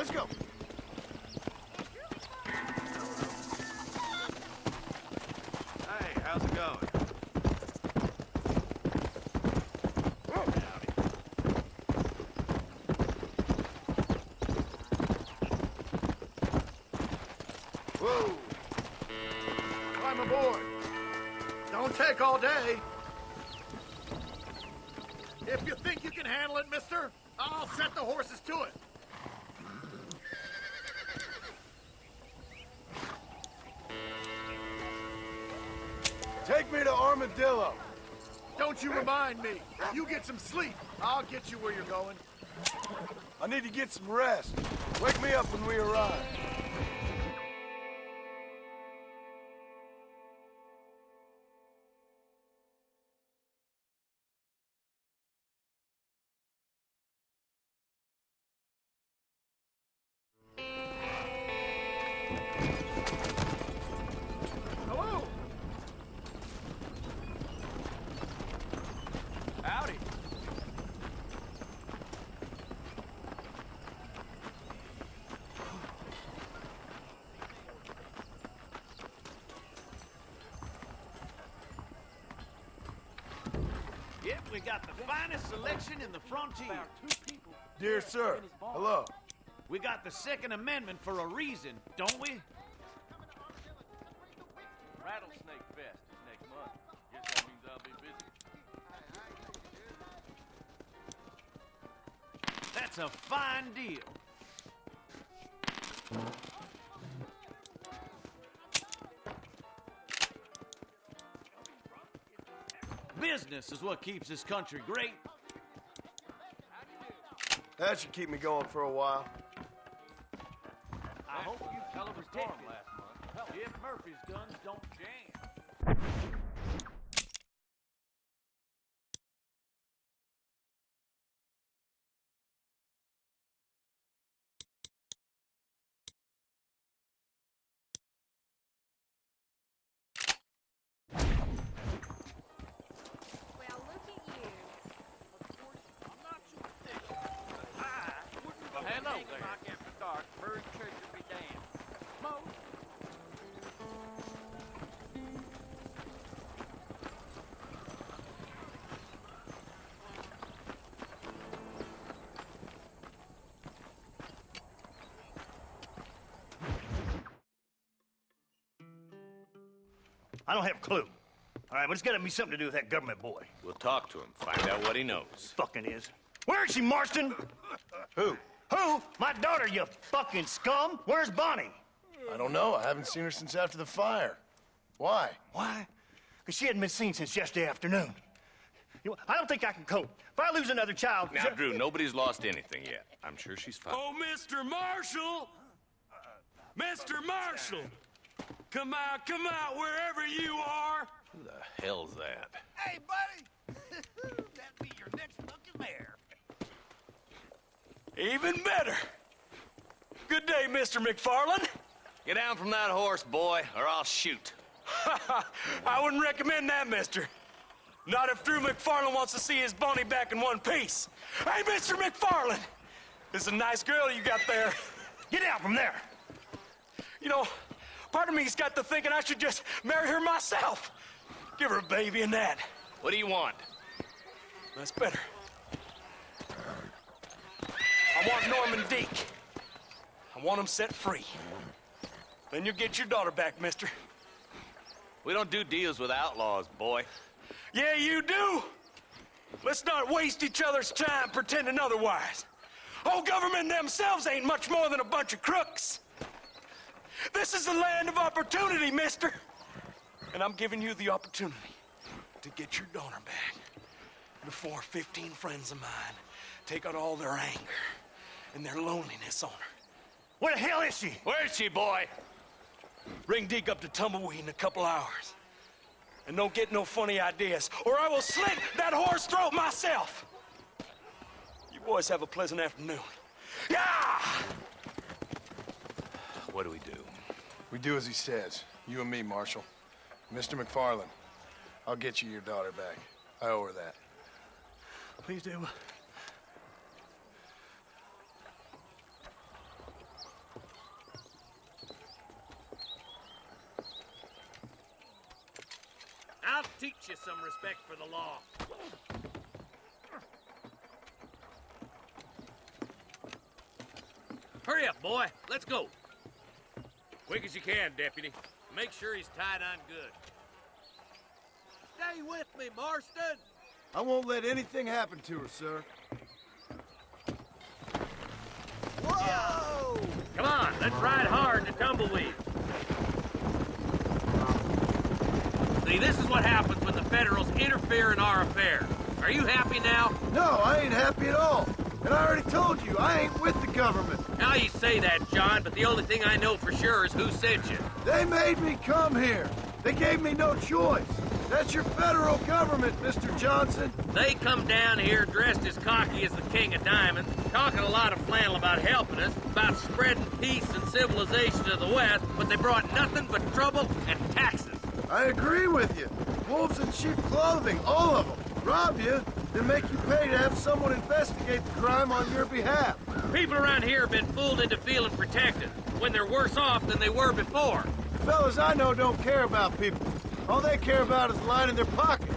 let's go. Hey, how's it going? Whoa! Climb aboard. Don't take all day. If you think you can handle it, mister, I'll set the horses to it. Take me to Armadillo. Don't you remind me. You get some sleep. I'll get you where you're going. I need to get some rest. Wake me up when we arrive. Hello. Howdy. Yep, we got the finest selection in the frontier. Dear sir, hello. We got the Second Amendment for a reason, don't we? Rattlesnake Fest is next month. Guess that means I'll be busy. That's a fine deal. Business is what keeps this country great. That should keep me going for a while. I hope you Hell of a storm protected. last month. If Murphy's guns don't jam. Well, look at you. Well, hello there. After dark, buried treasure be damned. Mo. I don't have a clue. All right, but it's got to be something to do with that government boy. We'll talk to him, find out what he knows. Fucking is. Where is she, Marston? Who? Who? My daughter, you fucking scum. Where's Bonnie? I don't know. I haven't seen her since after the fire. Why? Why? Because she hadn't been seen since yesterday afternoon. You know, I don't think I can cope. If I lose another child... Now, Drew, nobody's lost anything yet. I'm sure she's fine. Oh, Mr. Marshall! Mr. Marshall! Come out, wherever you are! Who the hell's that? Hey, buddy! That'd be your next fucking mayor. Even better! Good day, Mr. McFarland. Get down from that horse, boy, or I'll shoot. I wouldn't recommend that, mister. Not if Drew McFarland wants to see his Bonnie back in one piece. Hey, Mr. McFarland! This is a nice girl you got there. Get out from there! You know, part of me's got to thinking I should just marry her myself. Give her a baby and that. What do you want? That's better. I want Norman Deek. I want him set free. Then you'll get your daughter back, mister. We don't do deals with outlaws, boy. Yeah, you do. Let's not waste each other's time pretending otherwise. Old government themselves ain't much more than a bunch of crooks. This is the land of opportunity, mister. And I'm giving you the opportunity to get your daughter back before 15 friends of mine take out all their anger and their loneliness on her. Where the hell is she? Where is she, boy? Bring Deke up to Tumbleweed in a couple hours. And don't get no funny ideas, or I will slit that horse throat myself. You boys have a pleasant afternoon. Yeah! What do we do? We do as he says. You and me, Marshal. Mr. McFarland, I'll get you your daughter back. I owe her that. Please do. teach you some respect for the law. Hurry up, boy. Let's go. Quick as you can, deputy. Make sure he's tied on good. Stay with me, Marston. I won't let anything happen to her, sir. Whoa! Come on, let's ride hard to Tumbleweed. See, this is what happens when the Federals interfere in our affairs. Are you happy now? No, I ain't happy at all. And I already told you, I ain't with the government. Now you say that, John, but the only thing I know for sure is who sent you. They made me come here. They gave me no choice. That's your federal government, Mr. Johnson. They come down here dressed as cocky as the King of Diamonds, talking a lot of flannel about helping us, about spreading peace and civilization to the West, but they brought nothing but trouble and taxes. I agree with you. Wolves in sheep clothing, all of them. Rob you, then make you pay to have someone investigate the crime on your behalf. People around here have been fooled into feeling protected, when they're worse off than they were before. The fellas I know don't care about people. All they care about is lining their pockets.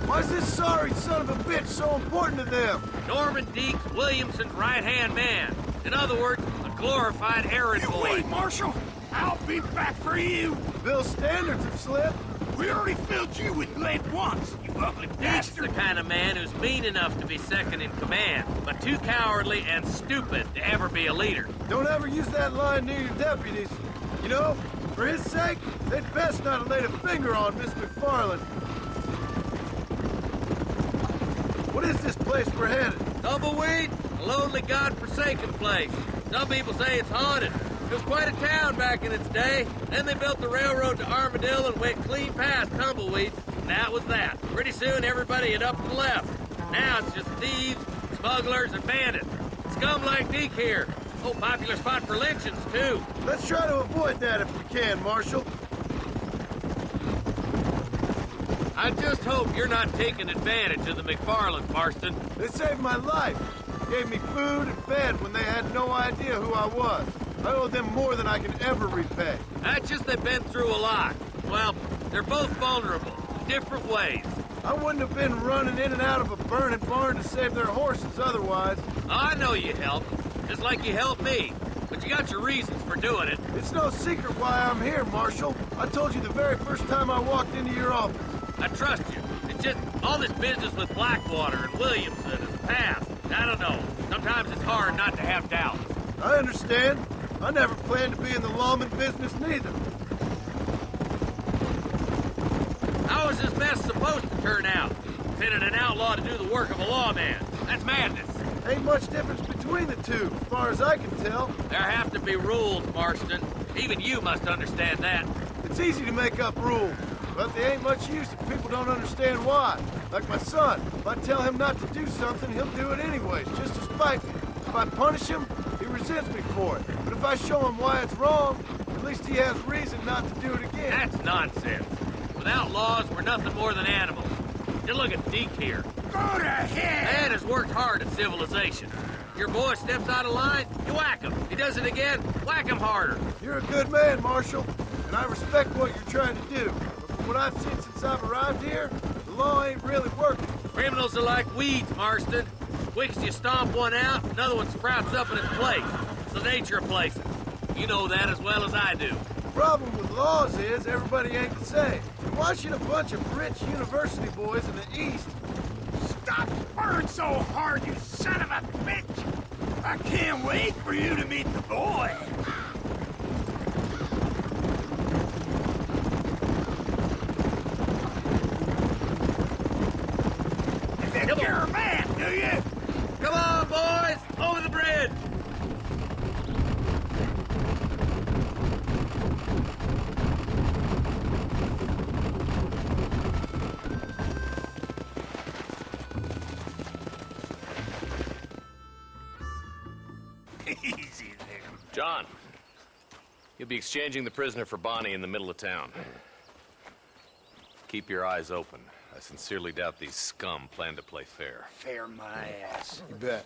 Why is this sorry son of a bitch so important to them? Norman Deeks Williamson's right-hand man. In other words, a glorified errand You boy. wait, Marshal. I'll be back for you. Bill's standards have slipped. We already filled you with lead once, you ugly Deeks bastard. the kind of man who's mean enough to be second in command, but too cowardly and stupid to ever be a leader. Don't ever use that line near your deputies. You know, for his sake, they'd best not have laid a finger on Miss McFarland. What is this place we're headed? Tumbleweed, a lonely, god-forsaken place. Some people say it's haunted. It was quite a town back in its day. Then they built the railroad to Armadillo and went clean past Tumbleweed. And that was that. Pretty soon, everybody had up and left. Now it's just thieves, smugglers, and bandits. Scum like Deke here. Oh, popular spot for lynchings, too. Let's try to avoid that if we can, Marshal. I just hope you're not taking advantage of the McFarland, Marston. They saved my life. Gave me food and bed when they had no idea who I was. I owe them more than I can ever repay. That's just they've been through a lot. Well, they're both vulnerable, in different ways. I wouldn't have been running in and out of a burning barn to save their horses otherwise. I know you helped, just like you helped me. But you got your reasons for doing it. It's no secret why I'm here, Marshal. I told you the very first time I walked into your office. I trust you. It's just all this business with Blackwater and Williamson and the past. I don't know. Sometimes it's hard not to have doubts. I understand. I never planned to be in the lawman business neither. How is this mess supposed to turn out? Sending an outlaw to do the work of a lawman. That's madness. Ain't much difference between the two, as far as I can tell. There have to be rules, Marston. Even you must understand that. It's easy to make up rules, but they ain't much use if people don't understand why. Like my son, if I tell him not to do something, he'll do it anyways, just to spite me. If I punish him, he resents me for it. But if I show him why it's wrong, at least he has reason not to do it again. That's nonsense. Without laws, we're nothing more than animals. Just look at Deke here. Go to hell. Man has worked hard at civilization. Your boy steps out of line, you whack him. He does it again, whack him harder. You're a good man, Marshal, and I respect what you're trying to do. But from what I've seen since I've arrived here, the law ain't really working. Criminals are like weeds, Marston. Quick as you stomp one out, another one sprouts up in its place. It's the nature of places. You know that as well as I do. The problem with laws is everybody ain't the same. Why should a bunch of rich university boys in the East... Stop spurring so hard, you son of a bitch. I can't wait for you to meet the boy. You think you're a man, do you? Come on, boys! Over the bridge! Easy there. John, you'll be exchanging the prisoner for Bonnie in the middle of town. Keep your eyes open. I sincerely doubt these scum plan to play fair. Fair my ass. You bet.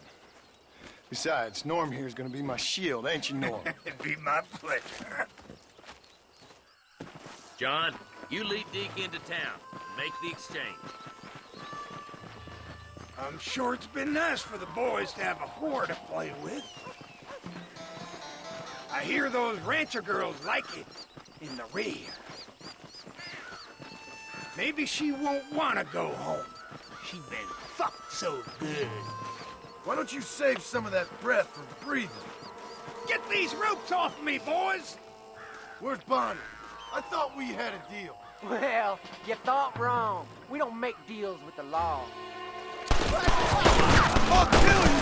Besides, Norm here's gonna be my shield, ain't you, Norm? It'd be my pleasure. John, you lead Deke into town and make the exchange. I'm sure it's been nice for the boys to have a whore to play with. I hear those rancher girls like it in the rear. Maybe she won't want to go home. She's been fucked so good. Why don't you save some of that breath for breathing? Get these ropes off me, boys! Where's Bonnie? I thought we had a deal. Well, you thought wrong. We don't make deals with the law. I'll kill you!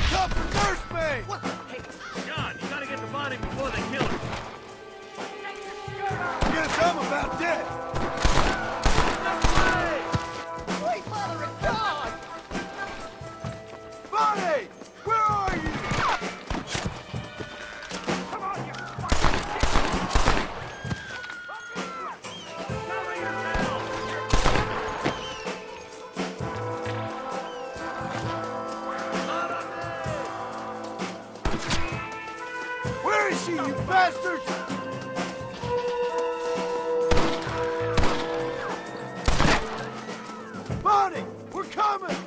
Tough nurse me! What? Hey, John, you gotta get to Bonnie before they kill her. You gonna tell them about that? Wait, Mother of God! Bonnie! Where are you? Come on, you Where is she, you bastards? Bonnie, we're coming!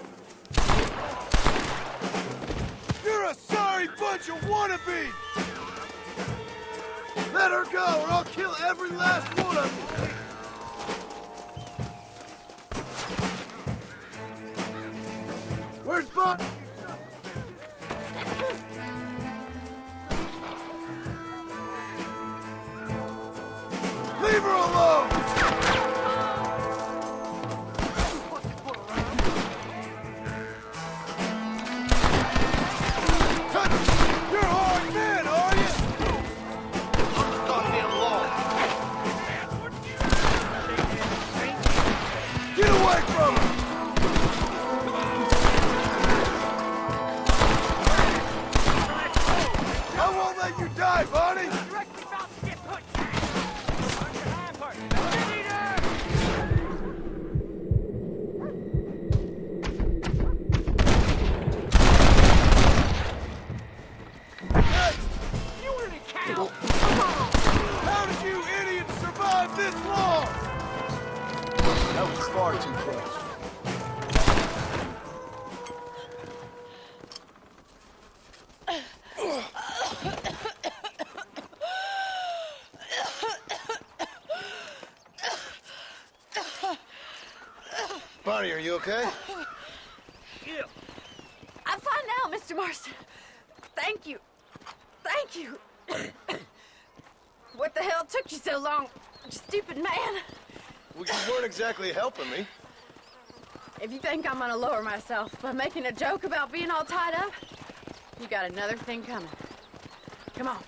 You're a sorry bunch of wannabes! Let her go, or I'll kill every last one of you! Where's Bonnie? Leave her alone! You're hard men, are you? Get away from her! I won't let you die, Bonnie! Directly about to get put. You were the cow! How did you idiots survive this long? That was far too close. Bonnie, are you okay? I'm fine now, Mr. Marston. Thank you. Thank you. What the hell took you so long, you stupid man? Well, you weren't exactly helping me. If you think I'm gonna lower myself by making a joke about being all tied up, you got another thing coming. Come on.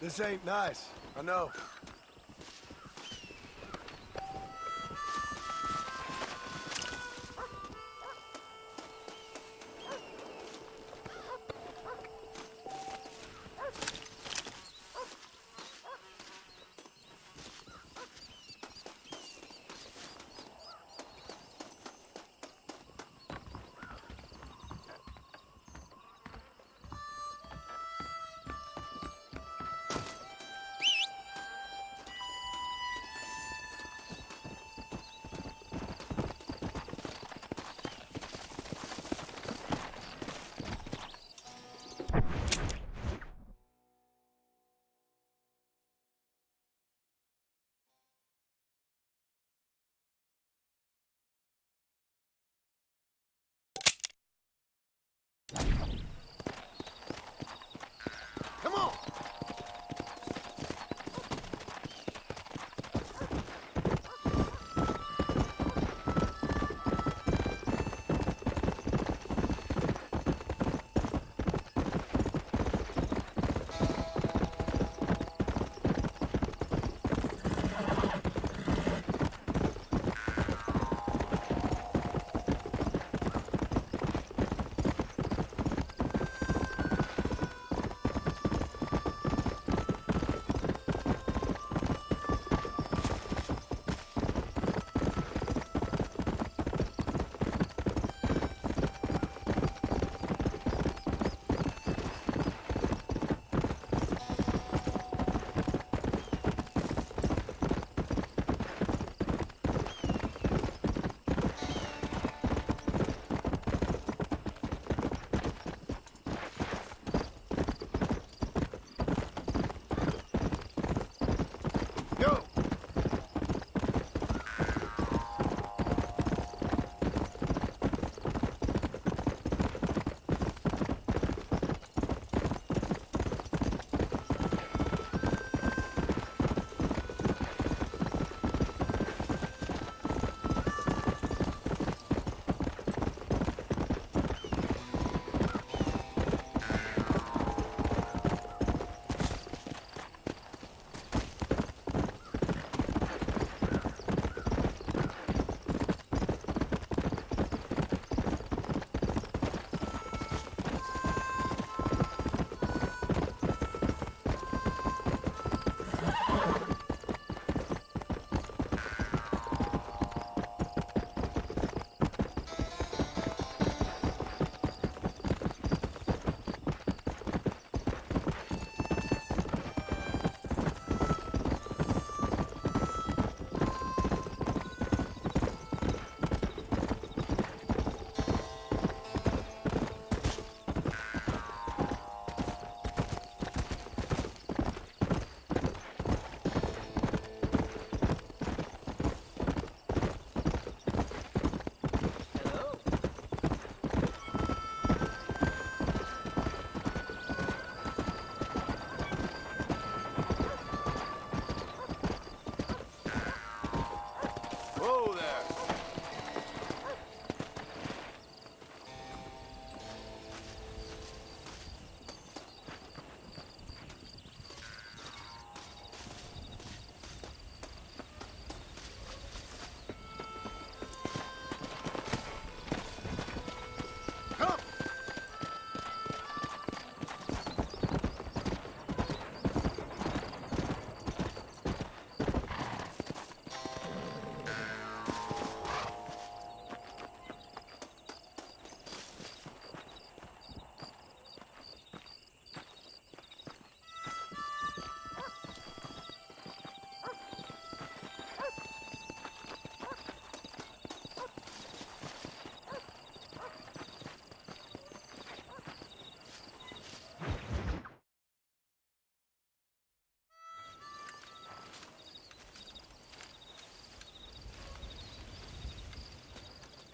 This ain't nice, I know.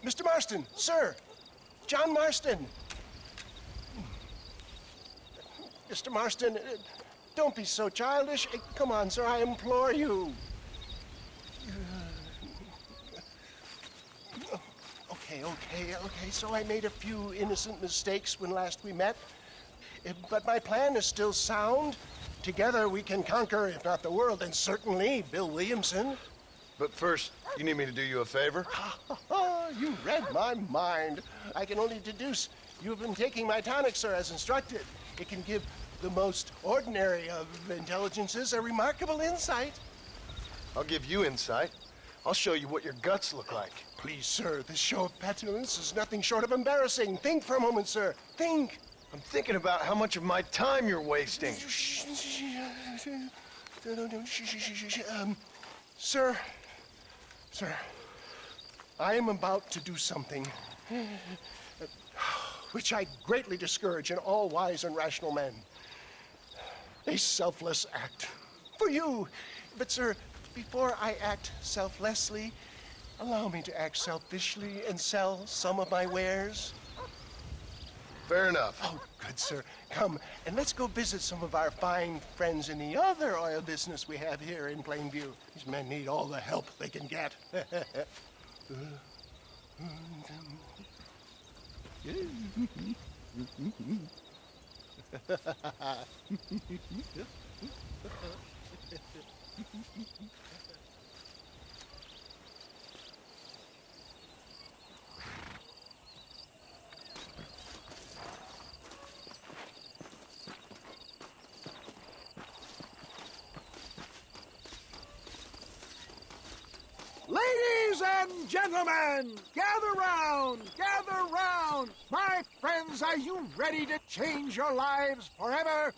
Mr. Marston, sir. John Marston. Mr. Marston, don't be so childish. Come on, sir, I implore you. Okay, so I made a few innocent mistakes when last we met. But my plan is still sound. Together we can conquer, if not the world, then certainly Bill Williamson. But first, you need me to do you a favor? You read my mind. I can only deduce you've been taking my tonic, sir, as instructed. It can give the most ordinary of intelligences a remarkable insight. I'll give you insight. I'll show you what your guts look like. Please, sir, this show of petulance is nothing short of embarrassing. Think for a moment, sir. Think. I'm thinking about how much of my time you're wasting. Sir, I am about to do something which I greatly discourage in all wise and rational men. A selfless act for you. But, sir, before I act selflessly, allow me to act selfishly and sell some of my wares. Fair enough. Oh, good, sir. Come, and let's go visit some of our fine friends in the other oil business we have here in Plainview. These men need all the help they can get. Ladies and gentlemen, gather round, gather round. My friends, are you ready to change your lives forever?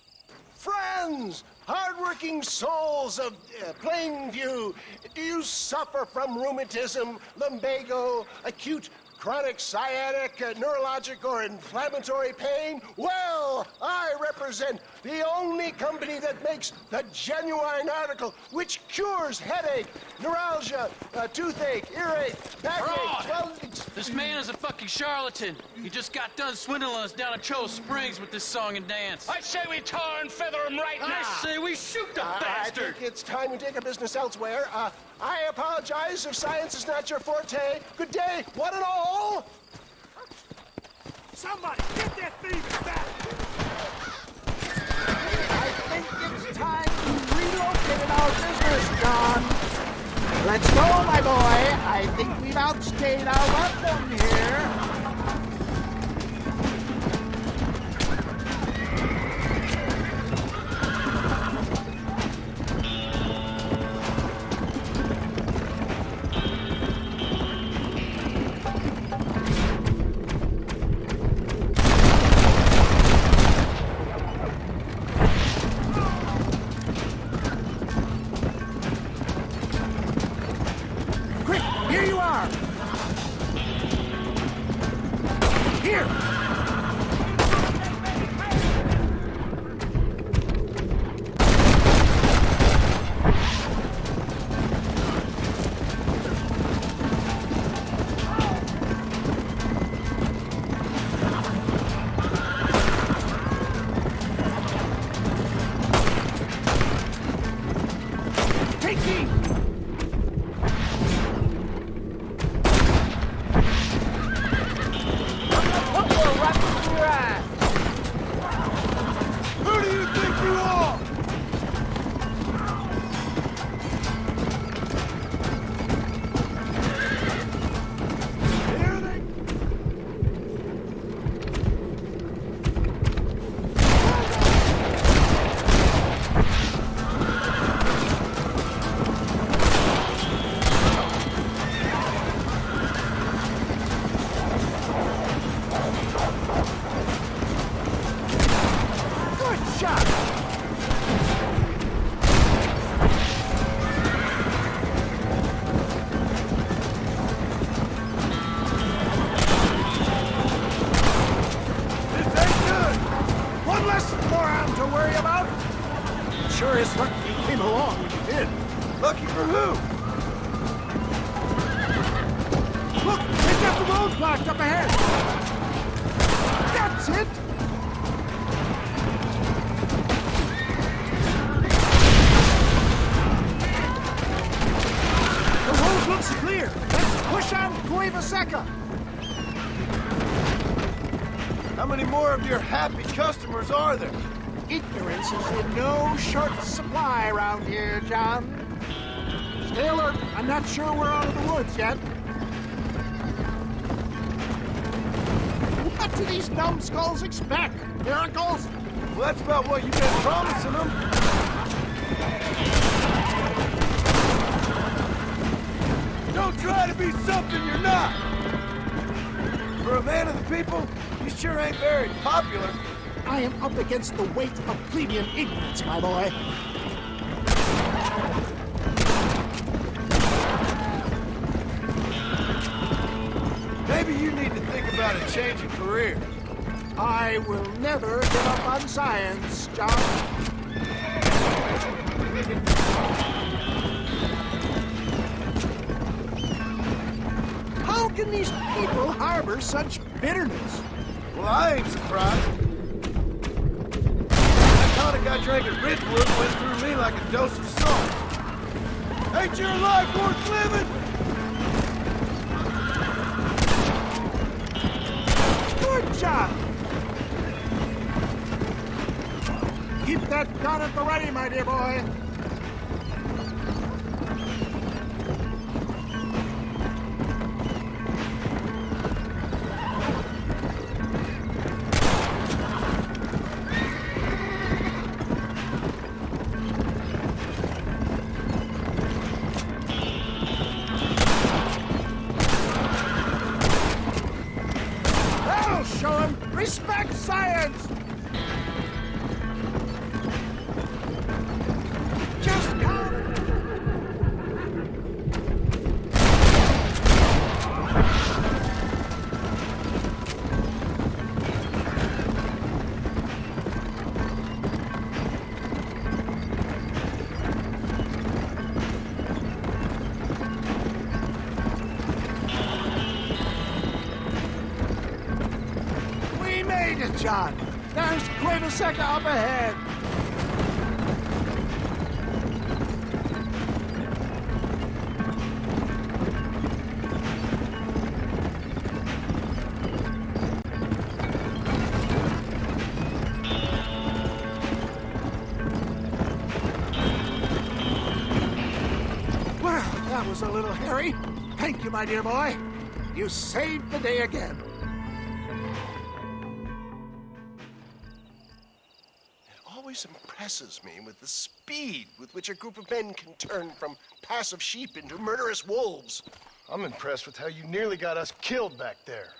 Friends, hardworking souls of Plainview, do you suffer from rheumatism, lumbago, acute chronic sciatic, neurologic, or inflammatory pain? Well, I represent the only company that makes the genuine article which cures headache, neuralgia, toothache, earache, backache. Well, This man is a fucking charlatan. He just got done swindling us down at Cho Springs with this song and dance. I say we tar and feather him right now. I say we shoot the I bastard. think it's time we take our business elsewhere. I apologize if science is not your forte. Good day, one and all. Somebody, get that thief back! I think it's time to relocate our business, John. Let's go, my boy. I think we've outstayed our welcome here. Quick, here you are! Here! Take heed! roadblock up ahead! That's it! The road looks clear! Let's push on Cueva Seca! How many more of your happy customers are there? Ignorance is in no short supply around here, John. Stay alert. I'm not sure we're out of the woods yet. What do these numbskulls expect? Miracles? Well, that's about what you've been promising them. Don't try to be something you're not. For a man of the people, you sure ain't very popular. I am up against the weight of plebeian ignorance, my boy. Maybe you need to think about a change of career. I will never give up on science, John. How can these people harbor such bitterness? Well, I ain't surprised. That tonic I drank at Ridgewood went through me like a dose of salt. Ain't your life worth living? Good job! Keep that gun at the ready, my dear boy. That'll show him respect science! Just come! We made it, John. There's Cueva Seca up ahead. Well, that was a little hairy. Thank you, my dear boy. You saved the day again. It always impresses me with the speed with which a group of men can turn from passive sheep into murderous wolves. I'm impressed with how you nearly got us killed back there.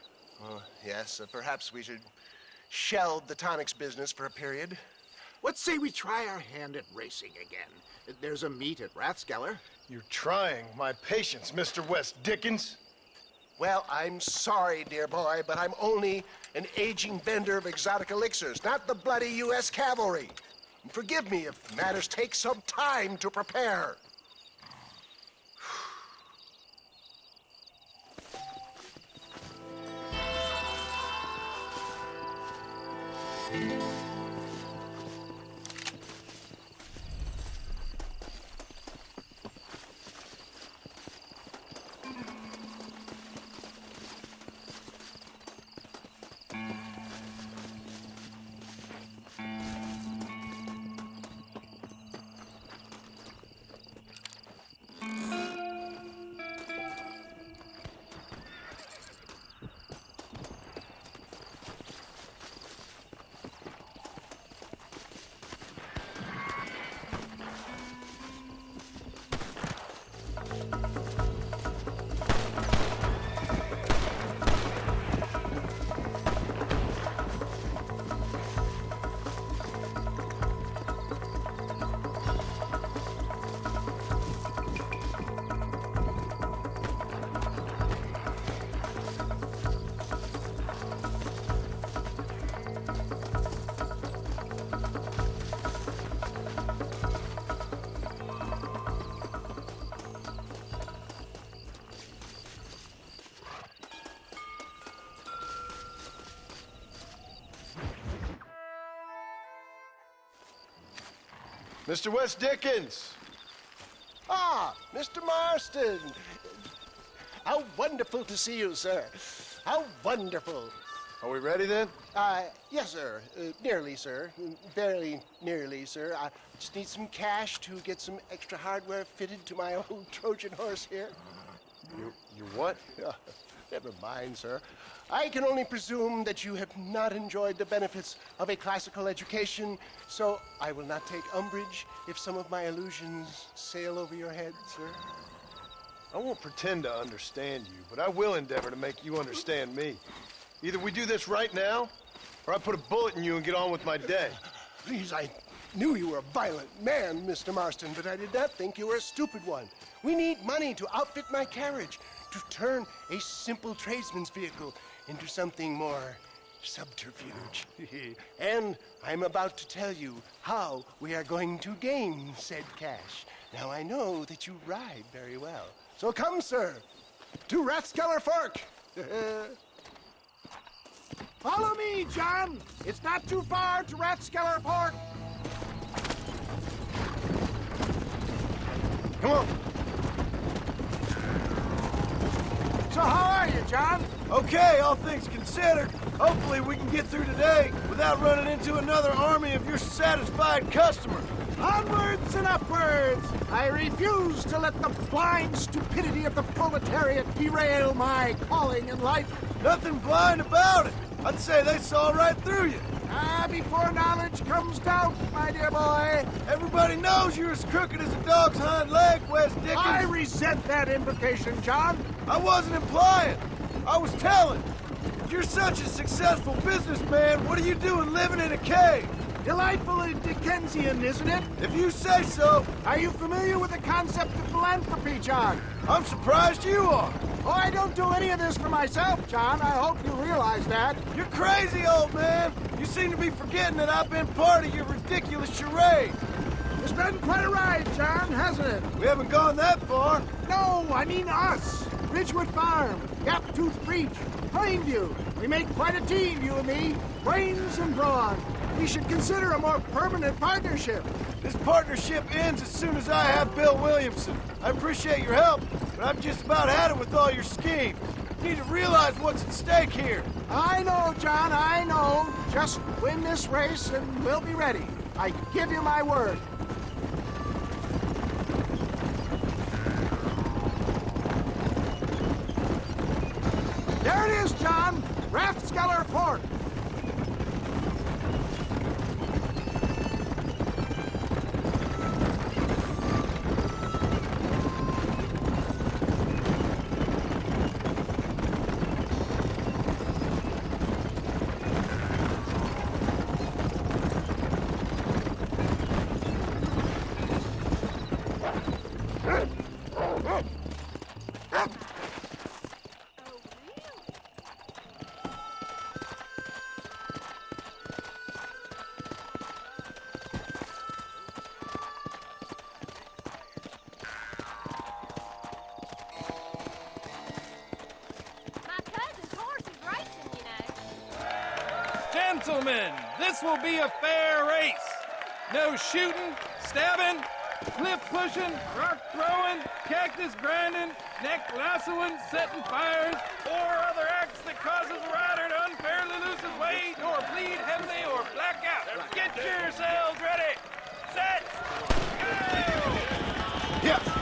Yes, perhaps we should shelve the tonics business for a period. What say we try our hand at racing again? There's a meet at Rathskeller. You're trying my patience, Mr. West Dickens. Well, I'm sorry, dear boy, but I'm only an aging vendor of exotic elixirs, not the bloody U.S. cavalry. And forgive me if matters take some time to prepare. Mr. West Dickens! Ah, Mr. Marston. How wonderful to see you, sir. How wonderful. Are we ready then? Yes, sir. Nearly, sir. Very nearly, sir. I just need some cash to get some extra hardware fitted to my old Trojan horse here. You what? Never mind, sir. I can only presume that you have not enjoyed the benefits of a classical education, so I will not take umbrage if some of my illusions sail over your head, sir. I won't pretend to understand you, but I will endeavor to make you understand me. Either we do this right now, or I put a bullet in you and get on with my day. Please, I knew you were a violent man, Mr. Marston, but I did not think you were a stupid one. We need money to outfit my carriage, to turn a simple tradesman's vehicle into something more subterfuge. And I'm about to tell you how we are going to gain said cash. Now, I know that you ride very well. So come, sir, to Rathskeller Fork. Follow me, John. It's not too far to Rathskeller Fork. Come on. So how are you, John? Okay, all things considered. Hopefully we can get through today without running into another army of your satisfied customers. Onwards and upwards! I refuse to let the blind stupidity of the proletariat derail my calling in life. Nothing blind about it. I'd say they saw right through you. Before knowledge comes doubt, my dear boy. Everybody knows you're as crooked as a dog's hind leg, West Dickens. I resent that implication, John. I wasn't implying. I was telling. If you're such a successful businessman, what are you doing living in a cave? Delightfully Dickensian, isn't it? If you say so. Are you familiar with the concept of philanthropy, John? I'm surprised you are. Oh, I don't do any of this for myself, John. I hope you realize that. You're crazy, old man. You seem to be forgetting that I've been part of your ridiculous charade. It's been quite a ride, John, hasn't it? We haven't gone that far. No, I mean us. Ridgewood Farm, Gaptooth Breach, Plainview. We make quite a team, you and me. Brains and brawn. We should consider a more permanent partnership. This partnership ends as soon as I have Bill Williamson. I appreciate your help, but I've just about had it with all your schemes. You need to realize what's at stake here. I know, John, I know. Just win this race and we'll be ready. I give you my word. There it is, John. Rathskeller Fork. Gentlemen, this will be a fair race. No shooting, stabbing, cliff pushing, rock throwing, cactus grinding, neck lassoing, setting fires, or other acts that causes a rider to unfairly lose his weight, or bleed heavily, or black out. Get yourselves ready. Set. Go! Yeah.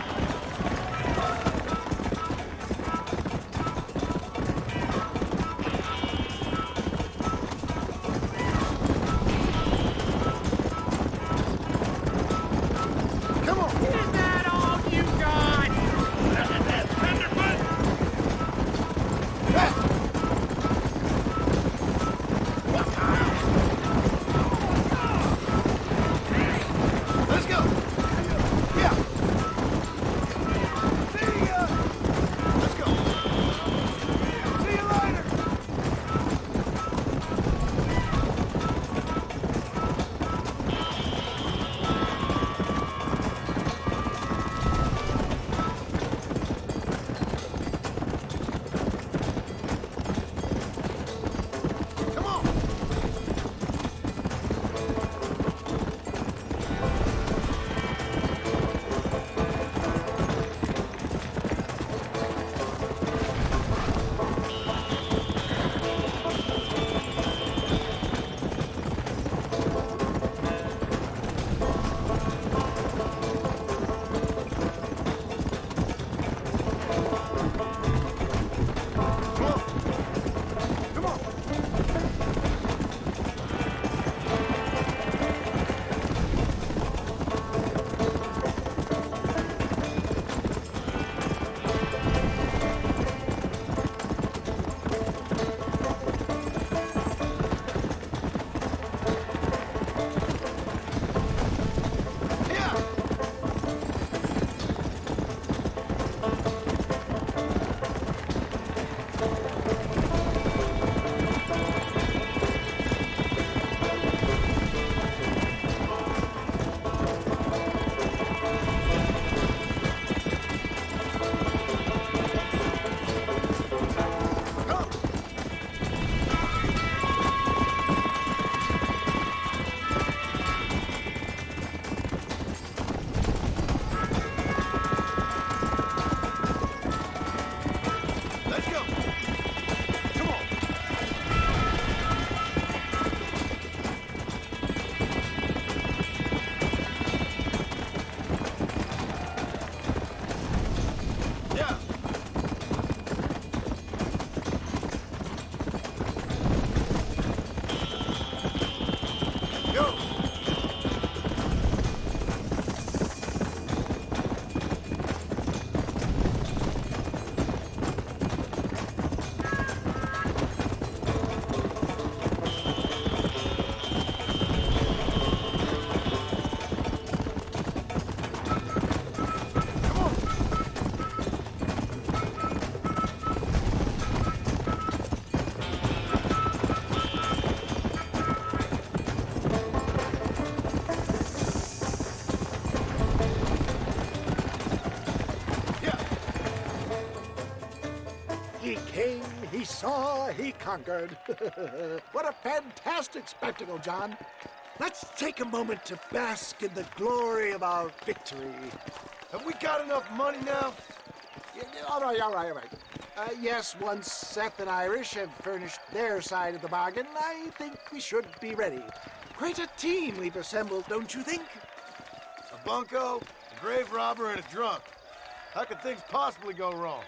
He came, he saw, he conquered. What a fantastic spectacle, John. Let's take a moment to bask in the glory of our victory. Have we got enough money now? All right. Yes, once Seth and Irish have furnished their side of the bargain, I think we should be ready. Quite a team we've assembled, don't you think? A bunco, a grave robber, and a drunk. How could things possibly go wrong?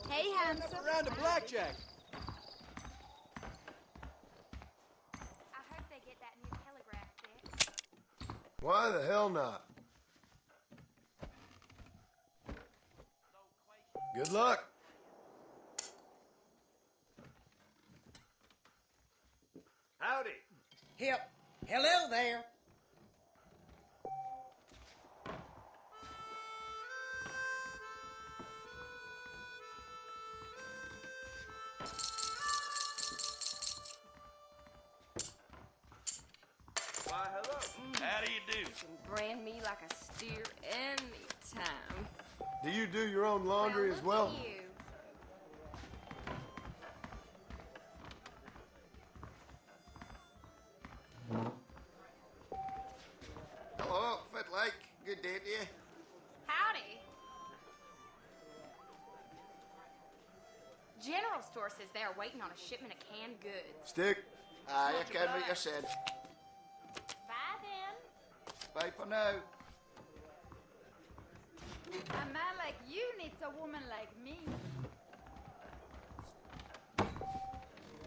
Hey, handsome. Round of blackjack. I hope they get that new telegraph fixed. Why the hell not? Good luck. Howdy. Hello there. Why, hello. How do you do? Brand me like a steer anytime. Do you do your own laundry as well? Look at you. Hello, Footlight. Good day to you. Howdy. General store says they are waiting on a shipment of canned goods. Stick. Aye, I can what you said. Bye then. Bye for now. A man like you needs a woman like me.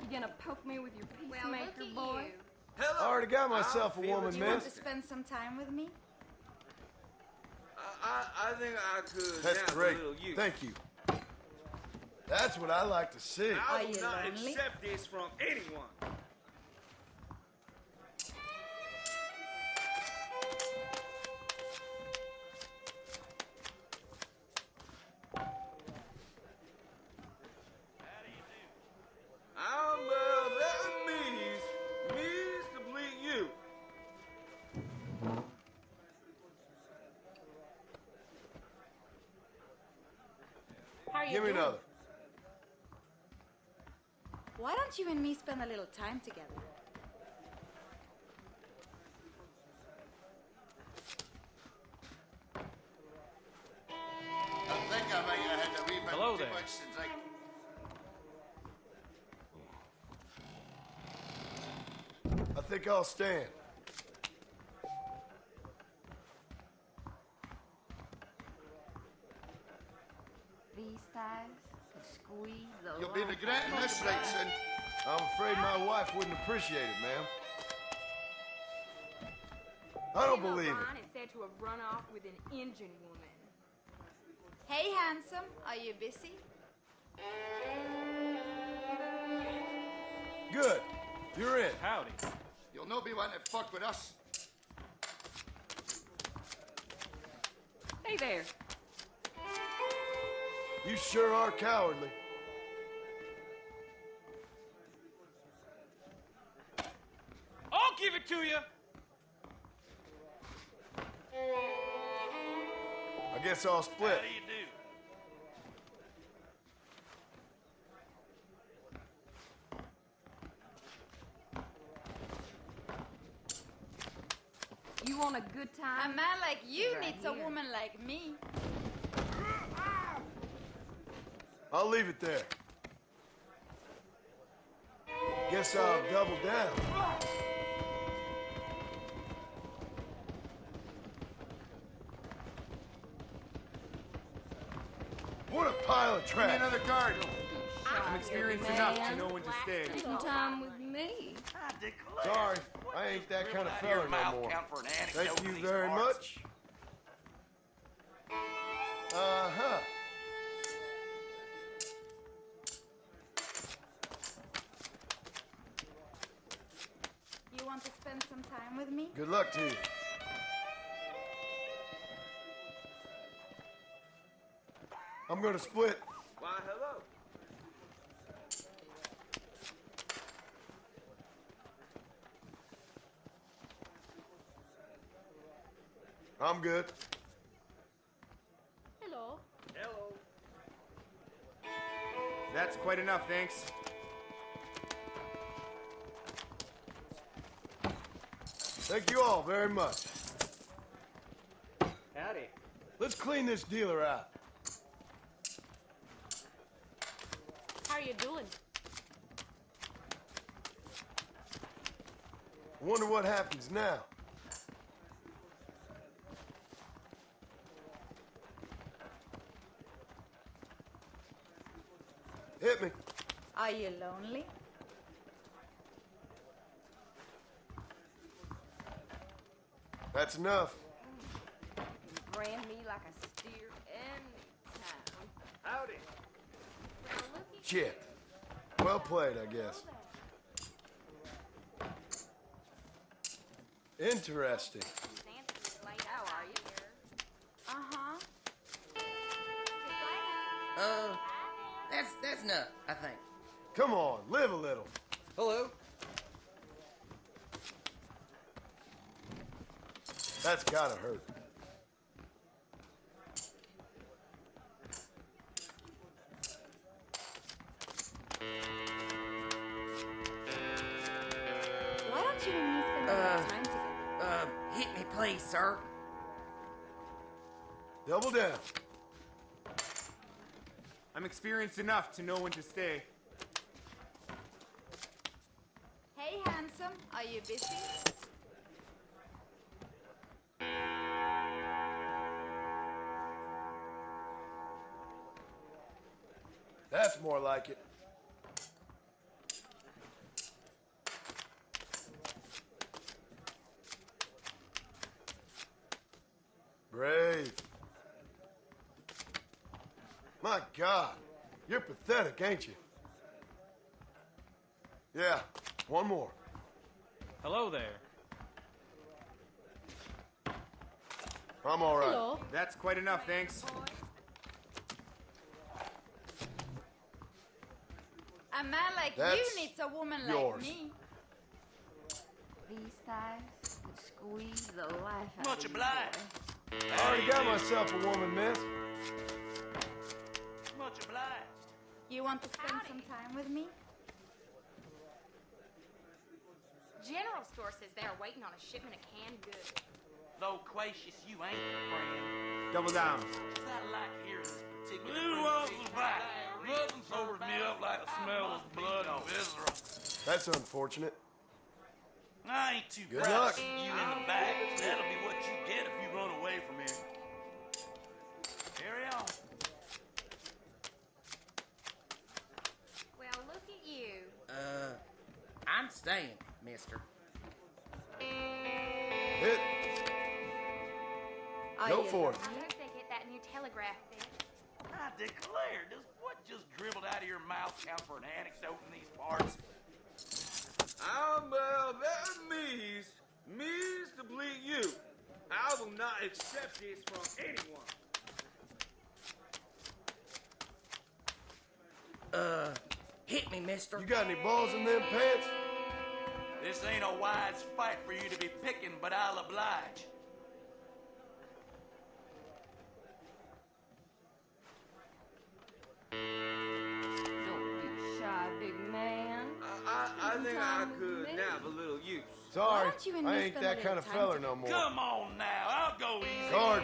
You gonna poke me with your peacemaker, boy? I already got myself a woman, You want to miss. spend some time with me? I think I could. That's have great. A little use. Thank you. That's what I like to see. I Are will you not lonely? accept this from anyone. I'm letting me's complete you. How are you Give me doing? another. Why don't you and me spend a little time together? I think I might have had a wee bit Hello too there. much to drink. I think I'll stand. These thighs squeeze the You'll be life regretting out of this you. right soon. I'm afraid my wife wouldn't appreciate it, ma'am. I don't believe it. Ron is said to have run off with an engine woman. Hey, handsome, are you busy? Good. You're in. Howdy. You'll not be wanting to fuck with us. Hey there. You sure are cowardly. I'll give it to you. I guess I'll split. How do you do? You want a good time? A man like you needs a woman like me. I'll leave it there. Guess I'll double down. What a pile of Give me trash. another guard. I'm experienced enough to know when to stay. Some time with me. Sorry, I ain't that kind of fella no more. Thank you very much. Uh-huh. Good luck to you. I'm gonna split. Why, hello. I'm good. Hello. Hello. That's quite enough, thanks. Thank you all very much. Howdy. Let's clean this dealer out. How are you doing? I wonder what happens now. Hit me. Are you lonely? That's enough. Brand me like a steer anytime. Howdy. Shit. Well played, I guess. Interesting. How are you? Uh-huh. That's enough, I think. Come on, live a little. Hello? That's gotta hurt. Why don't you and me spend more time together? Hit me, please, sir. Double down. I'm experienced enough to know when to stay. Hey, handsome. Are you busy? That's more like it. Brave. My God, you're pathetic, ain't you? Yeah, one more. Hello there. I'm all right. Hello. That's quite enough, thanks. A man like That's you needs a woman yours. like me. These thighs would squeeze the life out Much of you, obliged. boy. I already got myself a woman, miss. Much obliged. You want to spend some time with me? General store says they're waiting on a shipment of canned goods. Loquacious you ain't, friend. Double down. Just I like hearing this particular Little fruit off being the back. made. Nothing sobers me up like the smell of blood and viscera. That's unfortunate. I ain't too Good proud luck. to see you in the back. That'll be what you get if you run away from here. Carry on. Well, look at you. I'm staying, mister. Hit. Are Go you for it. I hope they get that new telegraph bit. I declare, does what just dribbled out of your mouth count for an anecdote in these parts? Well, that means to bleed you. I will not accept this from anyone. Hit me, mister. You got any balls in them pants? This ain't a wise fight for you to be picking, but I'll oblige. Don't be shy, big man. I think I Time with could me? nab a little use. Sorry, don't you and I me ain't spend a that little kind of time feller together? no more. Come on now, I'll go easy. Guard.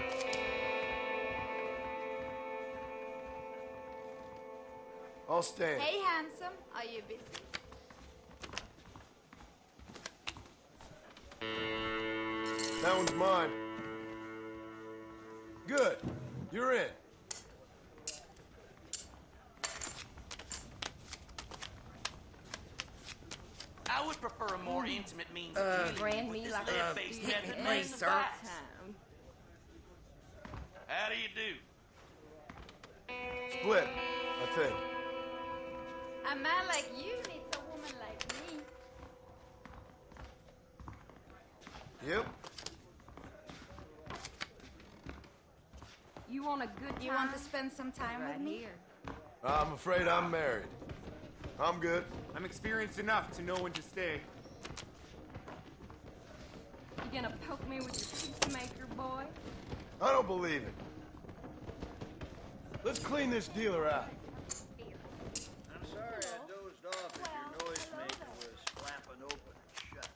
I'll stand. Hey, handsome. Are you busy? That one's mine. Good. You're in. I would prefer a more intimate means of dealing Brand with me this like lead-based a method steer makes the anytime. facts. How do you do? Split, I think. A man like you needs a woman like me. Yep. You want a good time? You want to spend some time with me? I'm afraid I'm married. I'm good. I'm experienced enough to know when to stay. You gonna poke me with your peacemaker, boy? I don't believe it. Let's clean this dealer out. I'm sorry I dozed off as your noisemaker was flapping open and shut.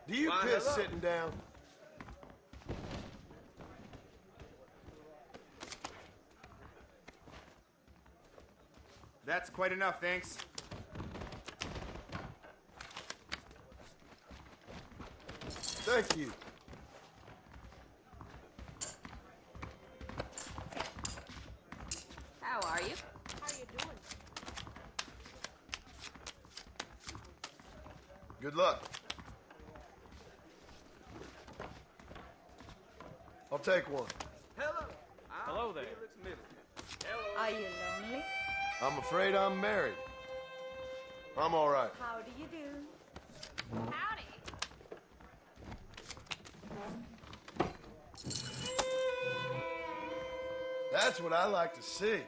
Do you Why, piss hello. sitting down? That's quite enough, thanks. Thank you. How are you? How you doing? Good luck. I'll take one. Hello. Hello there. Felix Middleton. Are you lonely? I'm afraid I'm married. I'm all right. How do you do? Howdy. That's what I like to see.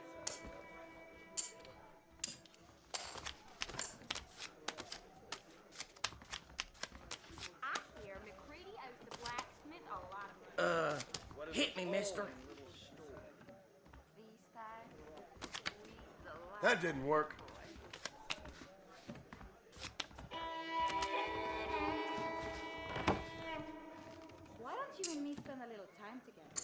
I hear McCready owes the blacksmith a lot of money. Hit me, mister. These thighs squeeze the life. That didn't work. Why don't you and me spend a little time together?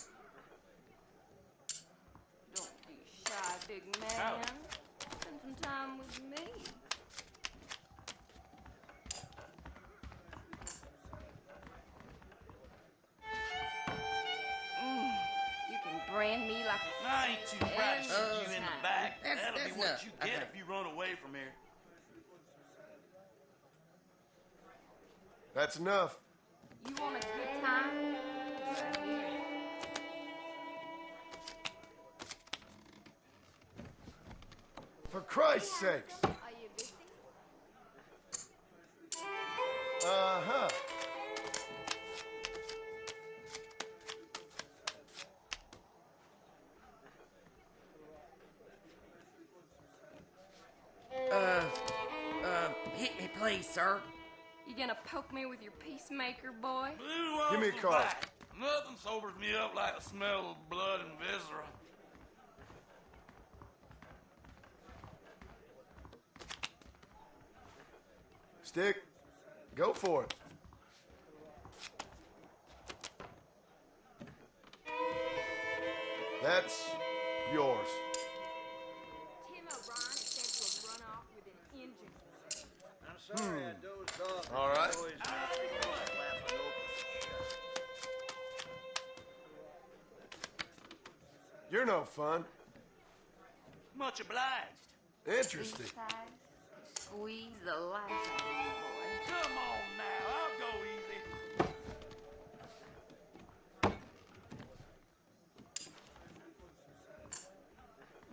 Don't be shy, big man. Spend some time with me. You can brand me like a I ain't too proud to shoot you in the back. That's- That'll that's be what enough. you get Okay. if you run away from here. That's enough. You want a good time? Right here. For Christ's sakes. Are you busy? Uh-huh. Hit me, please, sir. You gonna poke me with your peacemaker, boy? Blue Give me a off the card. back. Nothing sobers me up like the smell of blood and viscera. Stick. Go for it. That's yours. Tim O'Brien said you'll run off with an engine. I'm sorry I dozed off as All right. your noisemaker was flapping open and shut. You're no fun. Much obliged. Interesting. These thighs squeeze the life out of you, boy. Come on now, I'll go easy.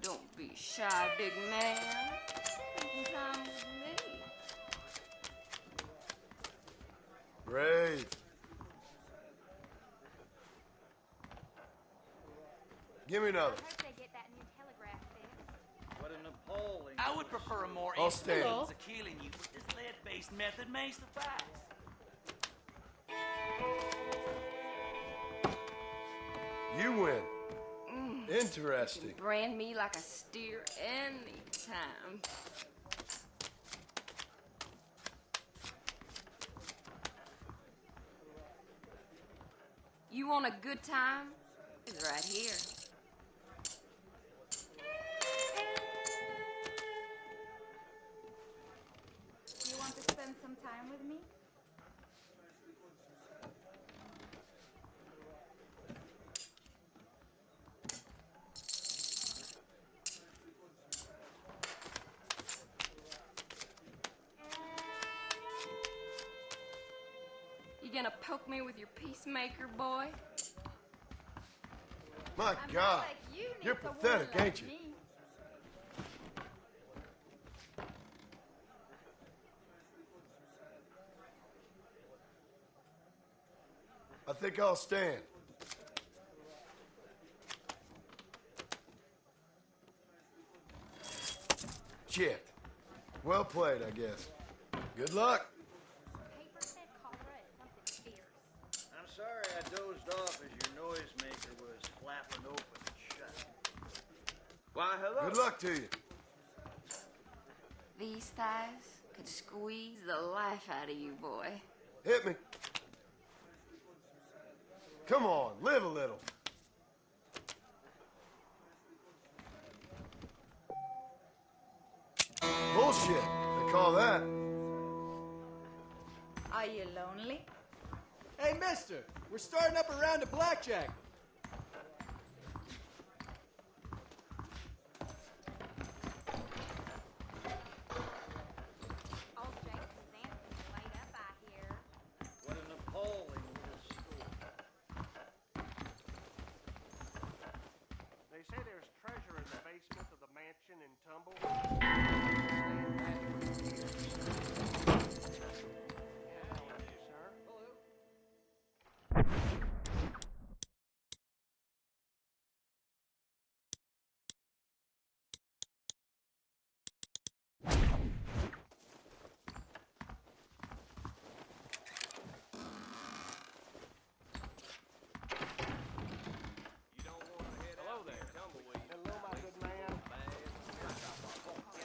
Don't be shy, big man. Spend some time with me. Brave. Give me another. I hope they get that new telegraph fixed. What an appalling... I would prefer a more I'll instant stand. means of killing you, but this lead-based method may suffice. You win. Interesting. Brand me like a steer anytime. You want a good time? It's right here. You want to spend some time with me? You gonna poke me with your peacemaker, boy? My A man God. like you needs You're a woman pathetic, like ain't you? me. I think I'll stand. Shit. Well played, I guess. Good luck. Paper said cholera is something fierce. I'm sorry I dozed off as your noisemaker was flapping open and shut. Why, hello. Good luck to you. These thighs could squeeze the life out of you, boy. Hit me. Come on, live a little. Bullshit, they call that. Are you lonely? Hey, mister, we're starting up a round of blackjack. Old Jason's Anthony's laid up, I hear. What a Napoleon would have scored. They say there's treasure in the basement of the mansion in Tumble.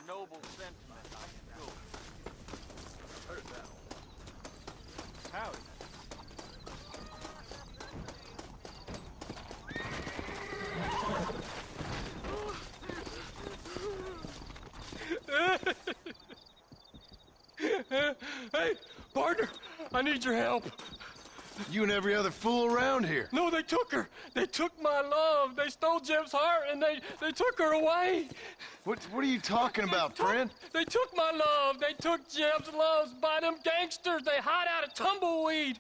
Noble sentiment, I can go. Heard that. Howdy. Hey, partner, I need your help. You and every other fool around here. No, they took her. They took my love. They stole Jim's heart, and they took her away. What are you talking about, friend? They took my love. They took Jim's loves by them gangsters. They hide out of Tumbleweed.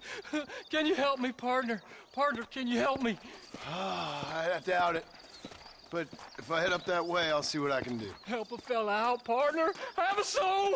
Can you help me, partner? Partner, can you help me? I doubt it. But if I head up that way, I'll see what I can do. Help a fella out, partner. Have a soul.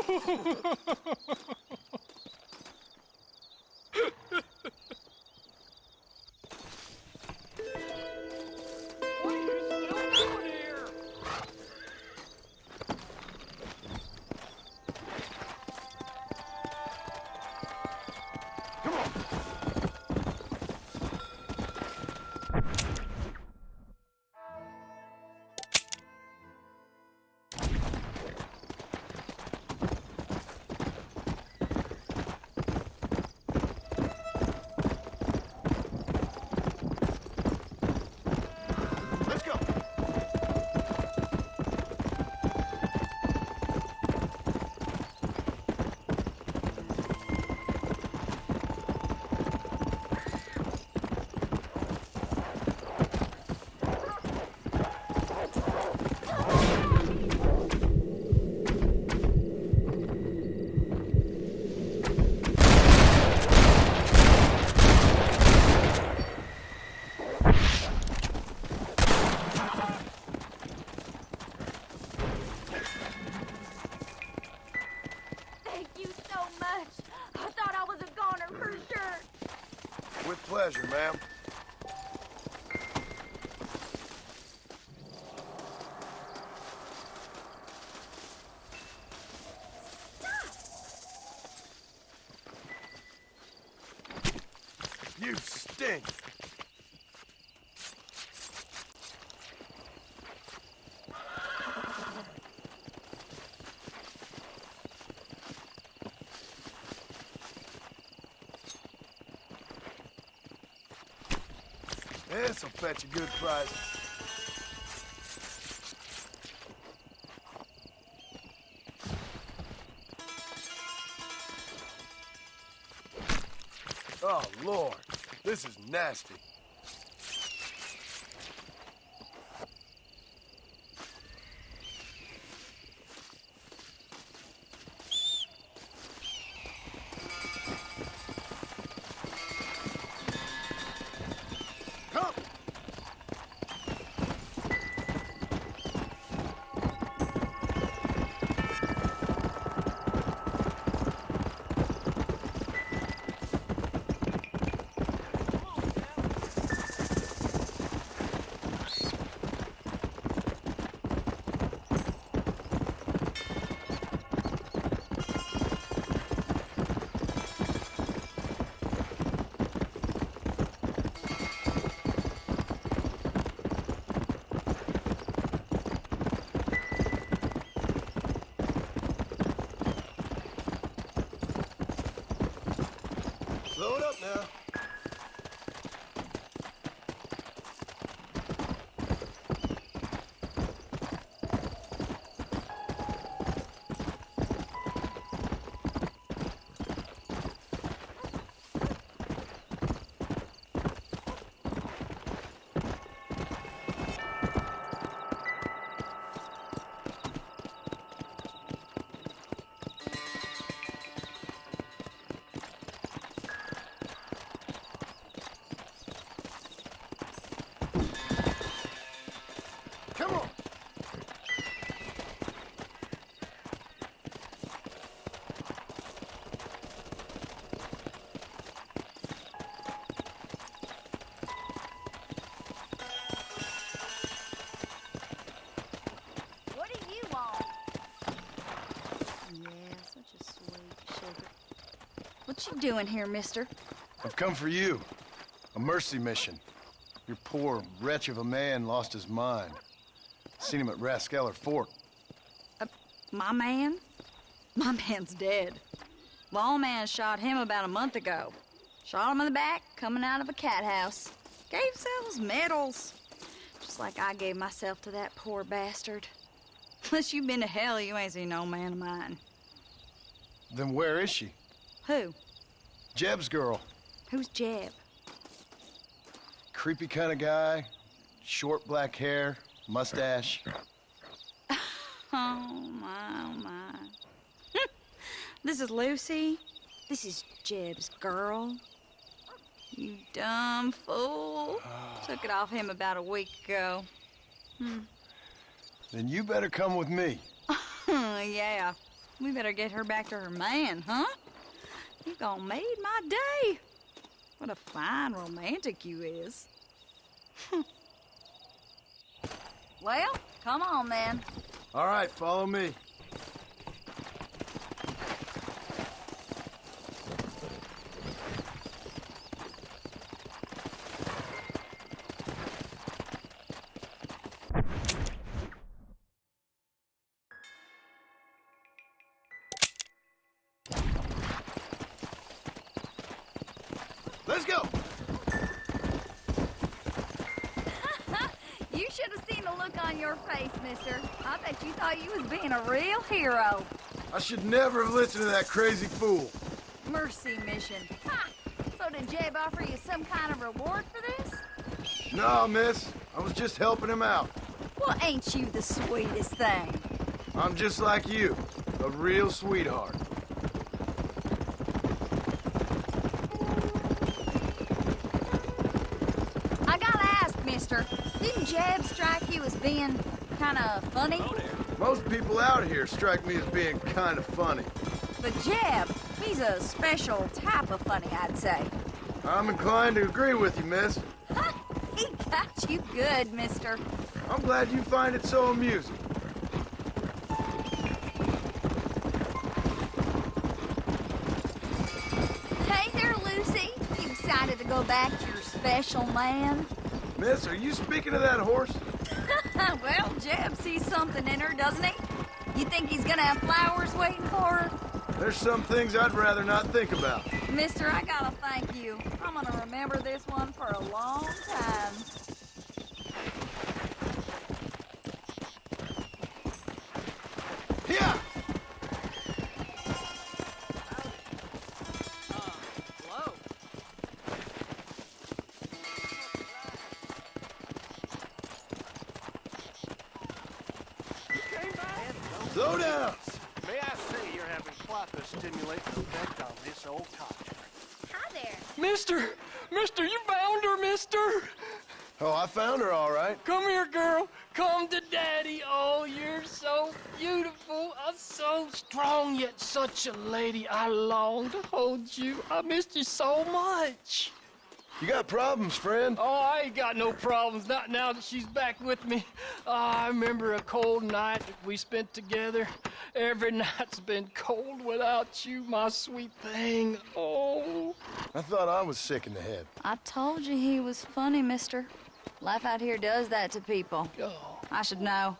Pleasure, ma'am. You stink. This'll fetch a good price. Oh, Lord. This is nasty. Come on. What do you want? Yeah, such a sweet sugar. What you doing here, mister? I've come for you. A mercy mission. Your poor wretch of a man lost his mind. Seen him at Raskeller Fort. My man? My man's dead. Lawman shot him about a month ago. Shot him in the back, coming out of a cat house. Gave themselves medals. Just like I gave myself to that poor bastard. Unless you've been to hell, you ain't seen no man of mine. Then where is she? Who? Jeb's girl. Who's Jeb? Creepy kind of guy. Short black hair, mustache. Oh, my, oh, my. This is Lucy. This is Jeb's girl. You dumb fool. Took it off him about a week ago. Then you better come with me. Yeah. We better get her back to her man, huh? You gonna made my day. What a fine romantic you is. Well, come on, then. All right, follow me. Let's go. You should have seen the look on your face, mister. I bet you thought you was being a real hero. I should never have listened to that crazy fool. Mercy mission. Ha! So did Jeb offer you some kind of reward for this? No, miss. I was just helping him out. Well, ain't you the sweetest thing? I'm just like you, a real sweetheart. I gotta ask, mister, didn't Jeb strike you as being kind of funny? Most people out here strike me as being kind of funny. But Jeb, he's a special type of funny, I'd say. I'm inclined to agree with you, miss. He got you good, mister. I'm glad you find it so amusing. Hey there, Lucy. You excited to go back to your special man? Miss, are you speaking of that horse? Well, Jeb sees something in her, doesn't he? You think he's gonna have flowers waiting for her? There's some things I'd rather not think about. Mister, I gotta thank you. I'm gonna remember this one for a long time. Yeah. Hello. Slow down. May I say you're having quite the stimulating effect on this old codger. Hi there. Mister, you found her, mister. Oh, I found her all right. Come here, girl. Come to Daddy. Oh, you're so beautiful. So strong, yet such a lady. I long to hold you. I missed you so much. You got problems, friend? Oh, I ain't got no problems, not now that she's back with me. I remember a cold night that we spent together. Every night's been cold without you, my sweet thing. Oh. I thought I was sick in the head. I told you he was funny, mister. Life out here does that to people. Oh. I should know.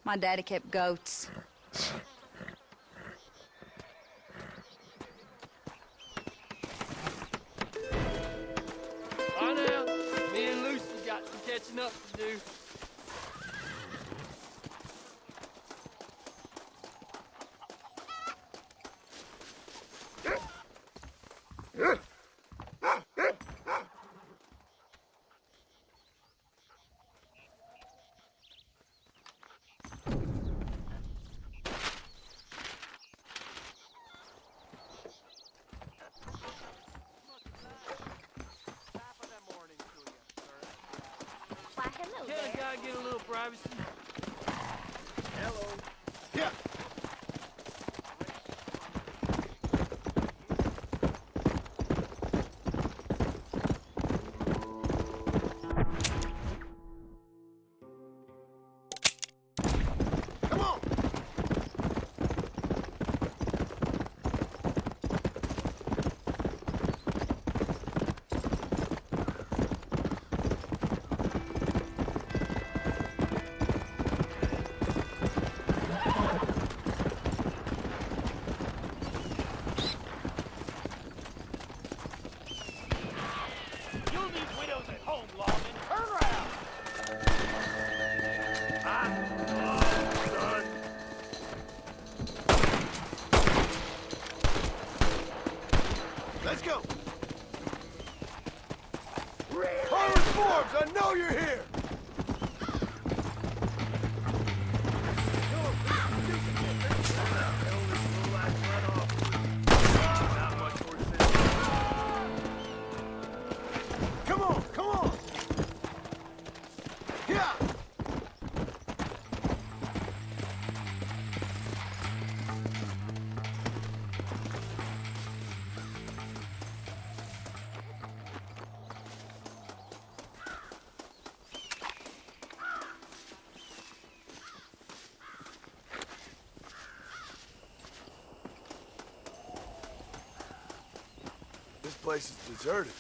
My daddy kept goats. Bye now. Me and Lucy got some catching up to do. Why, hello Can't a there. guy get a little privacy. Hello. Yeah. Come on. You'll leave widows at home, lawman. Turn around. Let's go. Harlan Forbes, I know you're here. Come on, come on. Yeah. This place is deserted.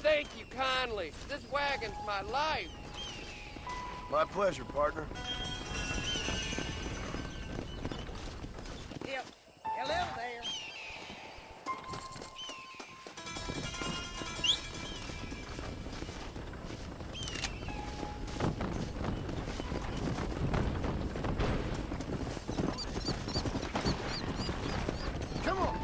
Thank you kindly. This wagon's my life. My pleasure, partner. Yep. Hello there. Come on.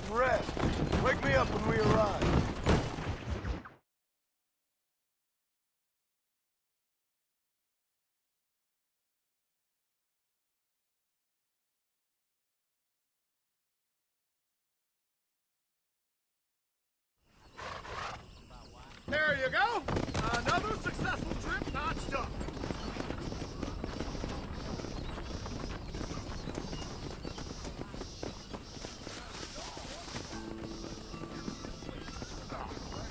some rest. Wake me up when we arrive. There you go. Another successful trip notched up.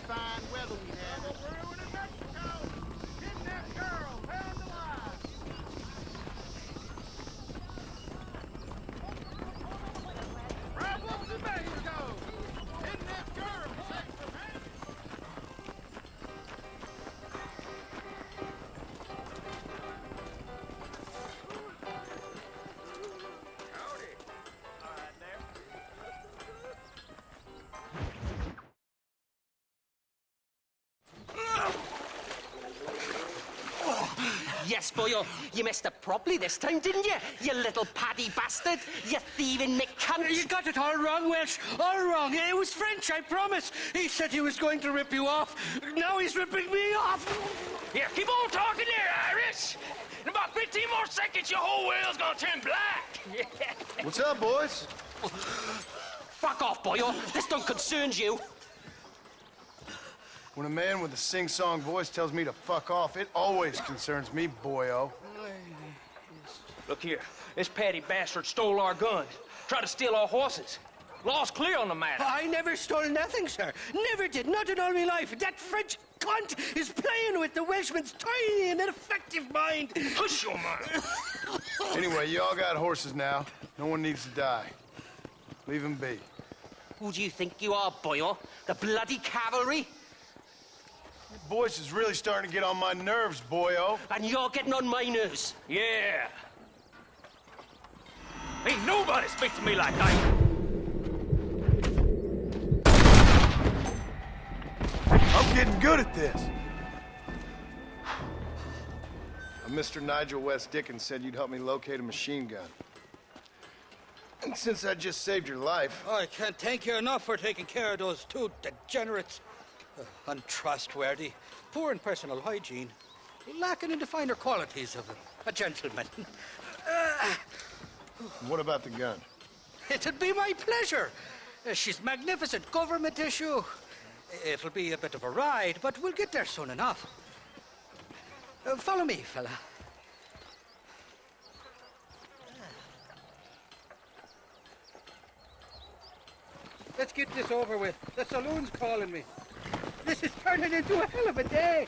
Fine weather we had. Ruin in Mexico. Kidnapped girl found alive. Right up to Mexico. Kidnapped girl. Sex for pay. Yes, boyo, you messed up properly this time, didn't you? You little paddy bastard. You thieving McCunt. You got it all wrong, Welsh. All wrong. It was French, I promise. He said he was going to rip you off. Now he's ripping me off. Here, keep on talking there, Irish. In about 15 more seconds, your whole world's gonna turn black. What's up, boys? Fuck off, boyo. This don't concern you. When a man with a sing-song voice tells me to fuck off, it always concerns me, boyo. Look here, this patty bastard stole our guns, tried to steal our horses. Law's clear on the matter. I never stole nothing, sir. Never did. Not in all my life. That French cunt is playing with the Welshman's tiny and ineffective mind. Hush your mouth. Anyway, you all got horses now. No one needs to die. Leave them be. Who do you think you are, boyo? The bloody cavalry? Your voice is really starting to get on my nerves, boyo. And you're getting on my nerves. Yeah. Ain't nobody speak to me like that. I'm getting good at this. Mr. Nigel West Dickens said you'd help me locate a machine gun. And since I just saved your life... I can't thank you enough for taking care of those two degenerates. Untrustworthy, poor in personal hygiene, lacking in the finer qualities of a gentleman. What about the gun? It'd be my pleasure. She's magnificent, government issue. It'll be a bit of a ride, but we'll get there soon enough. Follow me, fella. Let's get this over with. The saloon's calling me. This is turning into a hell of a day.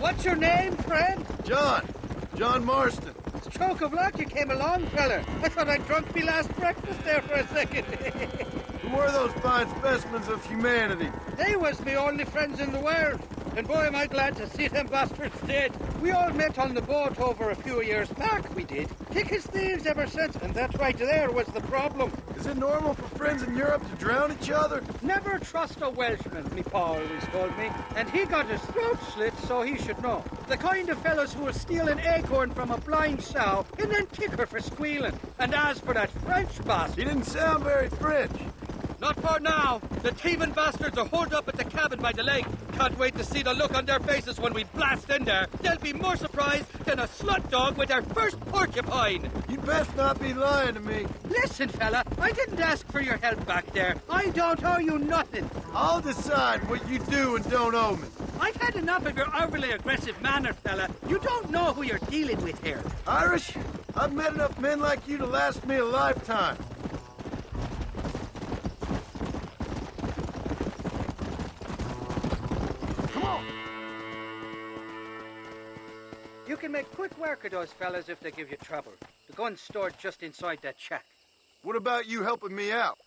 What's your name, friend? John Marston. Stroke of luck you came along, fella. I thought I'd drunk me last breakfast there for a second. Who were those fine specimens of humanity? They was me only friends in the world. And boy, am I glad to see them bastards dead. We all met on the boat over a few years back, we did. Thick as thieves ever since, and that right there was the problem. Is it normal for friends in Europe to drown each other? Never trust a Welshman, me pa always told me. And he got his throat slit, so he should know. The kind of fellas who will steal an acorn from a blind sow and then kick her for squealing. And as for that French bastard... He didn't sound very French. Not for now. The thieving bastards are holed up at the cabin by the lake. Can't wait to see the look on their faces when we blast in there. They'll be more surprised than a slut dog with their first porcupine. You'd best not be lying to me. Listen, fella, I didn't ask for your help back there. I don't owe you nothing. I'll decide what you do and don't owe me. I've had enough of your overly aggressive manner, fella. You don't know who you're dealing with here. Irish, I've met enough men like you to last me a lifetime. You can make quick work of those fellas if they give you trouble. The gun's stored just inside that shack. What about you helping me out?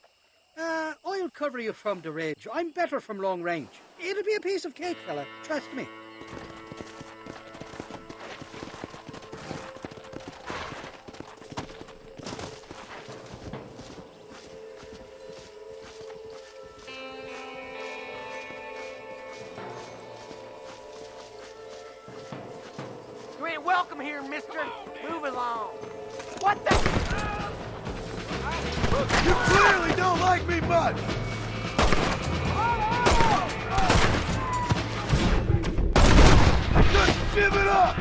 I'll cover you from the ridge. I'm better from long range. It'll be a piece of cake, fella. Trust me. You ain't welcome here, mister. Move along. What the? You clearly don't like me much! Just give it up!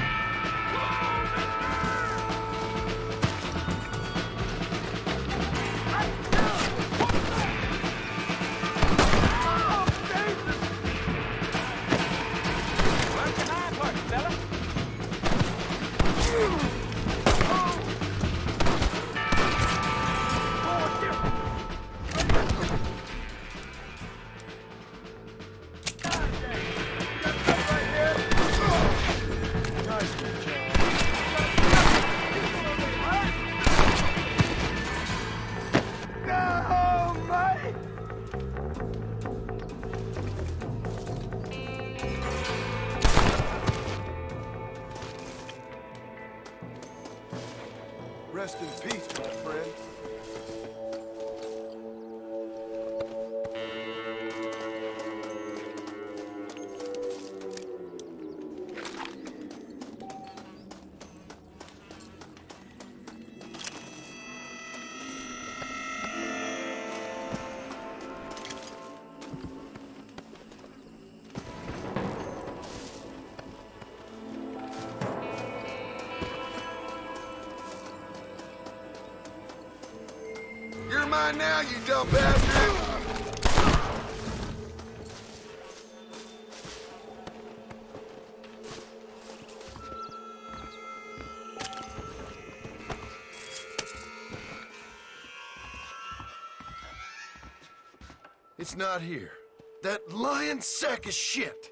Rest in peace, my friend. You're mine now, you dumb bastard! It's not here. That lying sack of shit!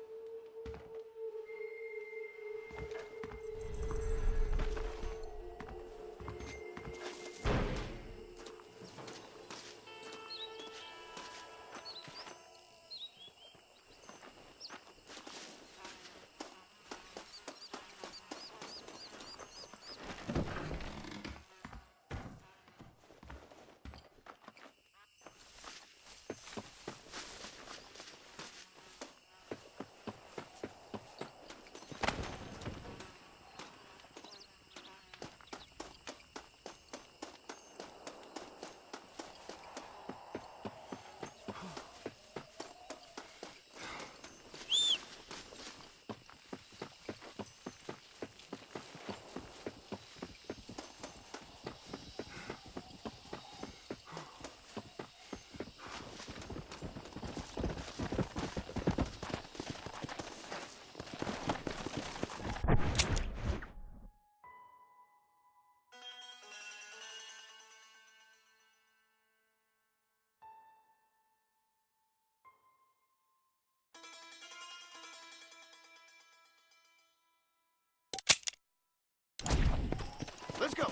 Let's go!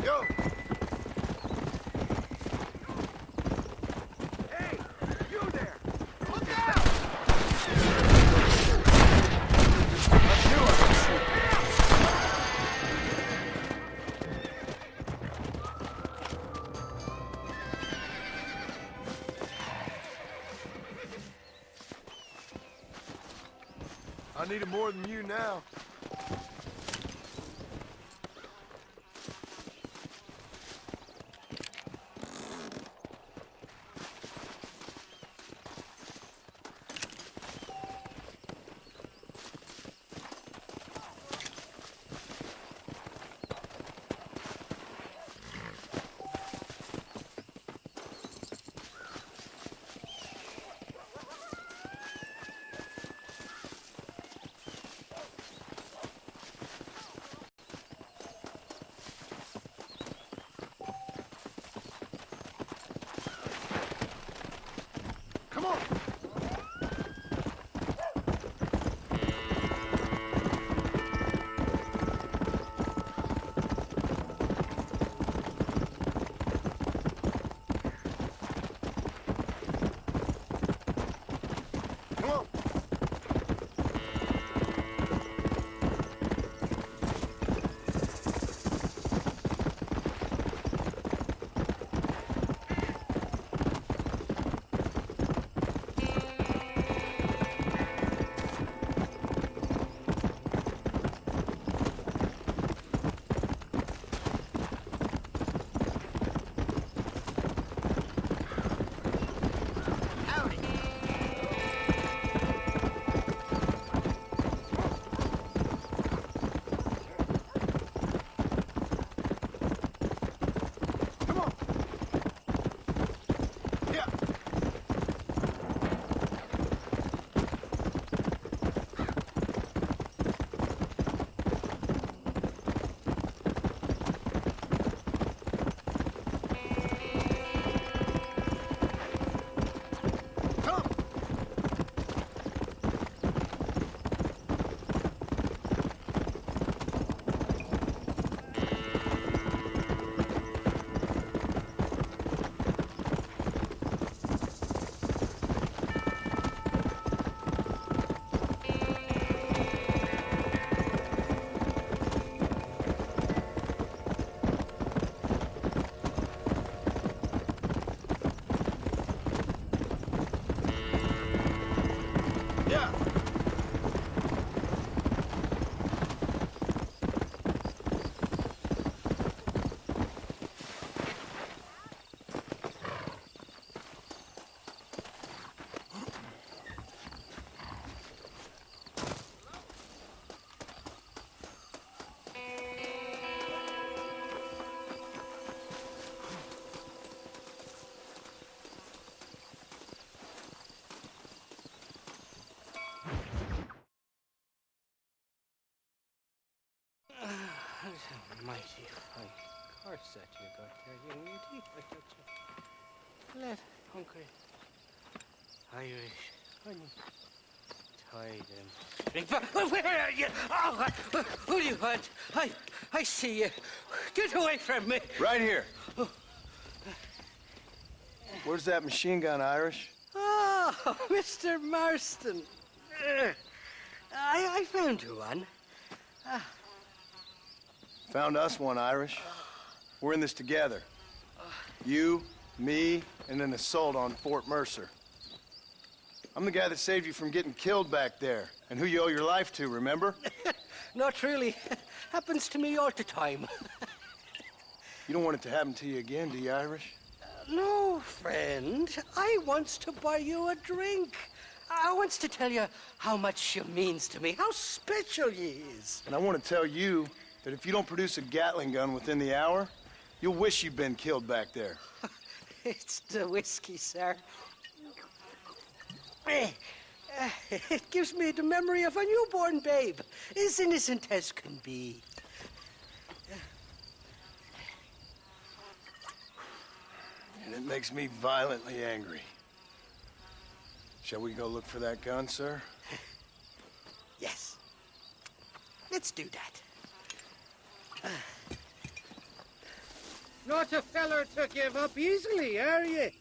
Yo! Hey! You there! Look out! I knew I could shoot. I need it more than you now. Mighty fine horse that you got there, young lady. I got you. Let Uncle Irish honey tie them. Where are you? Oh, who do you want? I see you. Get away from me. Right here. Where's that machine gun, Irish? Oh, Mr. Marston. I found you one. Found us one, Irish. We're in this together. You, me, and an assault on Fort Mercer. I'm the guy that saved you from getting killed back there, and who you owe your life to, remember? Not really. Happens to me all the time. You don't want it to happen to you again, do you, Irish? No, friend. I wants to buy you a drink. I wants to tell you how much you means to me, how special you is. And I want to tell you that if you don't produce a Gatling gun within the hour, you'll wish you'd been killed back there. It's the whiskey, sir. It gives me the memory of a newborn babe, as innocent as can be. And it makes me violently angry. Shall we go look for that gun, sir? Yes. Let's do that. Not a feller to give up easily, are you?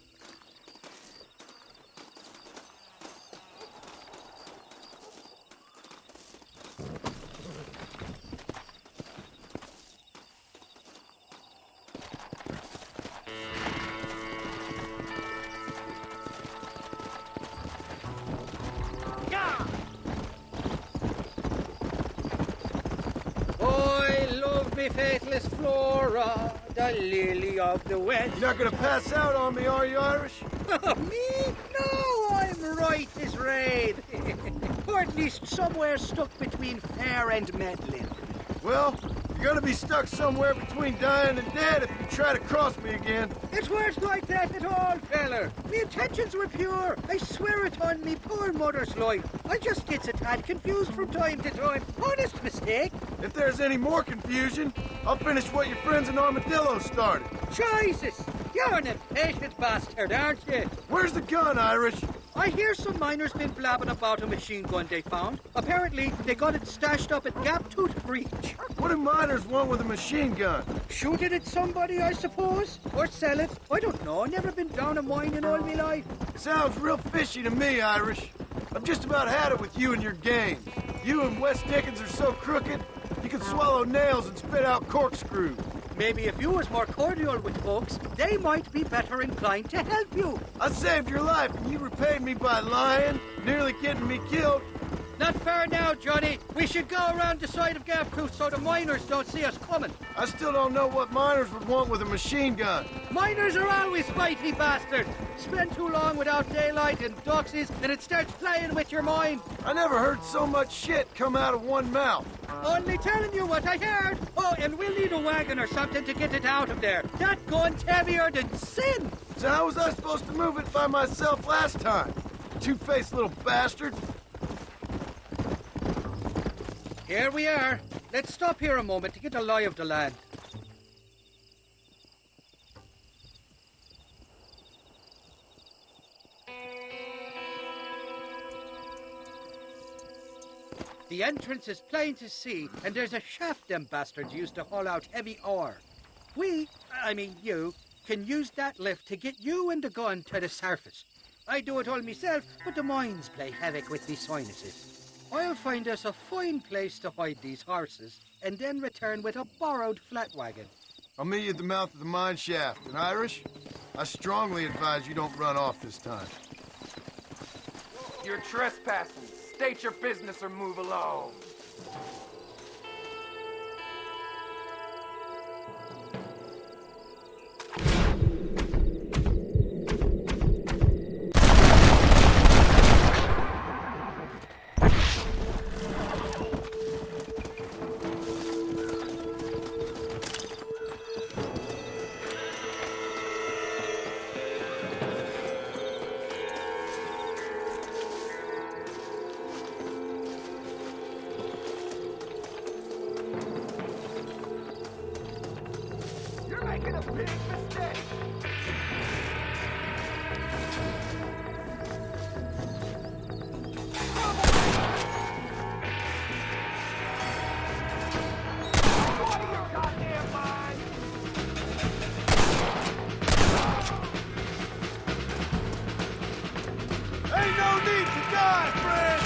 Me faithless Flora, the lily of the West. You're not gonna pass out on me, are you, Irish? Me? No, I'm right as rain. Or at least somewhere stuck between fair and meddling. Well, you're gonna be stuck somewhere between dying and dead if you try to cross me again. It weren't like that at all, feller. Me intentions were pure. I swear it on me poor mother's life. I just gets a tad confused from time to time. Honest mistake. If there's any more confusion, I'll finish what your friends in Armadillo started. Jesus! You're an impatient bastard, aren't you? Where's the gun, Irish? I hear some miners been blabbing about a machine gun they found. Apparently, they got it stashed up at Gap Tooth Breach. What do miners want with a machine gun? Shoot it at somebody, I suppose? Or sell it? I don't know. Never been down a mine in all my life. Sounds real fishy to me, Irish. I've just about had it with you and your games. You and Wes Dickens are so crooked, you can swallow nails and spit out corkscrews. Maybe if you was more cordial with folks, they might be better inclined to help you. I saved your life and you repaid me by lying, nearly getting me killed. Not fair now, Johnny. We should go around the side of Gap Tooth so the miners don't see us coming. I still don't know what miners would want with a machine gun. Miners are always fighty bastards. Spend too long without daylight and doxies and it starts playing with your mind. I never heard so much shit come out of one mouth. Only telling you what I heard. Oh, and we'll need a wagon or something to get it out of there. That gun's heavier than sin. So how was I supposed to move it by myself last time? Two-faced little bastard. Here we are. Let's stop here a moment to get a lie of the land. The entrance is plain to see, and there's a shaft them bastards used to haul out heavy ore. I mean you, can use that lift to get you and the gun to the surface. I do it all myself, but the mines play havoc with me sinuses. I'll find us a fine place to hide these horses, and then return with a borrowed flat wagon. I'll meet you at the mouth of the mine shaft. And Irish, I strongly advise you don't run off this time. You're trespassing. State your business or move along. You're making a big mistake. Ain't no need to die, friend!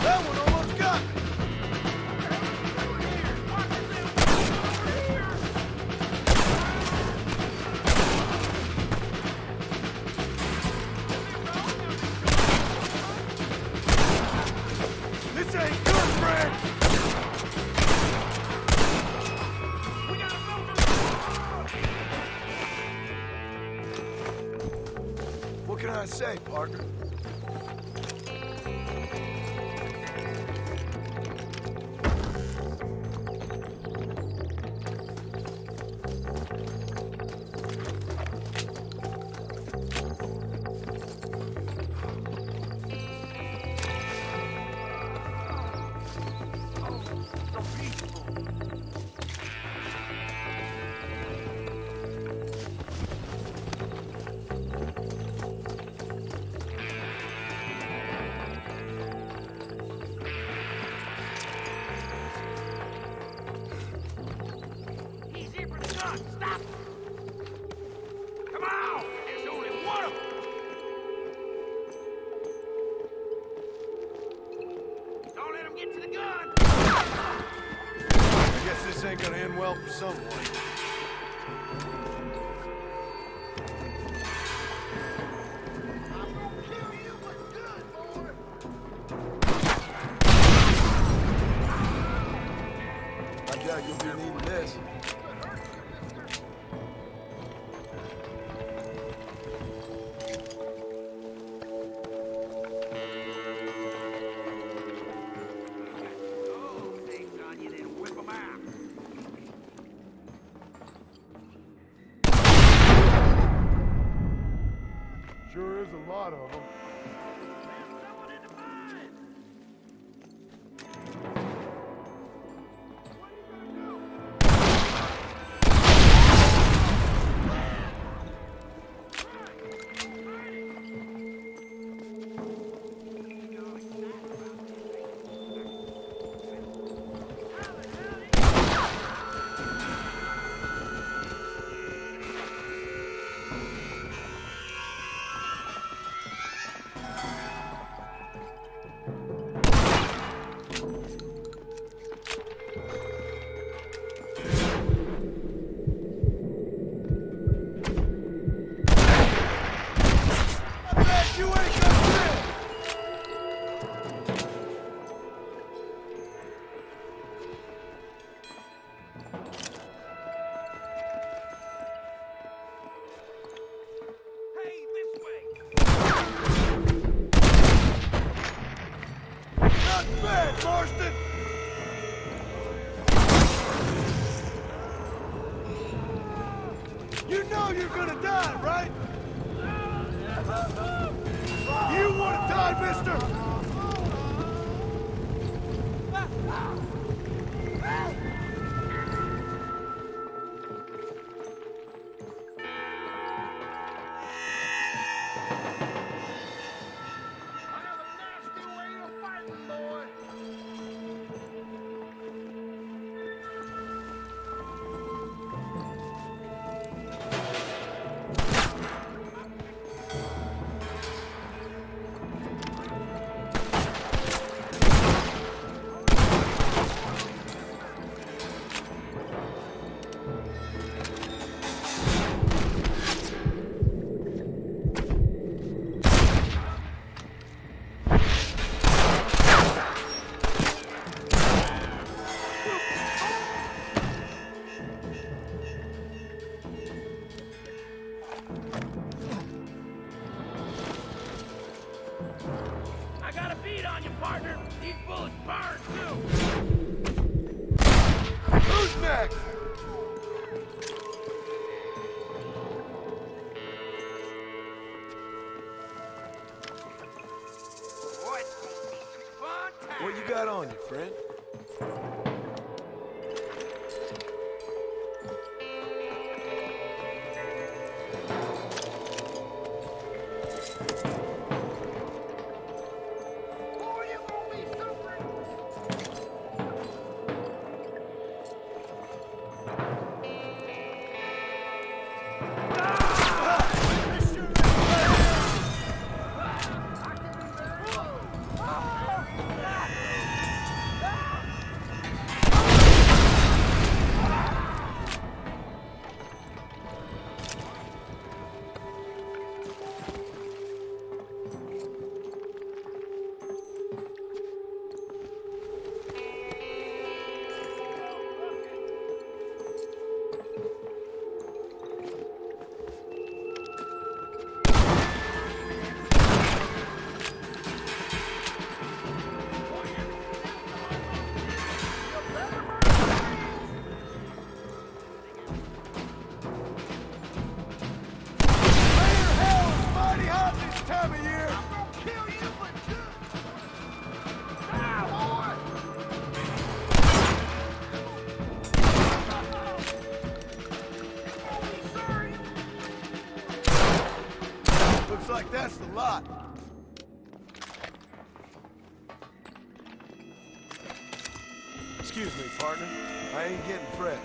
That one almost got me! This ain't good, friend! What can I say, partner? Easy for the gun. Stop! Come on! There's only one of them! Don't let him get to the gun! I guess this ain't gonna end well for someone. I doubt you'll be needing this. Oh, thank God you didn't whip them out. Sure is a lot of them. You ain't gonna live! Hey, this way! Not bad, Marston! You know you're gonna die, right? You wanna die, mister? partner. These bullets burn, too. Who's next? What you got on you, friend? Looks like that's the lot. Excuse me, partner. I ain't getting fresh.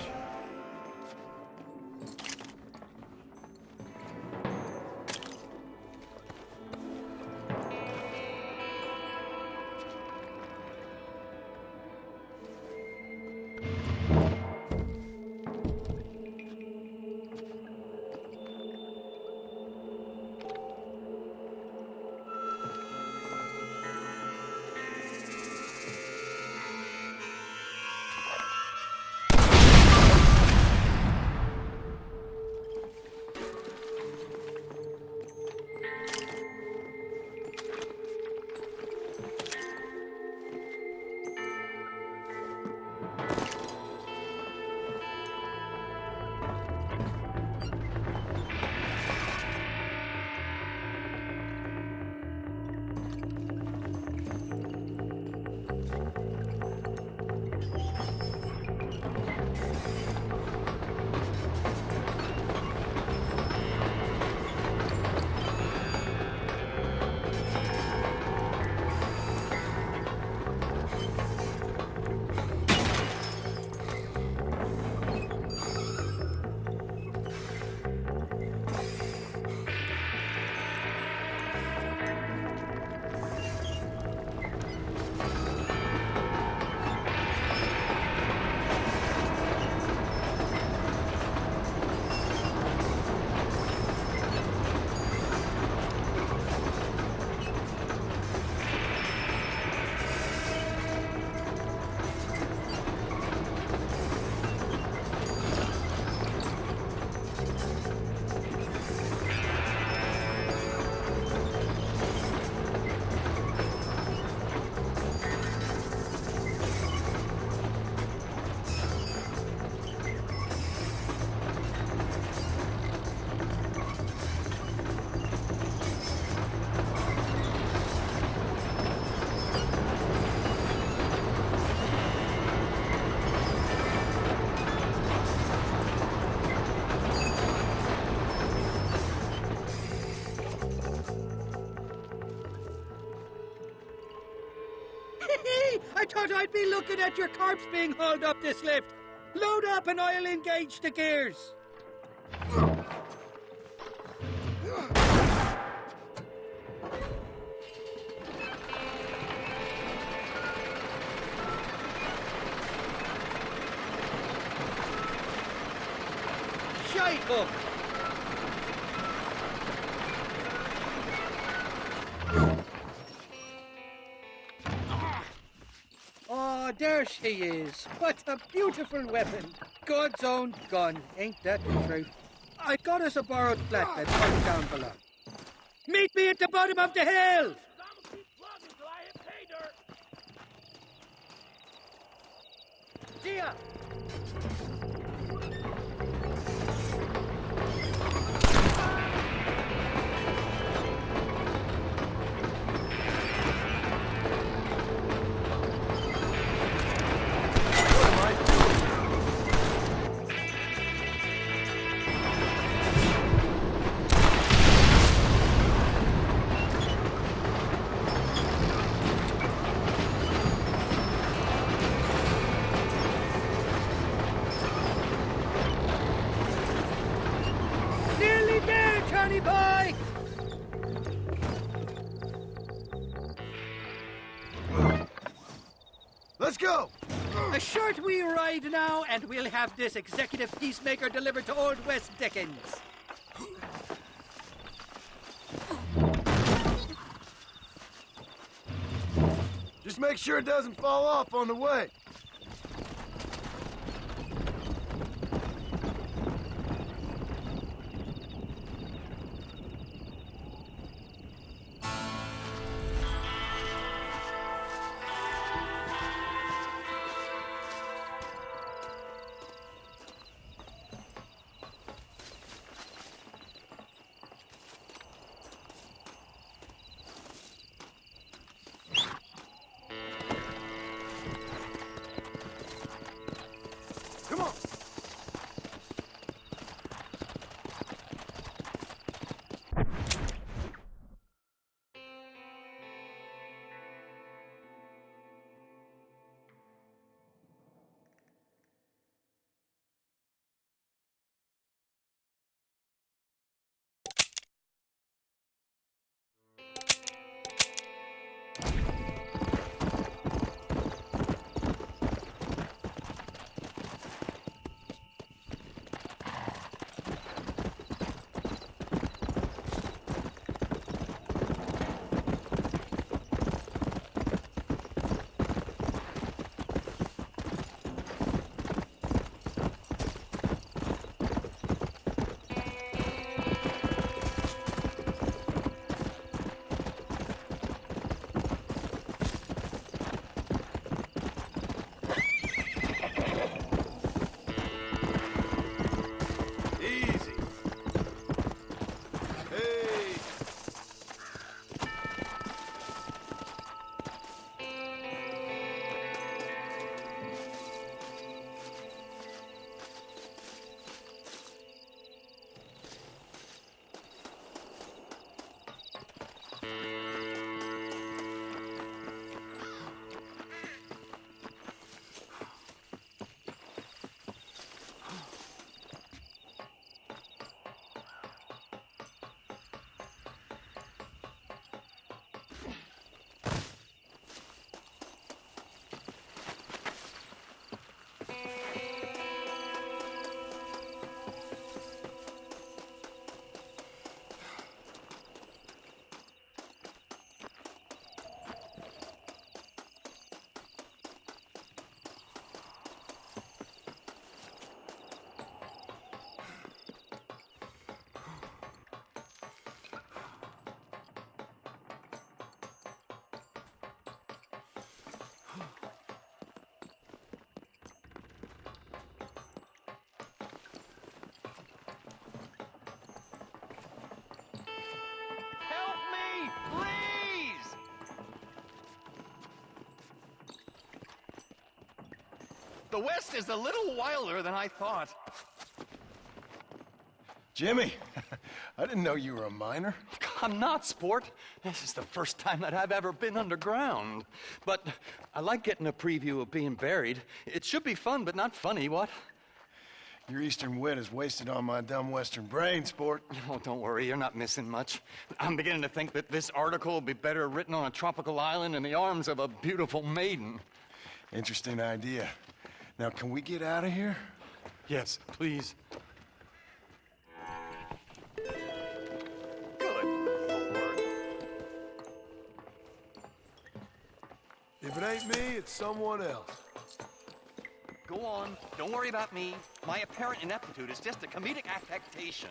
I thought I'd be looking at your corpse being hauled up this lift. Load up and I'll engage the gears. Shite up! Oh, there she is. What a beautiful weapon. God's own gun, ain't that the truth? I got us a borrowed flatbed right down below. Meet me at the bottom of the hill! Gia! Nearly there, Johnny boy! Let's go! A short wee ride now, and we'll have this executive peacemaker delivered to Old West Dickens. Just make sure it doesn't fall off on the way. Come on. Easy. Hey. Help me, please! The West is a little wilder than I thought. Jimmy, I didn't know you were a miner. I'm not, sport. This is the first time that I've ever been underground. But I like getting a preview of being buried. It should be fun, but not funny, what? Your eastern wit is wasted on my dumb western brain, sport. Oh, don't worry, you're not missing much. I'm beginning to think that this article will be better written on a tropical island in the arms of a beautiful maiden. Interesting idea. Now, can we get out of here? Yes, please. If it ain't me, it's someone else. Go on. Don't worry about me. My apparent ineptitude is just a comedic affectation.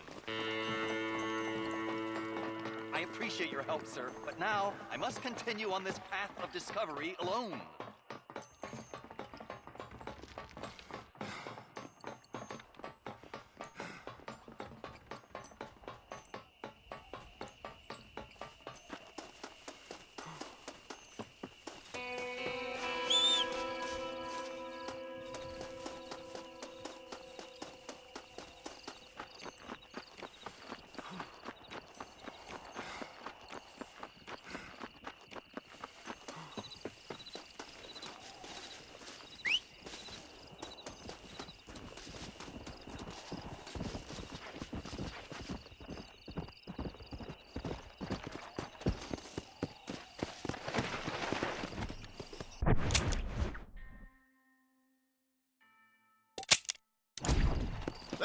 I appreciate your help, sir, but now I must continue on this path of discovery alone.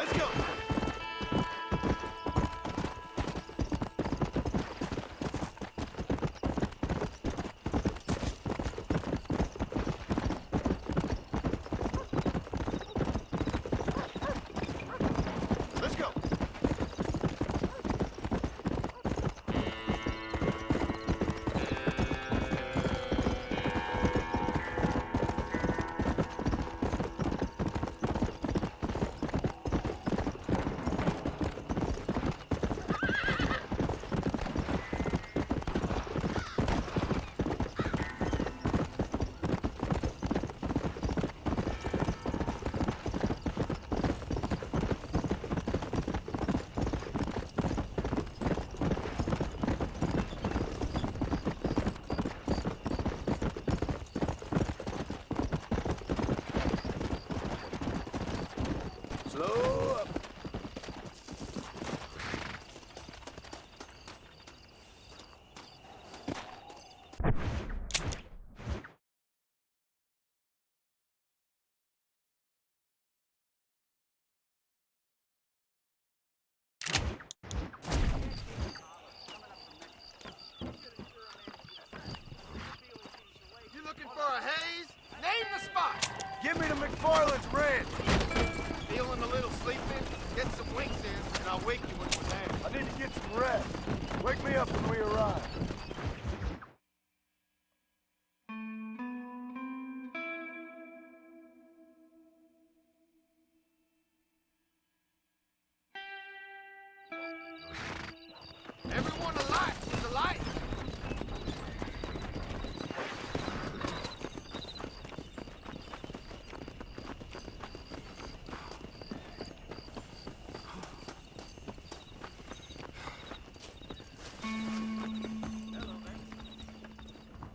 Let's go. Let's go. Slow up. You looking for a haze? Name the spot. Give me the McFarland's ranch. Feeling a little sleepy? Get some winks in, and I'll wake you when we're there. I need to get some rest. Wake me up when we arrive. Everyone alive. She's alive.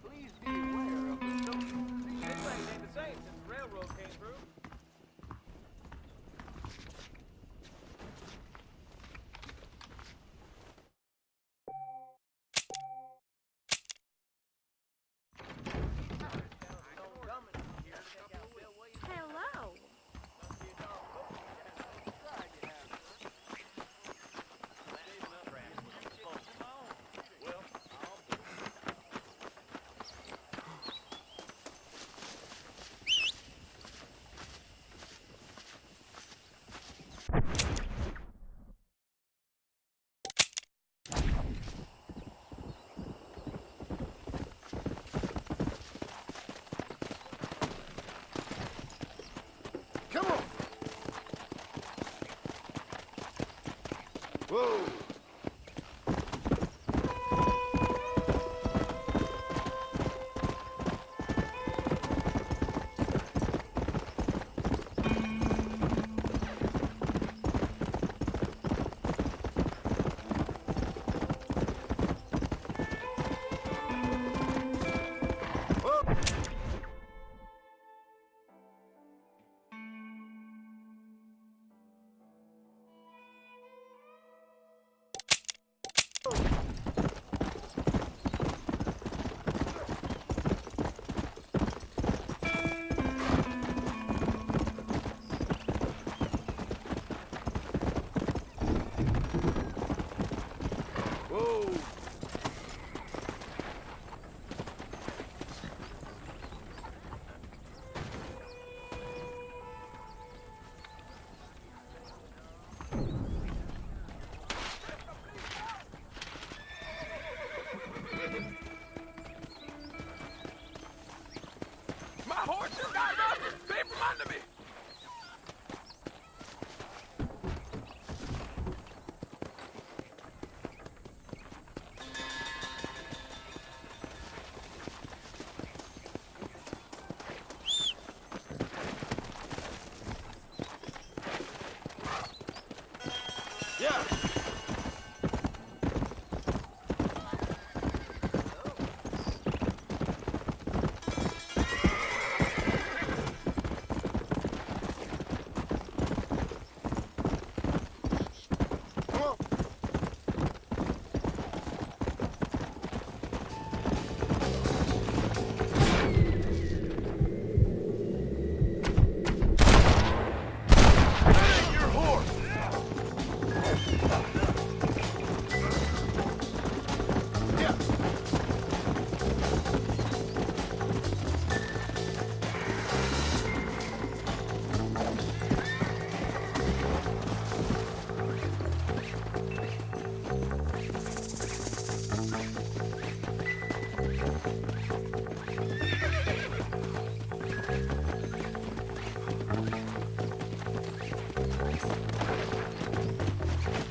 Please be aware of the social. This place ain't the same since the railroad came through. Hello. Come on. Whoa. Whoa. My horse just got nothing. Came from under me.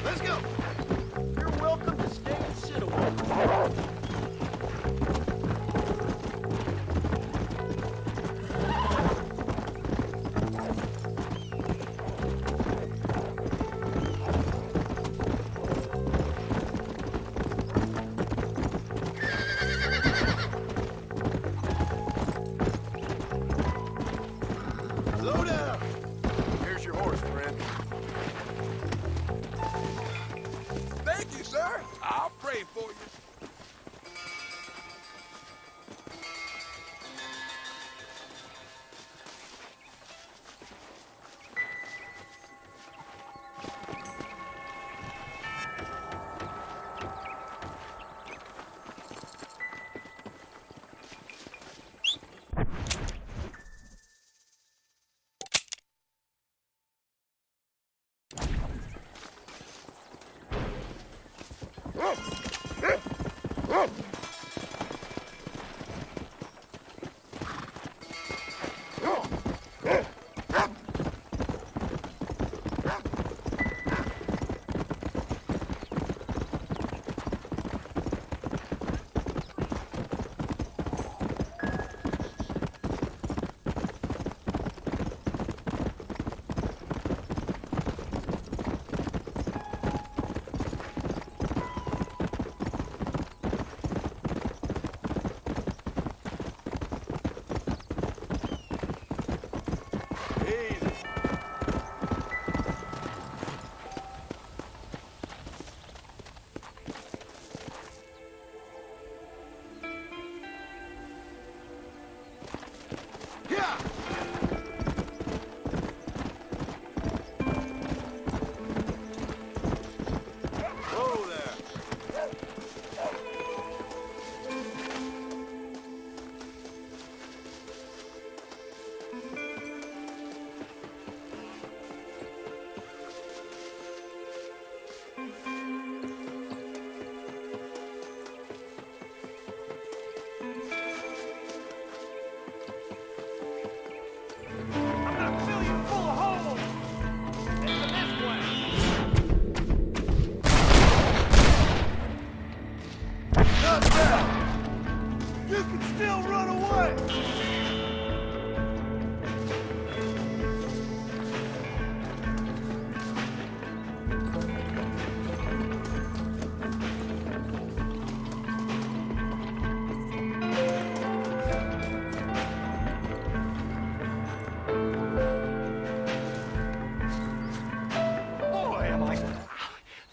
Let's go. You're welcome to stay and sit a while. Slow down. Here's your horse, friend. Thank you, sir. I'll pray for you.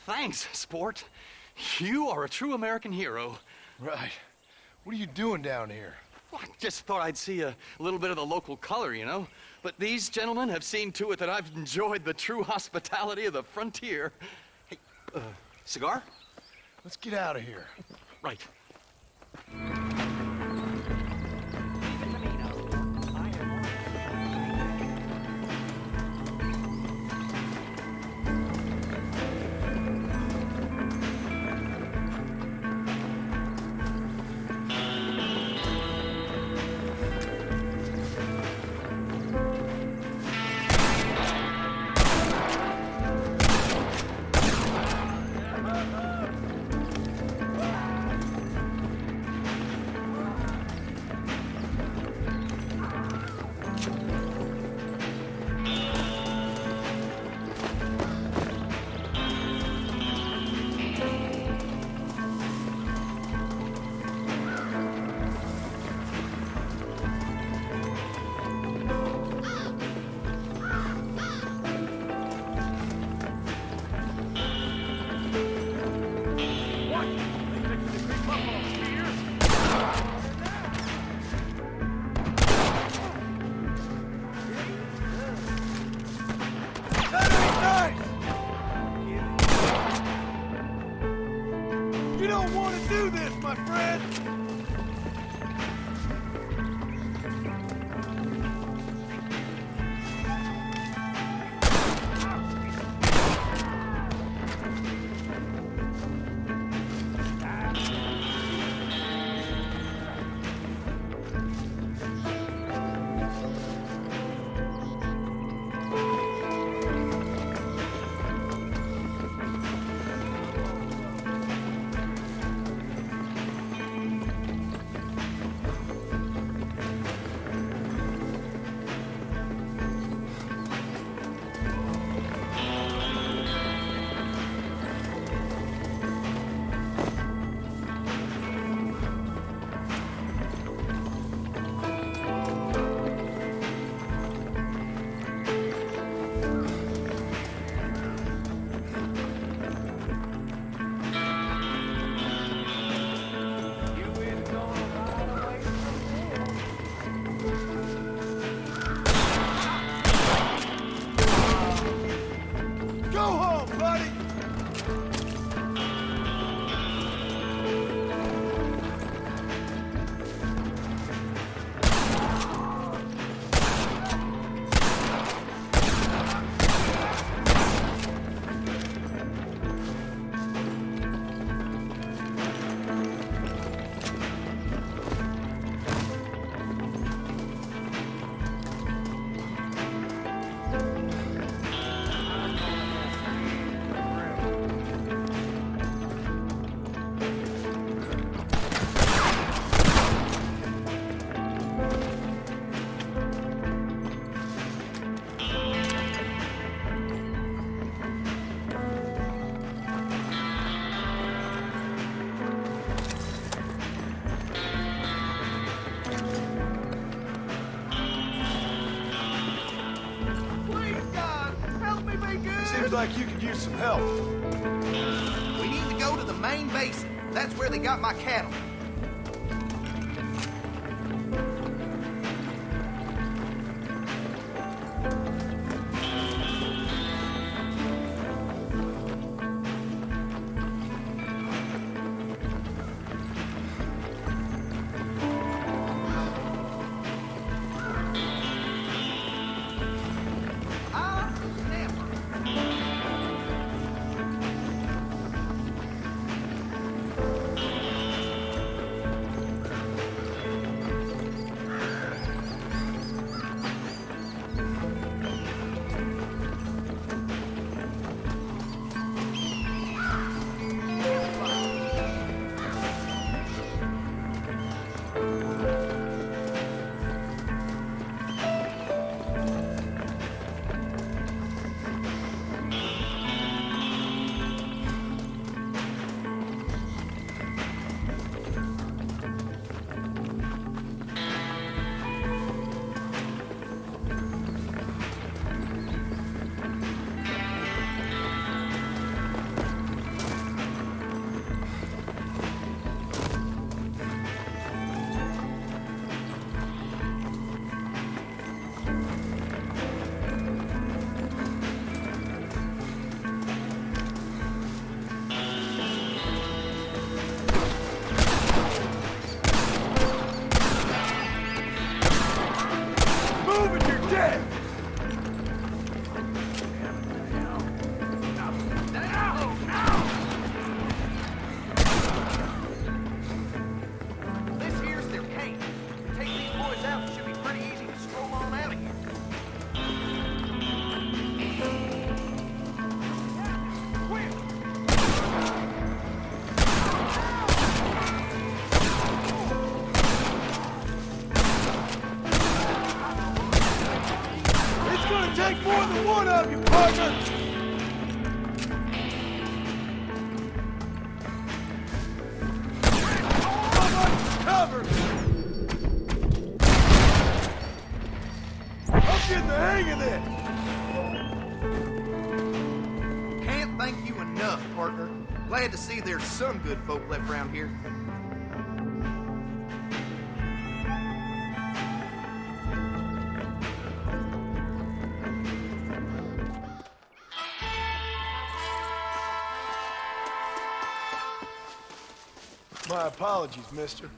Thanks, sport. You are a true American hero. Right. What are you doing down here? Well, I just thought I'd see a little bit of the local color, you know? But these gentlemen have seen to it that I've enjoyed the true hospitality of the frontier. Hey, cigar? Let's get out of here. Right. You don't want to do this, my friend! Seems like you could use some help. We need to go to the main basin. That's where they got my cattle. Take more than one of you, partner! Cover! I'm getting the hang of this! Can't thank you enough, partner. Glad to see there's some good folk left around here. My apologies, mister.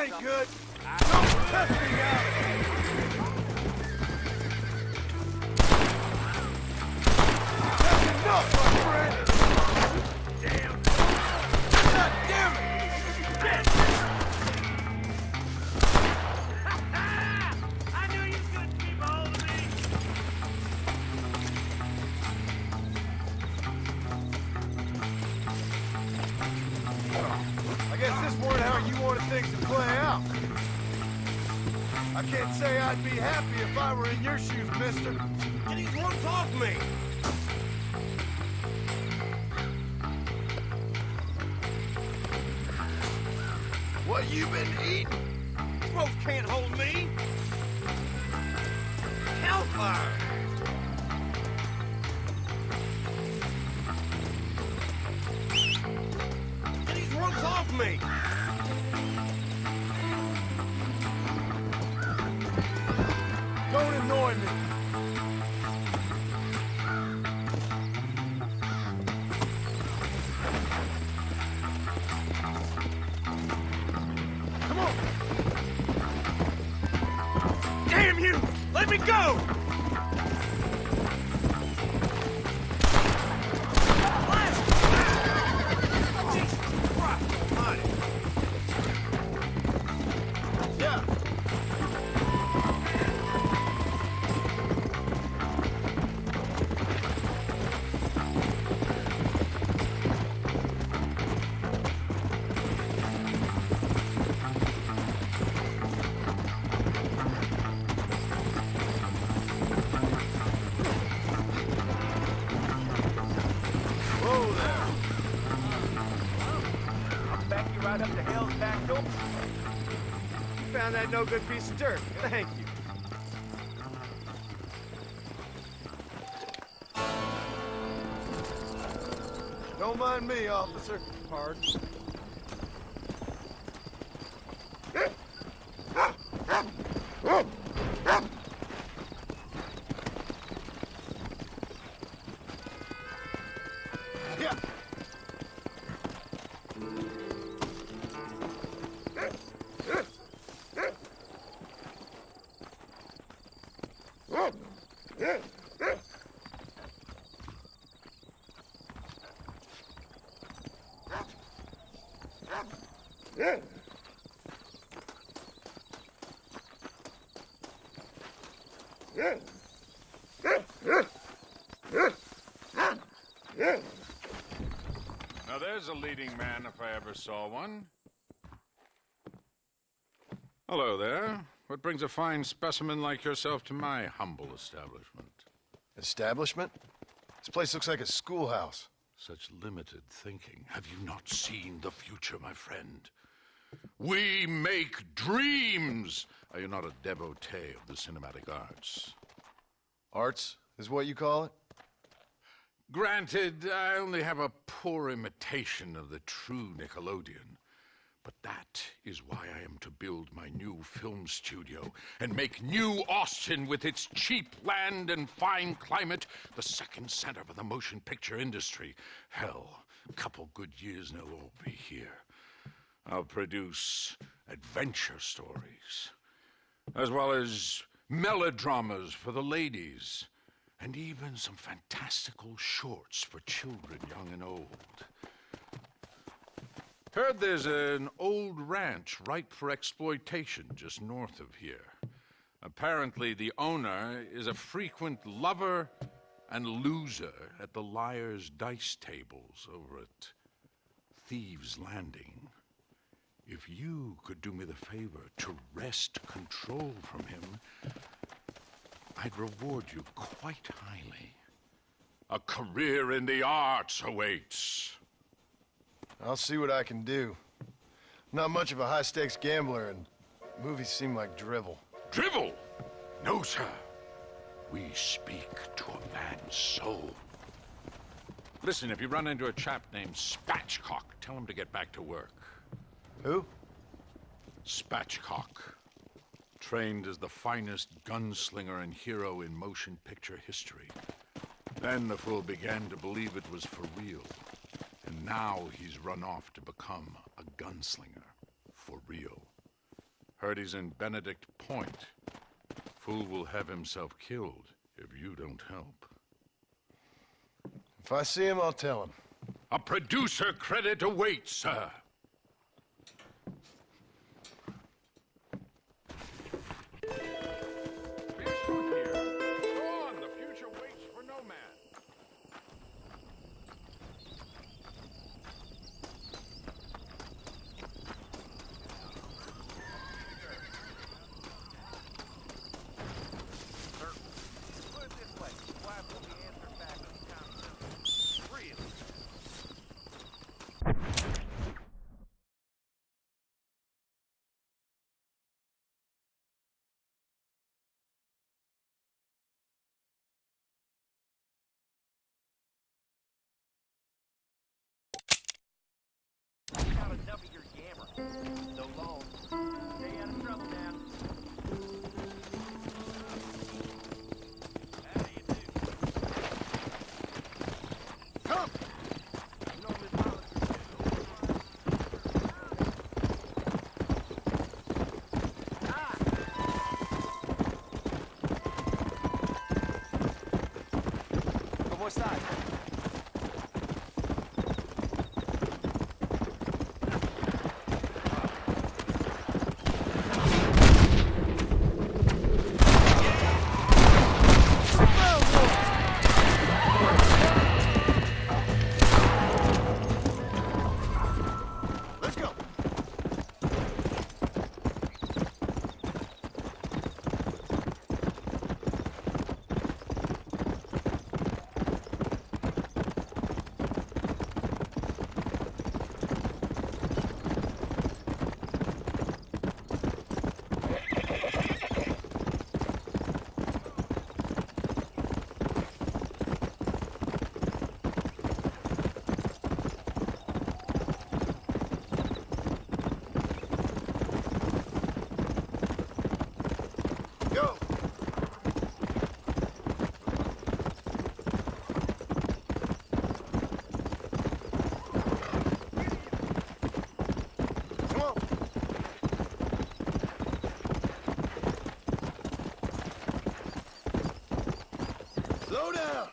ain't good. Don't test me out. That's enough, my friend. Damn. God damn it. I knew you couldn't keep a hold of me. I guess this weren't how you wanted things to play out. I can't say I'd be happy if I were in your shoes, mister. Get these ropes off me! What you been eating? These ropes can't hold me! Hellfire! Get these ropes off me! Don't annoy me. Come on! Damn you! Let me go! Yeah. Whoa there. I'll back you right up to hell's back door. You found that no good piece of dirt. Thank you. Don't mind me, officer. Pardon? Yeah. Now there's a leading man if I ever saw one. Hello there. What brings a fine specimen like yourself to my humble establishment? Establishment? This place looks like a schoolhouse. Such limited thinking. Have you not seen the future, my friend? We make dreams! Are you not a devotee of the cinematic arts? Arts is what you call it? Granted, I only have a poor imitation of the true Nickelodeon. But that is why I am to build my new film studio and make New Austin, with its cheap land and fine climate, the second center for the motion picture industry. Hell, a couple good years and it'll all be here. I'll produce adventure stories, as well as melodramas for the ladies, and even some fantastical shorts for children young and old. Heard there's an old ranch ripe for exploitation just north of here. Apparently the owner is a frequent lover and loser at the Liar's Dice tables over at Thieves' Landing. If you could do me the favor to wrest control from him, I'd reward you quite highly. A career in the arts awaits. I'll see what I can do. Not much of a high-stakes gambler, and movies seem like drivel. Drivel? No, sir. We speak to a man's soul. Listen, if you run into a chap named Spatchcock, tell him to get back to work. Who? Spatchcock. Trained as the finest gunslinger and hero in motion picture history. Then the fool began to believe it was for real. And now he's run off to become a gunslinger for real. Heard he's in Benedict Point. Fool will have himself killed if you don't help. If I see him, I'll tell him. A producer credit awaits, sir. Enough of your yammer. So long. Stay out of trouble now. How do you do? Come! You know Miss Hollis ¿Cómo estás? Slow down!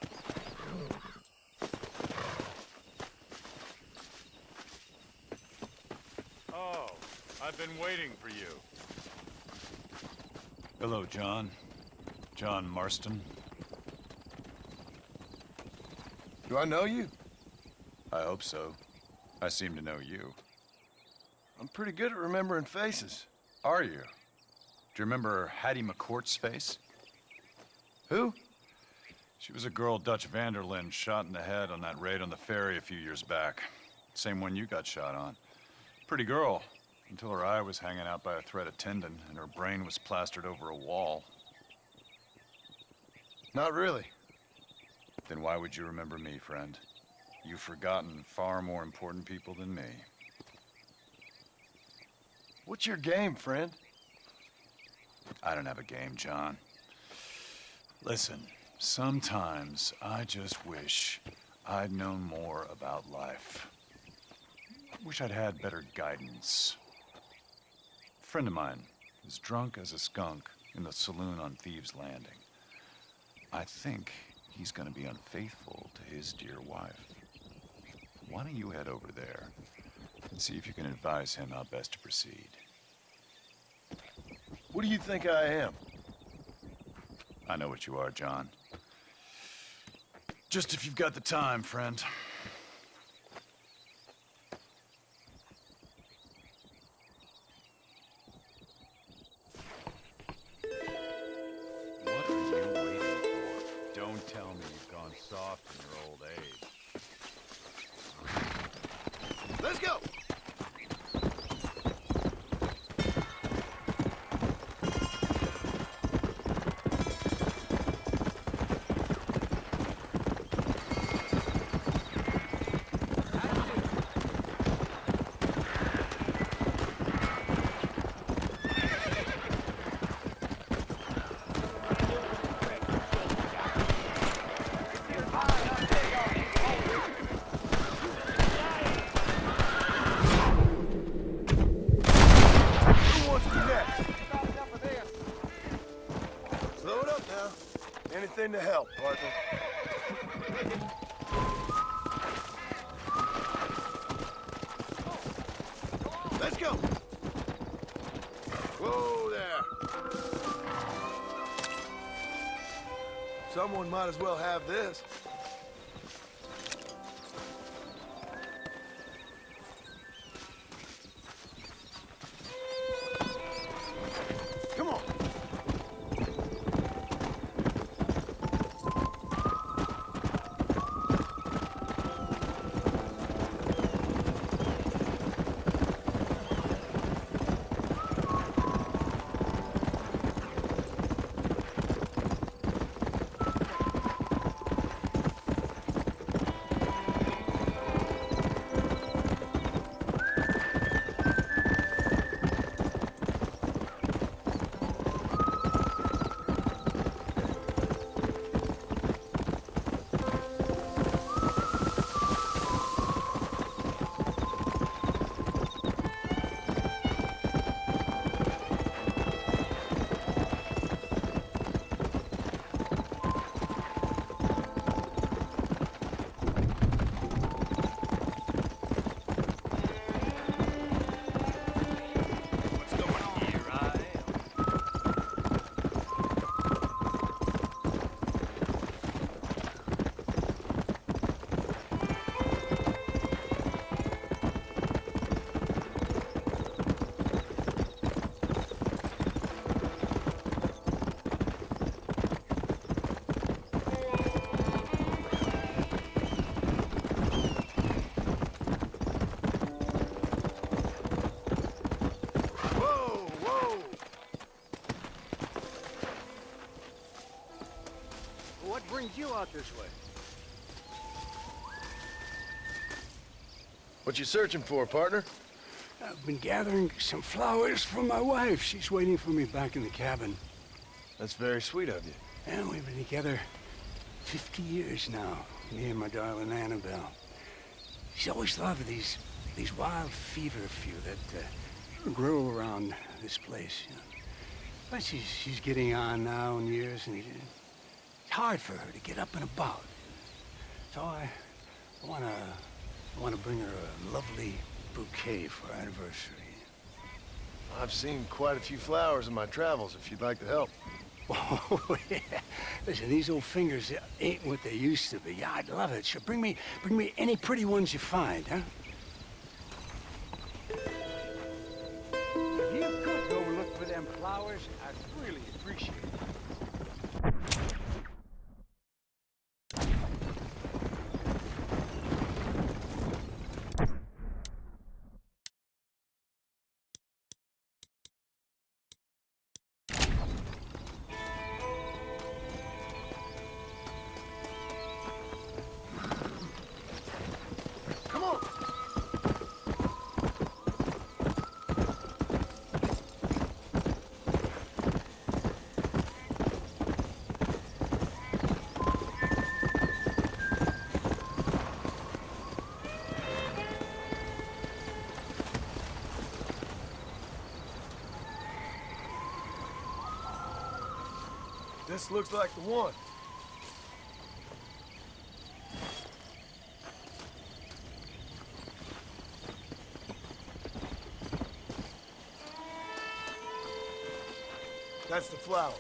Oh, I've been waiting for you. Hello, John. John Marston. Do I know you? I hope so. I seem to know you. I'm pretty good at remembering faces. Are you? Do you remember Hattie McCourt's face? Who? She was a girl Dutch Vanderlyn shot in the head on that raid on the ferry a few years back. Same one you got shot on. Pretty girl, until her eye was hanging out by a thread of tendon and her brain was plastered over a wall. Not really. Then why would you remember me, friend? You've forgotten far more important people than me. What's your game, friend? I don't have a game, John. Listen, sometimes I just wish I'd known more about life. Wish I'd had better guidance. A friend of mine is drunk as a skunk in the saloon on Thieves' Landing. I think he's gonna be unfaithful to his dear wife. Why don't you head over there and see if you can advise him how best to proceed? What do you think I am? I know what you are, John. Just if you've got the time, friend. What are you waiting for? Don't tell me you've gone soft in your old age. Let's go! anything to help, partner. Let's go. Whoa there. Someone might as well have this. Come on. What brings you out this way? What you searching for, partner? I've been gathering some flowers for my wife. She's waiting for me back in the cabin. That's very sweet of you. And we've been together 50 years now, me and my darling Annabelle. She's always thought of these wild feverfew that grow around this place. You know. But she's getting on now in years, and it's hard for her to get up and about. So I wanna bring her a lovely bouquet for our anniversary. I've seen quite a few flowers in my travels, if you'd like to help. Oh, yeah. Listen, these old fingers ain't what they used to be. Yeah, I'd love it. Sure, bring me any pretty ones you find, huh? If you could go look for them flowers, I'd really appreciate it. Come on! This looks like the one. That's the flower.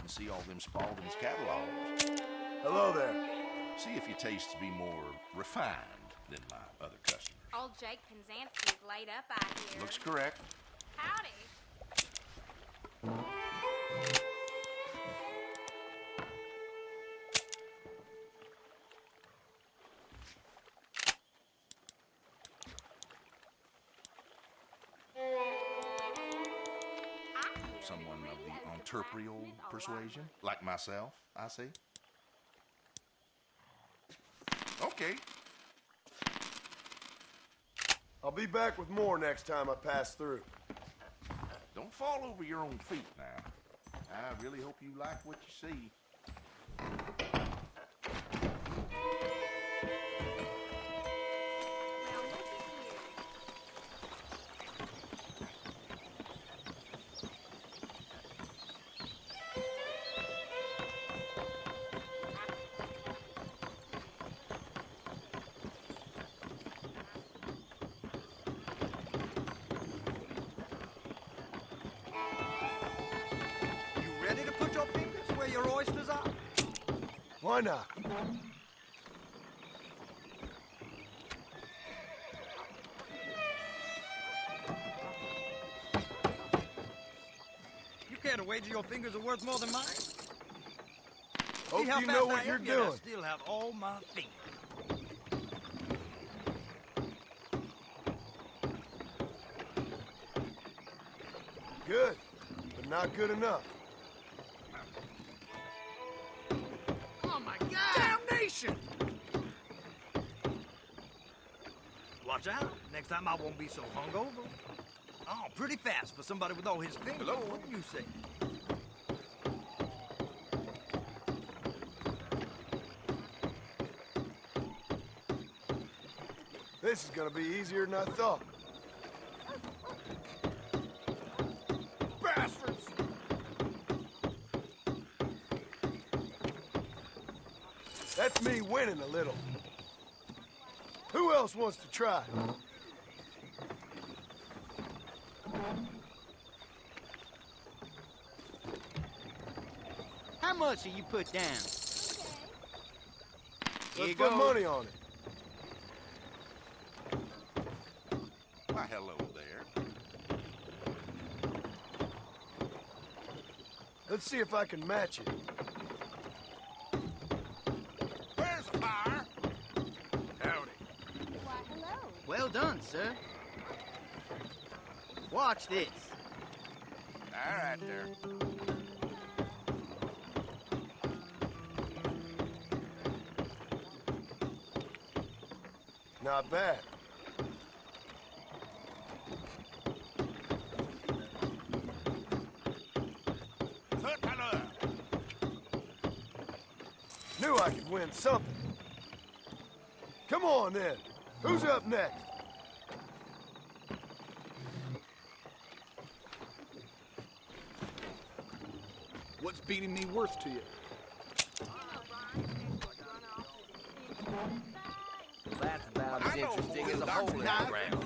and see all them Spaulding's catalogs. Hello there. See if your tastes be more refined than my other customers. Old Jake Penzanski's laid up, I hear. Looks correct. Howdy. Someone of the entrepreneurial persuasion, like myself, I see. Okay. I'll be back with more next time I pass through. Don't fall over your own feet now. I really hope you like what you see. Ready to put your fingers where your oysters are? Why not? You care to wager your fingers are worth more than mine? Hope See how you fast know what I you're am, yet I doing. still have all my fingers. Good, but not good enough. Oh my God! Damnation! Watch out. Next time I won't be so hungover. Oh, pretty fast for somebody with all his fingers. Hello? What do you say? This is gonna be easier than I thought. Bastards! That's me winning a little. Who else wants to try? How much do you put down? Let's put money on it. Why, hello there. Let's see if I can match it. Where's the fire? Howdy. Why, hello. Well done, sir. Watch this. All right there. Not bad. Knew I could win something. Come on then. Who's up next? What's beating me worth to you? That's about as interesting as a hole in the ground.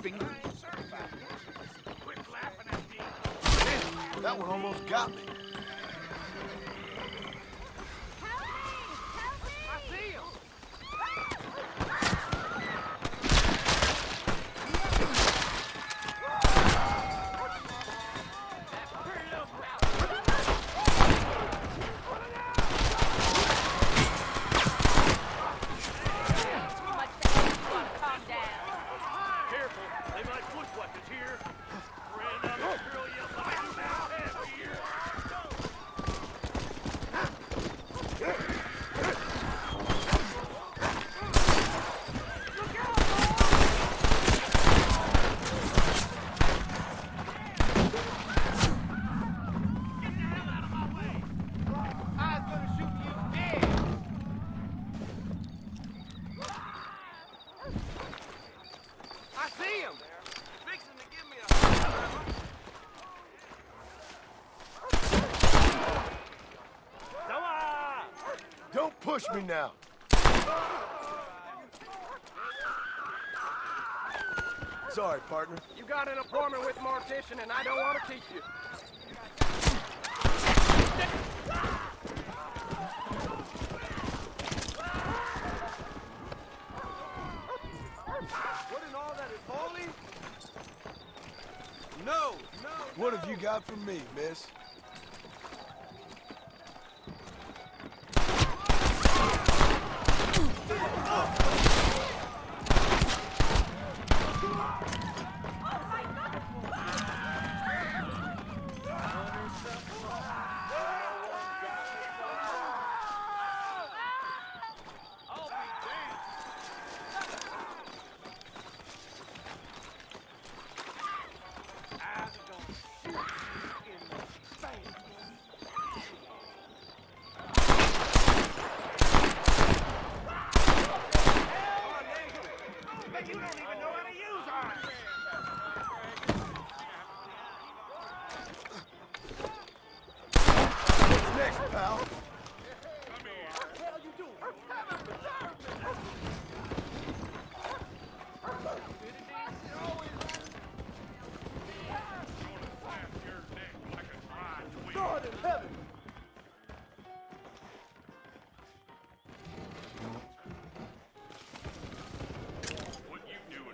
Quit laughing at me. Damn, that one almost got me. I see him. Careful, they might push weapons here. Ran out of the girl yelled like you now have here. I was gonna shoot you dead. I see him. Fixing to give me a. Don't push me now. Sorry, partner. You got an appointment with Mortician, and I don't want to keep you. No! What have you got for me, miss?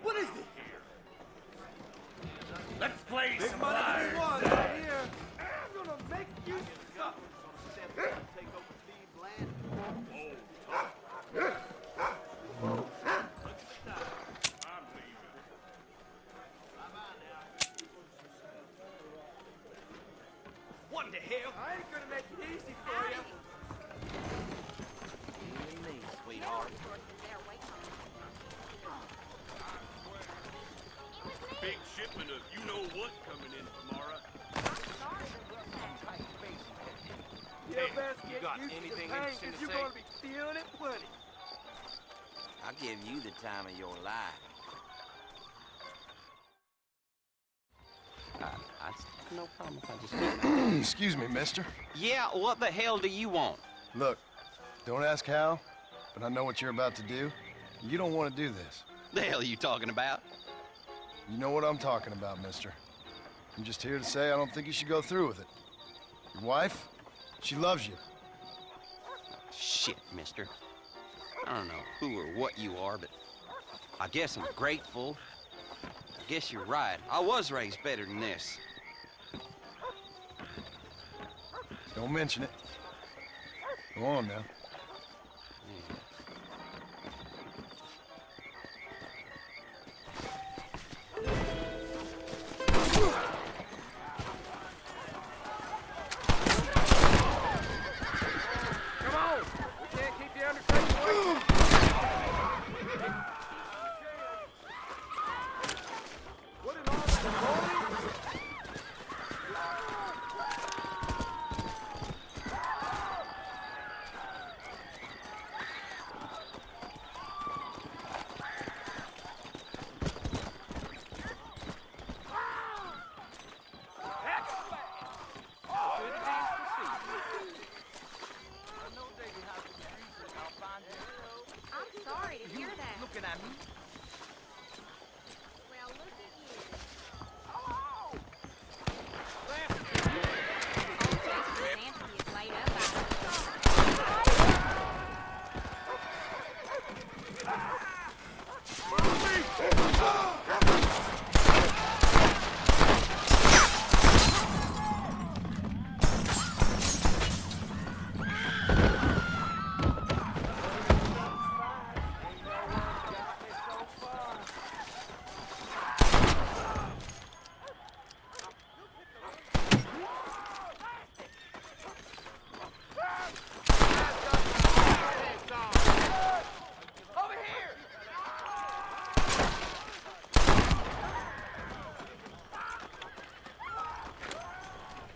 What is this? Let's play Big some money to be won liars. right here. I'm gonna make you suffer. Take over Steve's land. What the hell? I ain't gonna make it easy for you. You and me, sweetheart. Big shipment of you-know-what coming in tomorrow. You Hey, best you get got used anything to the pain, interesting 'cause to you're say? gonna be feeling it plenty. I'll give you the time of your life. No problem if I just... Excuse me, mister. Yeah, what the hell do you want? Look, don't ask how, but I know what you're about to do. You don't want to do this. The hell are you talking about? You know what I'm talking about, mister. I'm just here to say I don't think you should go through with it. Your wife, she loves you. Shit, mister. I don't know who or what you are, but I guess I'm grateful. I guess you're right. I was raised better than this. Don't mention it. Go on now. Come on! We can't keep the Undertaker waiting. What in all that noise? I'm sorry to hear that. Looking at me? Well, look at you. Nancy is laid up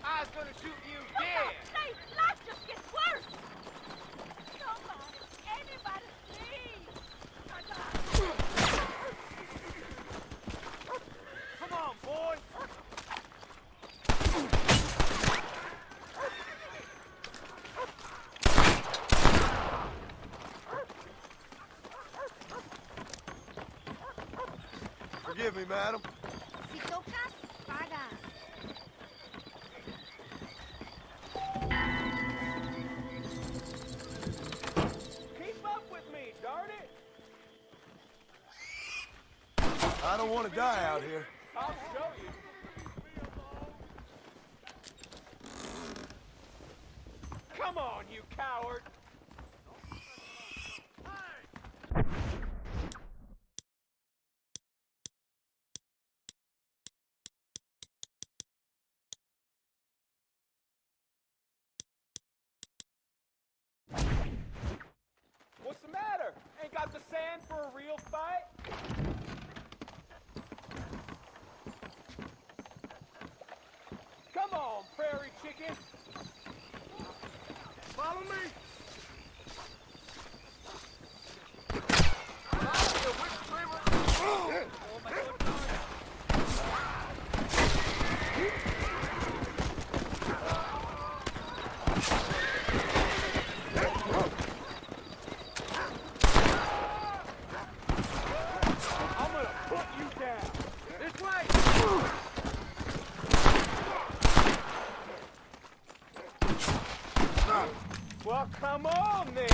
I was gonna shoot you dead. Life just gets worse. Somebody, anybody, please. Come on, boy. Forgive me, madam. Si tocas, pagas. Keep up with me, darn it. I don't want to die out here. I'll show you. Come on, you coward! What's the matter? Ain't got the sand for a real fight? Come on, prairie chicken! Follow me! Oh my goodness! I'm gonna put you down. This way! Well, come on then!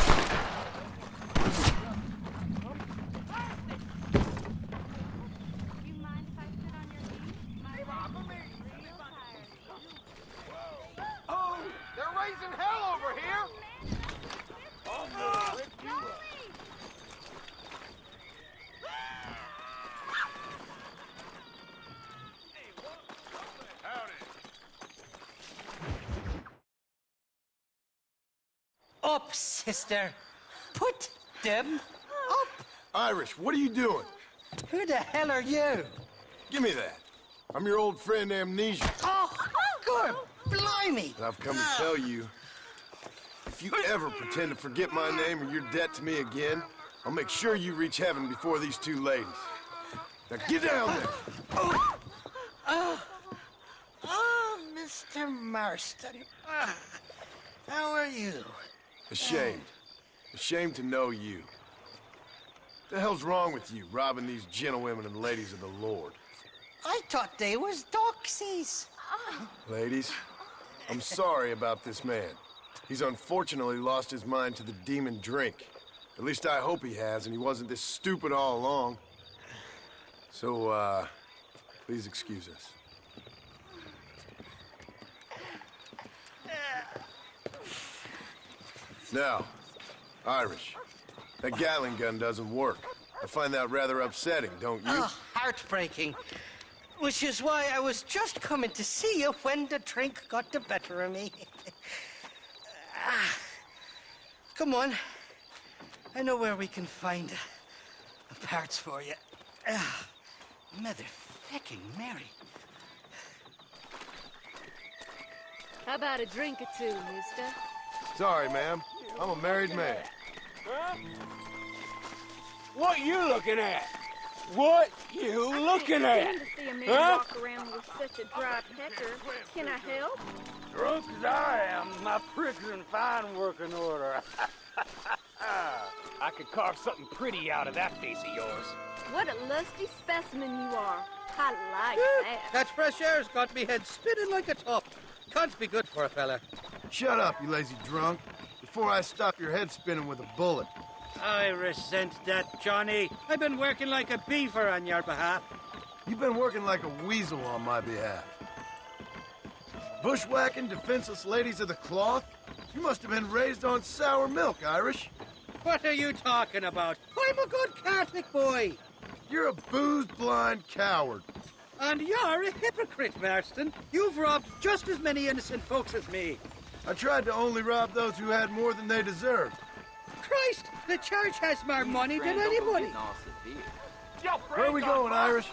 You mind if I sit on your knee? My legs are real tired. Oh, they're raising hell over here! I'm gonna rip you up. Up, sister. Put them up. Irish, what are you doing? Who the hell are you? Give me that. I'm your old friend Amnesia. Oh, good. Blimey. And I've come to tell you, if you ever pretend to forget my name or your debt to me again, I'll make sure you reach heaven before these two ladies. Now get down there. Oh, Mr. Marston. How are you? Ashamed. Ashamed to know you. What the hell's wrong with you, robbing these gentlewomen and ladies of the Lord? I thought they was doxies. Ladies, I'm sorry about this man. He's unfortunately lost his mind to the demon drink. At least I hope he has, and he wasn't this stupid all along. So, please excuse us. Now, Irish, that Gatling gun doesn't work. I find that rather upsetting, don't you? Oh, heartbreaking. Which is why I was just coming to see you when the drink got the better of me. Come on. I know where we can find the parts for you. Mother-fucking Mary. How about a drink or two, mister? Sorry, ma'am. I'm a married man. Huh? What you looking at? What you looking at? I to see a man Huh? walk around with such a dry pecker. Can I help? Drunk as I am, my prick's in fine working order. I could carve something pretty out of that face of yours. What a lusty specimen you are. I like that. That fresh air's got me head spinning like a top. Can't be good for a fella. Shut up, you lazy drunk, before I stop your head spinning with a bullet. I resent that, Johnny. I've been working like a beaver on your behalf. You've been working like a weasel on my behalf. Bushwhacking defenseless ladies of the cloth? You must have been raised on sour milk, Irish. What are you talking about? I'm a good Catholic boy. You're a booze-blind coward. And you're a hypocrite, Marston. You've robbed just as many innocent folks as me. I tried to only rob those who had more than they deserved. Christ, the church has more money than anybody. Where are we going, Irish?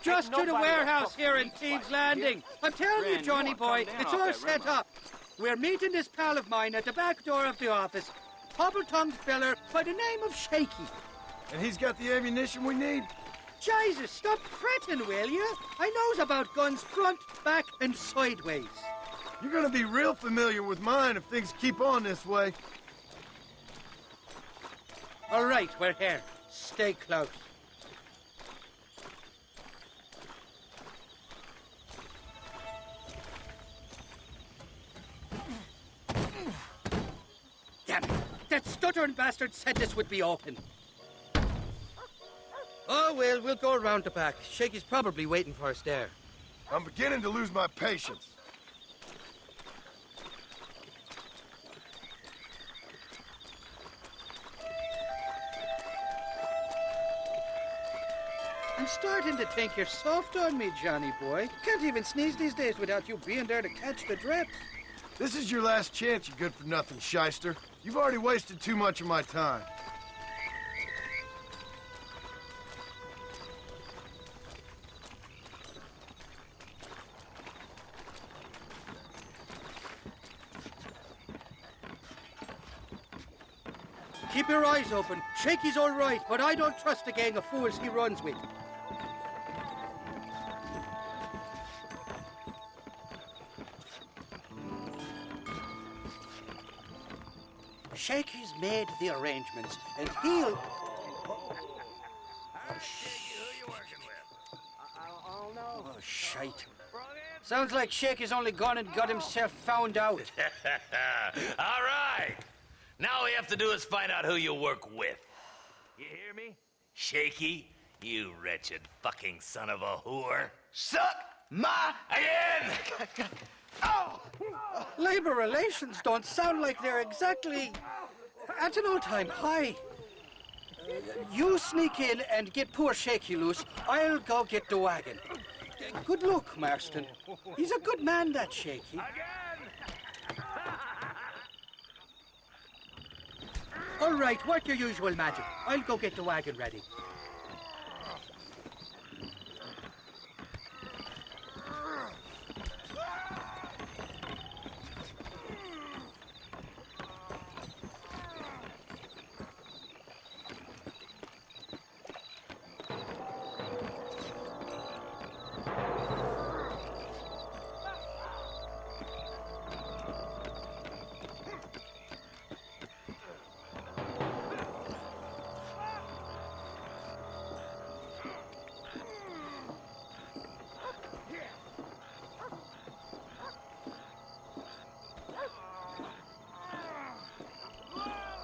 Just to the warehouse here in Thieves Landing. I'm telling you, Johnny boy, it's all set up. We're meeting this pal of mine at the back door of the office. Hobble-tongued feller by the name of Shaky. And he's got the ammunition we need? Jesus, stop fretting, will you? I knows about guns front, back, and sideways. You're gonna be real familiar with mine if things keep on this way. All right, we're here. Stay close. Damn it! That stuttering bastard said this would be open. Oh, well, we'll go around the back. Shaky's probably waiting for us there. I'm beginning to lose my patience. I'm starting to think you're soft on me, Johnny boy. Can't even sneeze these days without you being there to catch the drips. This is your last chance, you good-for-nothing shyster. You've already wasted too much of my time. Keep your eyes open. Shaky's all right, but I don't trust the gang of fools he runs with. Shaky's made the arrangements, and he'll... Oh, shite. Sounds like Shaky's only gone and got himself found out. All right. Now all we have to do is find out who you work with. You hear me? Shaky, you wretched fucking son of a whore. Suck my again! Oh! Labor relations don't sound like they're exactly at an all-time high. You sneak in and get poor Shaky loose. I'll go get the wagon. Good luck, Marston. He's a good man, that Shaky. All right, work your usual magic. I'll go get the wagon ready.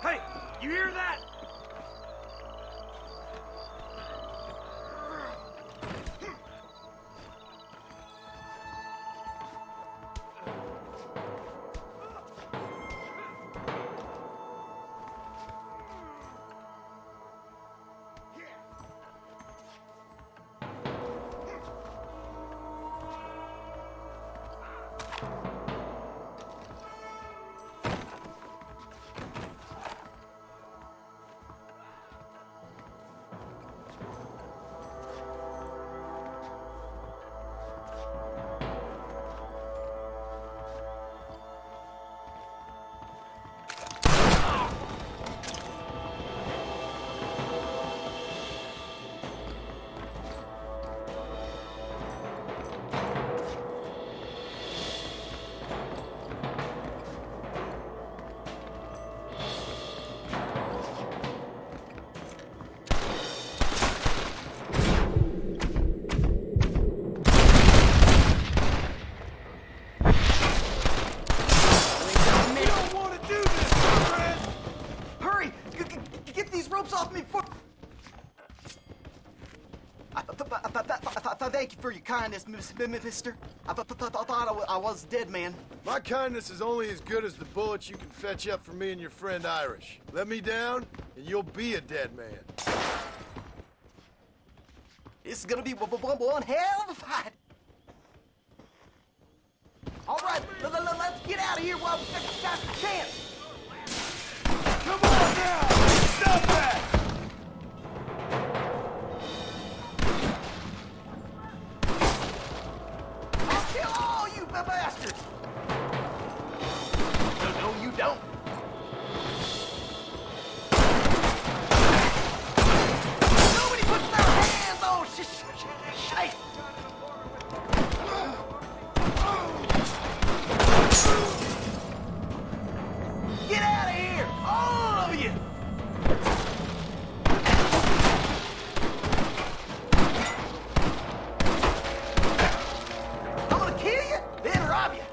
Hey, you hear that? Thank you for your kindness, mister. I thought I was dead, man. My kindness is only as good as the bullets you can fetch up for me and your friend Irish. Let me down, and you'll be a dead man. This is gonna be one hell of a fight. All right, let's get out of here while we got the chance. Come on now! Stop that! Kill all you bastards! No, you don't. Nobody puts their hands on shit. Get out of here, all of you! Then rob you.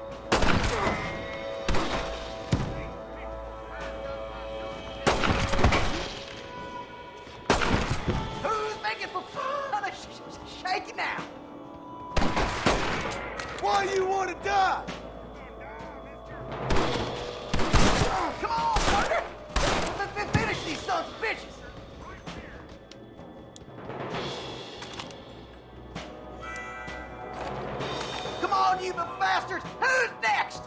Who's making for fun of Shaky now? Why do you want to die? Come on, partner. Let's finish these sons of bitches. on, you bastards! Who's next?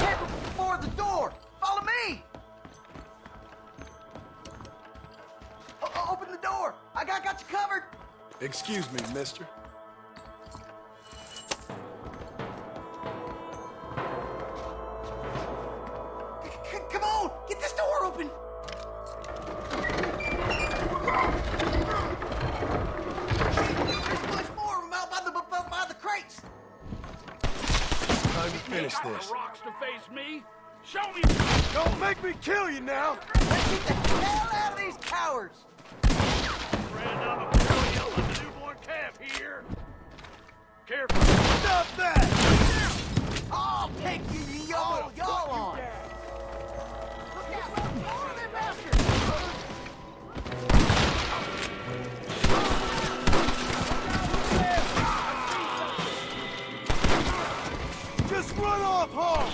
Careful before the door! Follow me! Open the door! I got you covered! Excuse me, mister. Come on! Get this door open! There's much more of them out by the crates! Time to finish Got this. the rocks to face me? Show me! Don't make me kill you now! Let's get the hell out of these cowards! Friend, I'm a girl yelling the newborn calf here. Careful. Stop that! I'll take you, y'all on! Look out! More of them bastards! Just run off home!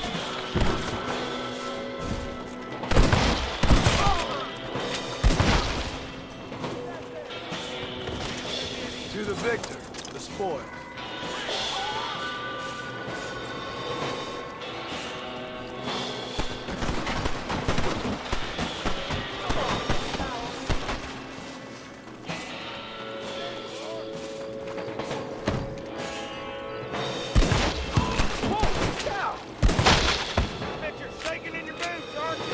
To the victor, the spoils. Bet you're shaking in your boots, aren't you?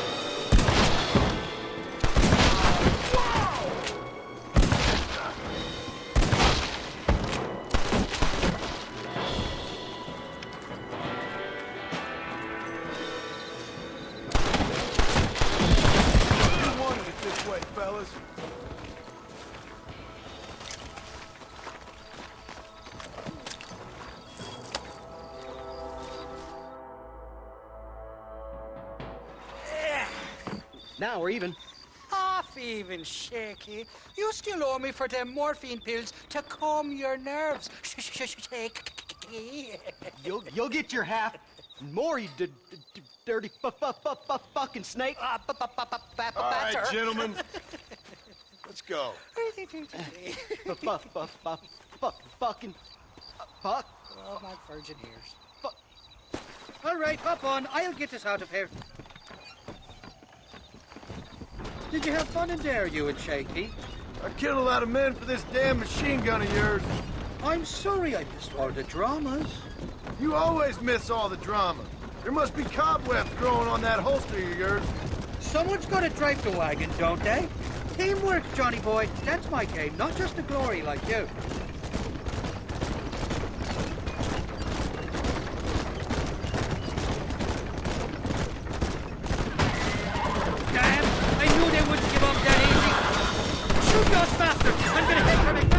You wanted it this way, fellas. Now we're even. Half even, Shaky. You still owe me for them morphine pills to calm your nerves. Shaky. You'll get your half. More, you dirty fucking snake. All right, gentlemen. Let's go. Fucking fuck. Oh, my virgin ears. All right, hop on. I'll get us out of here. Did you have fun in there, you and Shaky? I killed a lot of men for this damn machine gun of yours. I'm sorry I missed all the dramas. You always miss all the drama. There must be cobwebs growing on that holster of yours. Someone's got to drive the wagon, don't they? Teamwork, Johnny boy. That's my game, not just the glory like you. Damn! I knew they wouldn't give up that easy. Shoot those bastards! I'm gonna hit them again.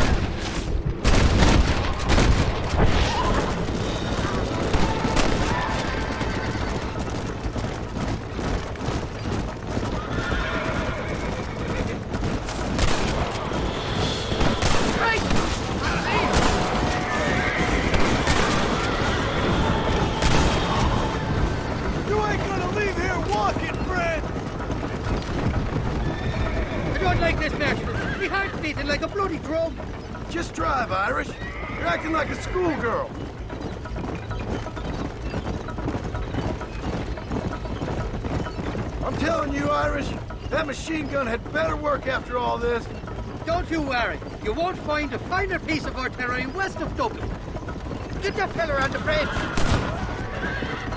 You ain't gonna leave here walking, friend! I don't like this bastard. My heart's beating like a bloody drum. Just drive, Irish. You're acting like a schoolgirl. I'm telling you, Irish, that machine gun had better work after all this. Don't you worry. You won't find a finer piece of artillery west of Dublin. Get that fella on the bridge.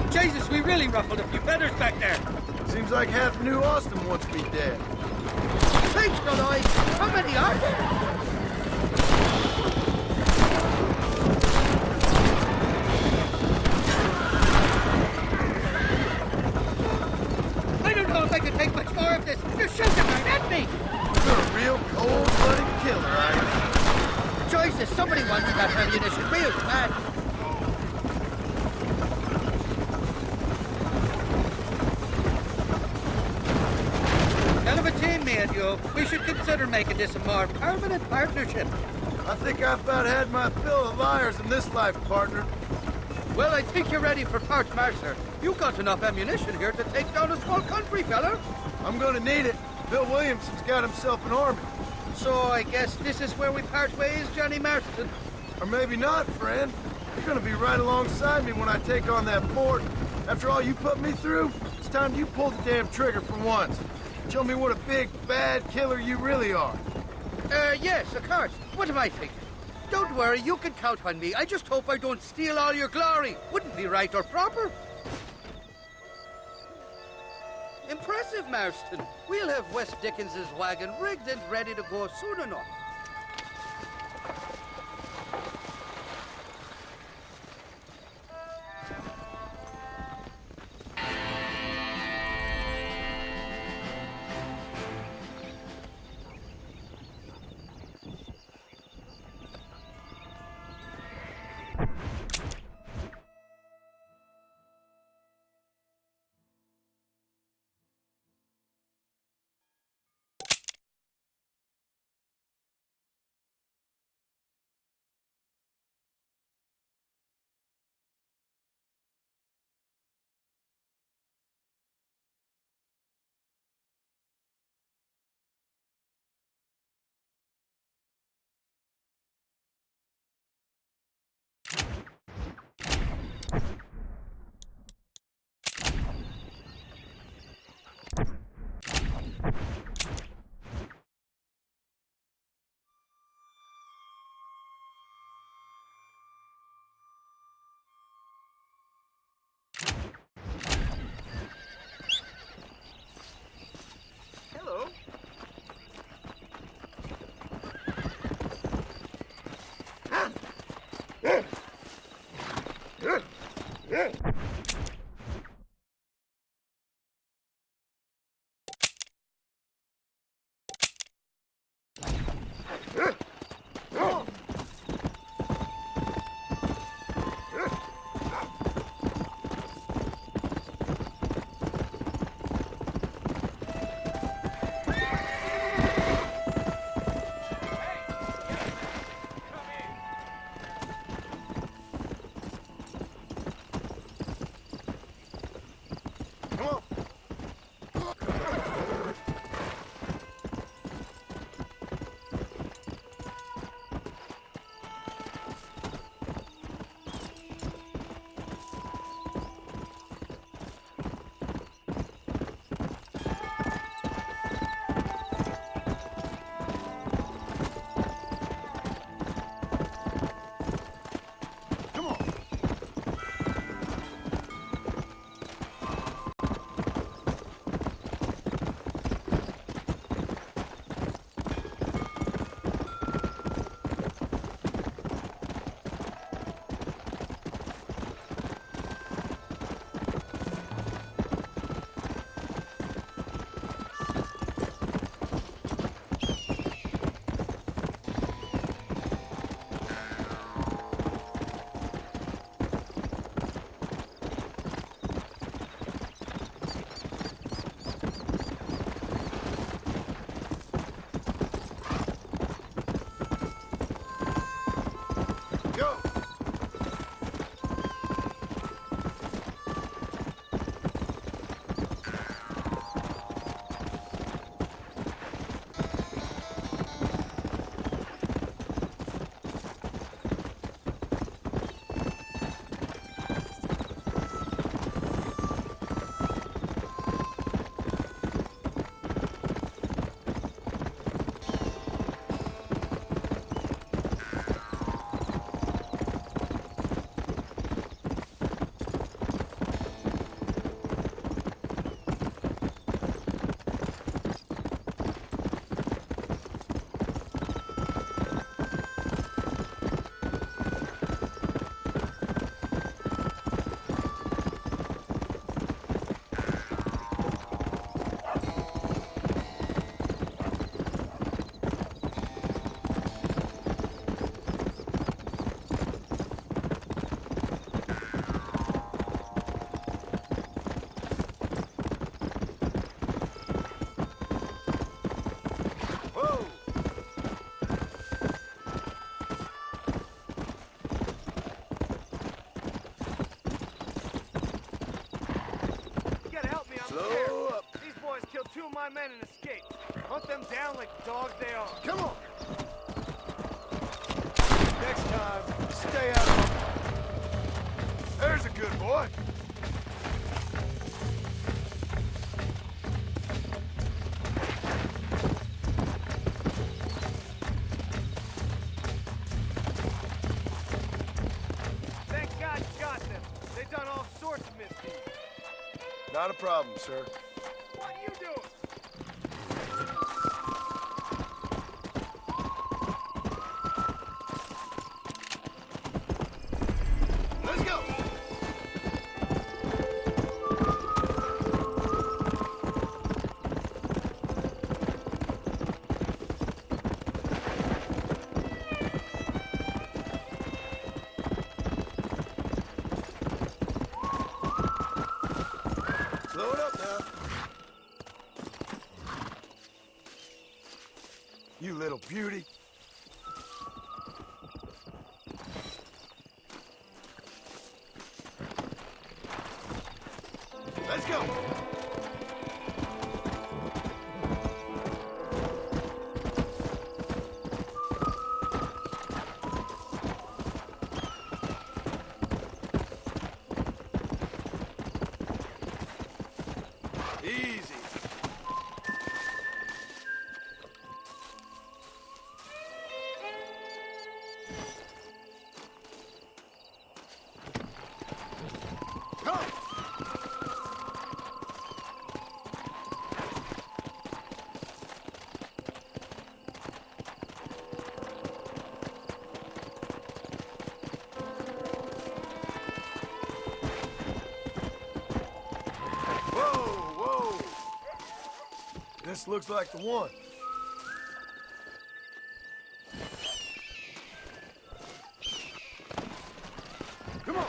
Jesus, we really ruffled a few feathers back there. Seems like half New Austin wants me dead. Thanks, Goliath. How many are there? I don't know if I can take much more of this. You're shooting right at me. You're a real cold-blooded killer, Irish. Jesus, somebody wants that ammunition real bad. Hell of a team, me and you. We should consider making this a more permanent partnership. I think I've about had my fill of liars in this life, partner. Well, I think you're ready for part martyr. You got enough ammunition here to take down a small country, fella. I'm gonna need it. Bill Williamson's got himself an army. So I guess this is where we part ways, Johnny Marston. Or maybe not, friend. You're gonna be right alongside me when I take on that fort. After all you put me through, it's time you pull the damn trigger for once. Show me what a big, bad killer you really are. Yes, of course. What am I thinking? Don't worry, you can count on me. I just hope I don't steal all your glory. Wouldn't be right or proper. Impressive, Marston. We'll have West Dickens's wagon rigged and ready to go soon enough. two of my men and escaped. Hunt them down like the dogs they are. Come on! Next time, stay out of it. There's a good boy. Thank God you got them. They've done all sorts of misdeeds. Not a problem, sir. What are you doing? Let's go! Slow it up now. You little beauty. Let's go. Easy. Come. Whoa. This looks like the one. Come on.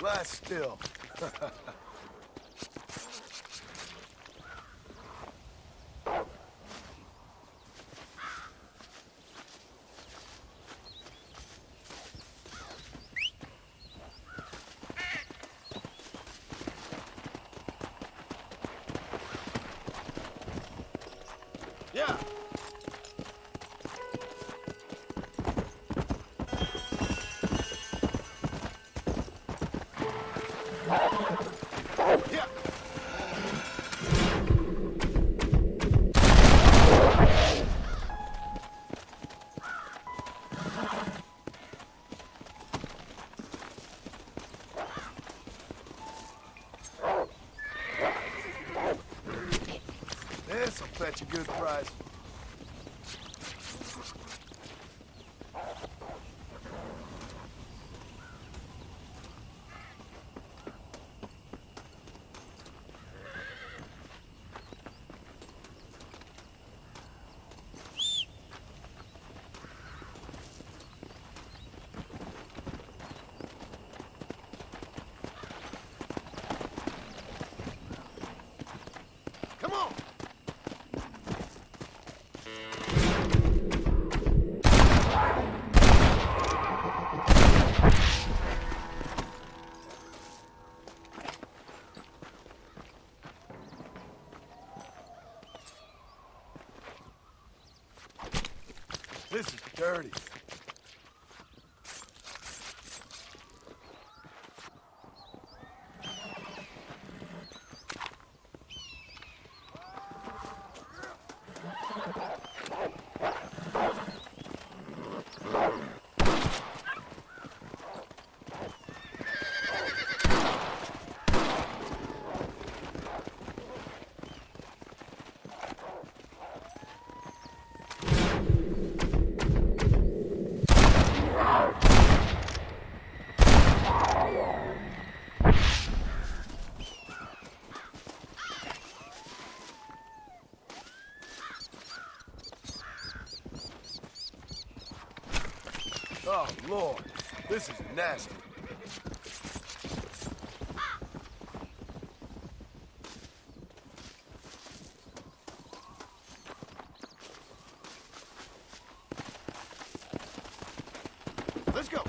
Lie still. Yeah. Yeah. This'll fetch a good price. Come on! This is dirty. Oh, Lord. This is nasty. Let's go.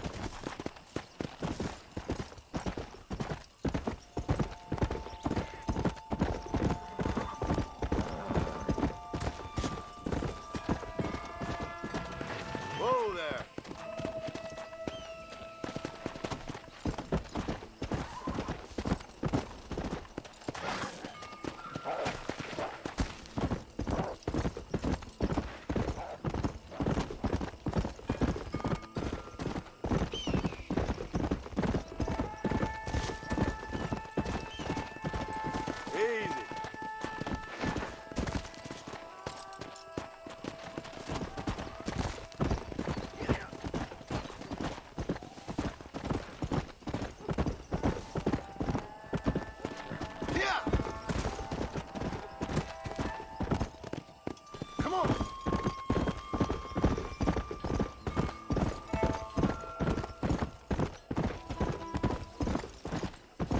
Whoa there. Easy. Yeah. Come on.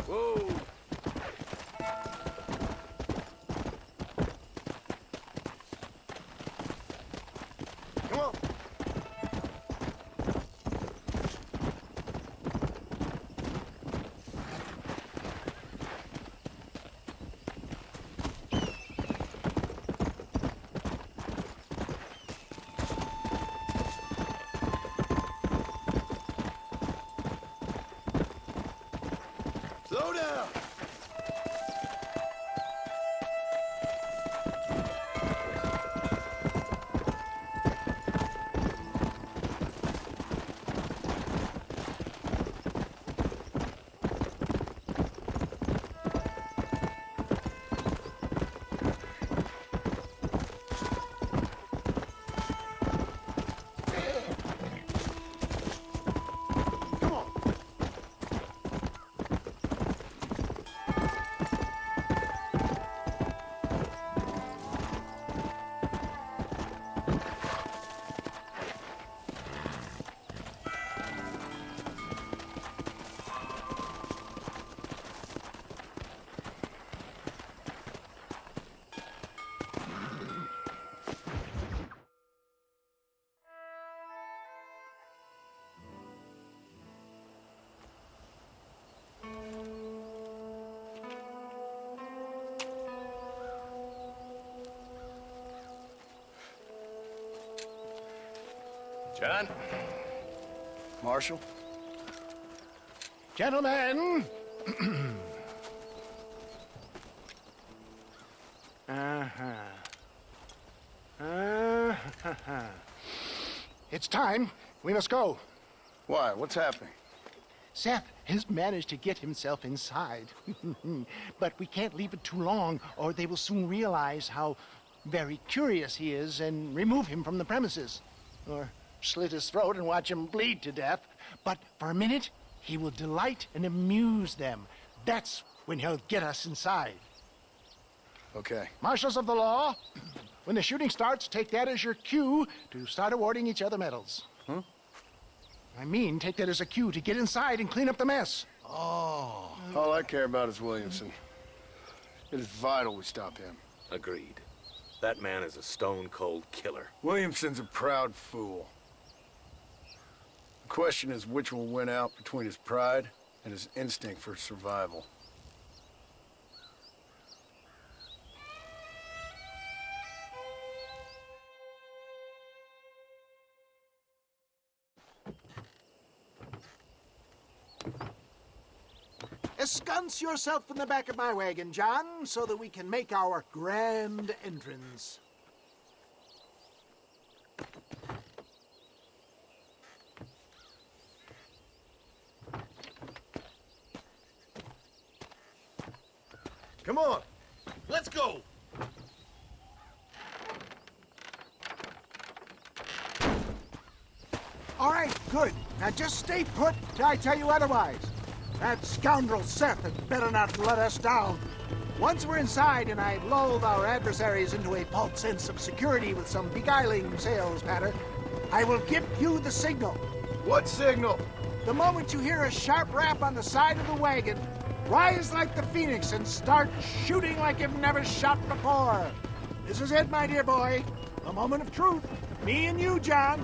Whoa. Come on. Slow down. Come on. John? Marshal? Gentlemen! It's time. We must go. Why? What's happening? Seth has managed to get himself inside. But we can't leave it too long, or they will soon realize how very curious he is and remove him from the premises. Or slit his throat and watch him bleed to death. But for a minute, he will delight and amuse them. That's when he'll get us inside. Okay. Marshals of the law, when the shooting starts, take that as your cue to start awarding each other medals. Huh? I mean, take that as a cue to get inside and clean up the mess. Oh. All I care about is Williamson. It is vital we stop him. Agreed. That man is a stone-cold killer. Williamson's a proud fool. The question is which will win out between his pride and his instinct for survival. ensconce yourself in the back of my wagon, John, so that we can make our grand entrance. Come on. Let's go. All right, good. Now just stay put till I tell you otherwise. That scoundrel Seth had better not let us down. Once we're inside and I lulled our adversaries into a false sense of security with some beguiling sales patter, I will give you the signal. What signal? The moment you hear a sharp rap on the side of the wagon, rise like the phoenix and start shooting like you've never shot before. This is it, my dear boy. A moment of truth. Me and you, John.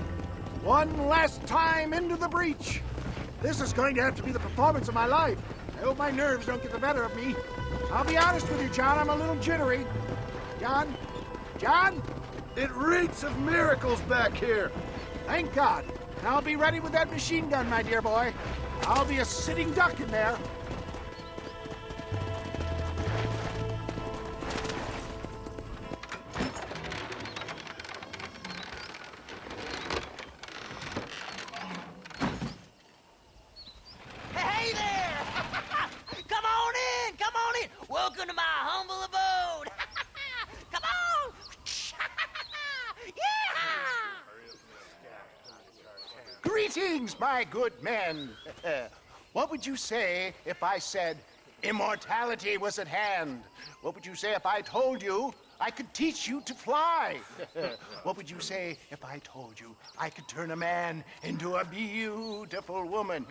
One last time into the breach. This is going to have to be the performance of my life. I hope my nerves don't get the better of me. I'll be honest with you, John, I'm a little jittery. John? John? It reeks of miracles back here. Thank God. I'll be ready with that machine gun, my dear boy. I'll be a sitting duck in there. Hey there! Come on in! Come on in! Welcome to my humble abode! Come on! Yeah! Greetings, my good men. What would you say if I said immortality was at hand? What would you say if I told you I could teach you to fly? What would you say if I told you I could turn a man into a beautiful woman?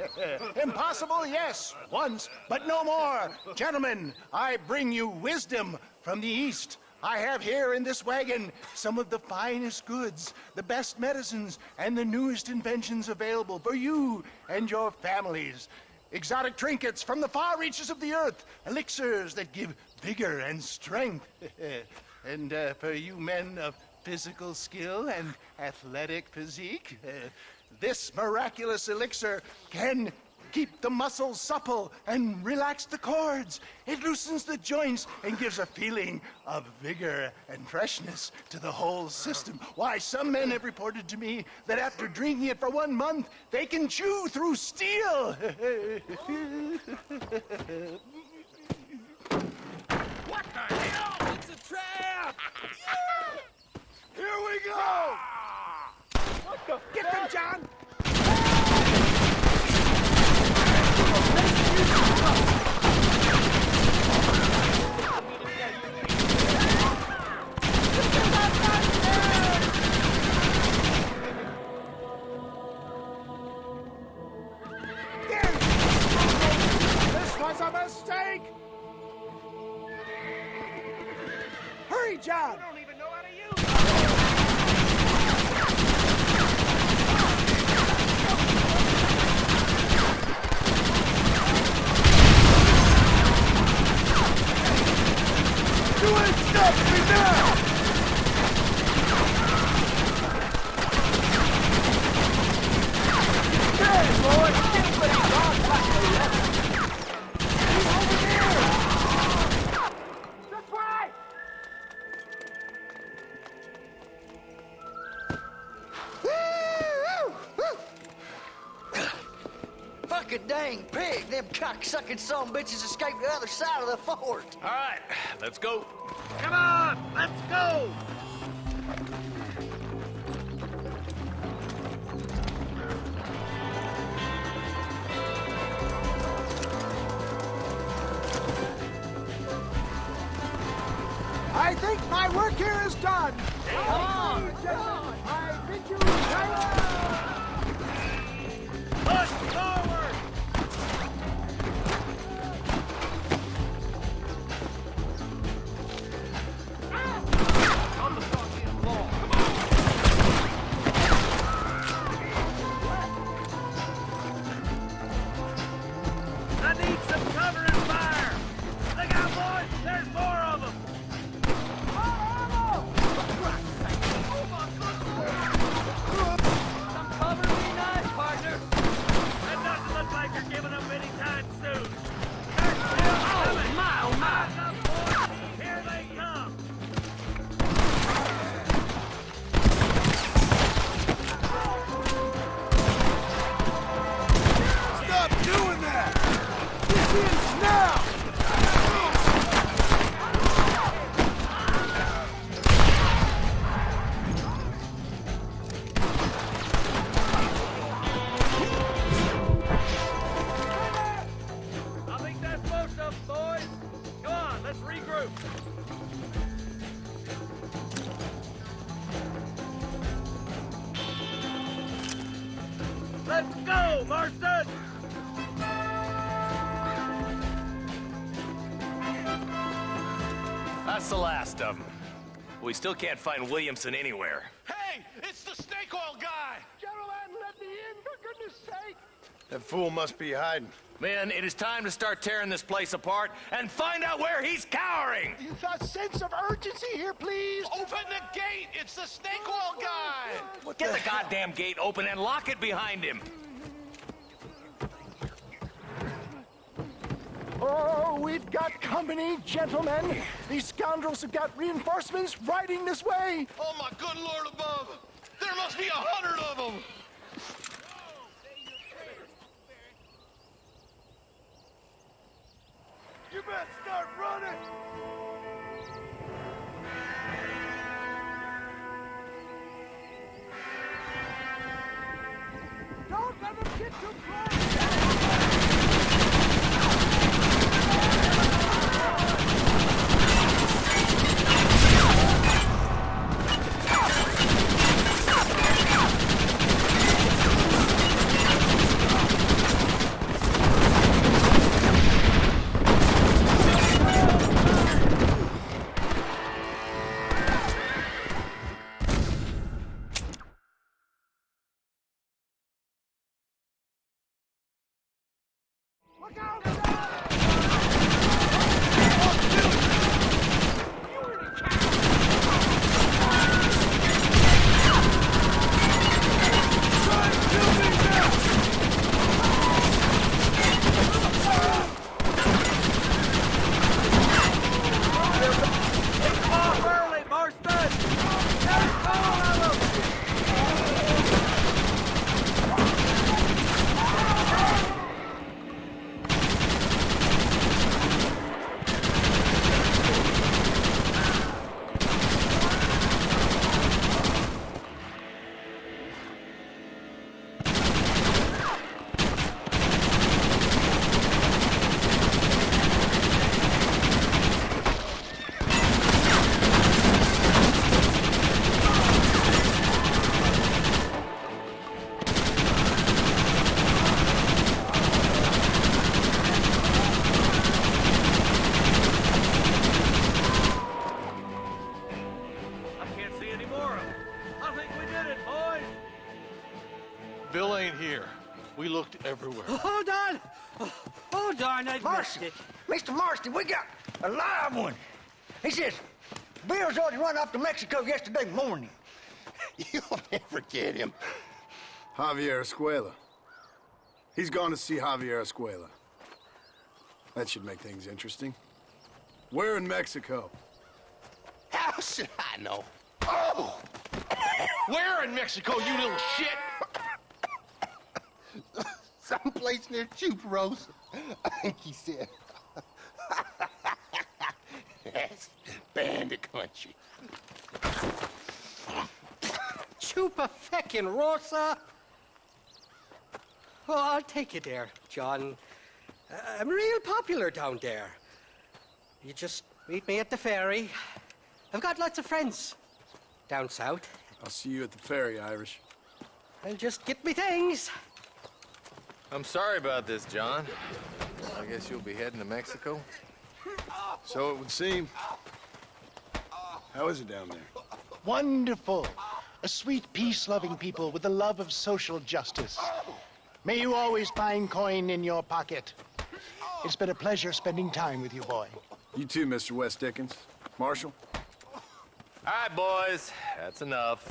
Impossible, yes, once, but no more. Gentlemen, I bring you wisdom from the East. I have here in this wagon some of the finest goods, the best medicines, and the newest inventions available for you and your families. Exotic trinkets from the far reaches of the earth, elixirs that give vigor and strength. And for you men of physical skill and athletic physique, this miraculous elixir can keep the muscles supple and relax the cords. It loosens the joints and gives a feeling of vigor and freshness to the whole system. Why, some men have reported to me that after drinking it for 1 month, they can chew through steel. What the hell? It's a trap! Here we go! What the? Get them, John! This was a mistake! Hurry, John! I don't even know how to use it! You ain't stopping me now! Hey, boy! Get ready, dog! He's over there! That's right! Fucking dang pig! Them cocksucking son bitches escaped the other side of the fort. All right, let's go. Come on, let's go! I think my work here is done. Come on! I bid you farewell. Push forward! On the fucking wall. Come on! I need some cover and fire! Look out, boys! There's more of them! Some cover would be nice, partner. And now go, Marston! That's the last of them. We still can't find Williamson anywhere. Hey, it's the snake oil guy! Gentlemen, let me in, for goodness sake! That fool must be hiding. Men, it is time to start tearing this place apart and find out where he's cowering! A sense of urgency here, please! Open the gate! It's the snake oil guy! Get the goddamn gate open and lock it behind him! Oh, we've got company, gentlemen. These scoundrels have got reinforcements riding this way. Oh, my good Lord above! There must be 100 of them! You better start running! Don't let them get too close! Bill ain't here. We looked everywhere. Hold on! Oh, darn, I missed it. Mr. Marston, we got a live one. He says, Bill's already run off to Mexico yesterday morning. You'll never get him. Javier Escuela. He's gone to see Javier Escuela. That should make things interesting. Where in Mexico? How should I know? Oh! Where in Mexico, you little shit? Someplace near Chuparosa, I think he said. That's bandit country. Chupa-feckin' Rosa. Oh, I'll take you there, John. I'm real popular down there. You just meet me at the ferry. I've got lots of friends down south. I'll see you at the ferry, Irish. And just get me things. I'm sorry about this, John. I guess you'll be heading to Mexico? So it would seem. How is it down there? Wonderful. A sweet, peace-loving people with the love of social justice. May you always find coin in your pocket. It's been a pleasure spending time with you, boy. You too, Mr. West Dickens. Marshal? All right, boys. That's enough.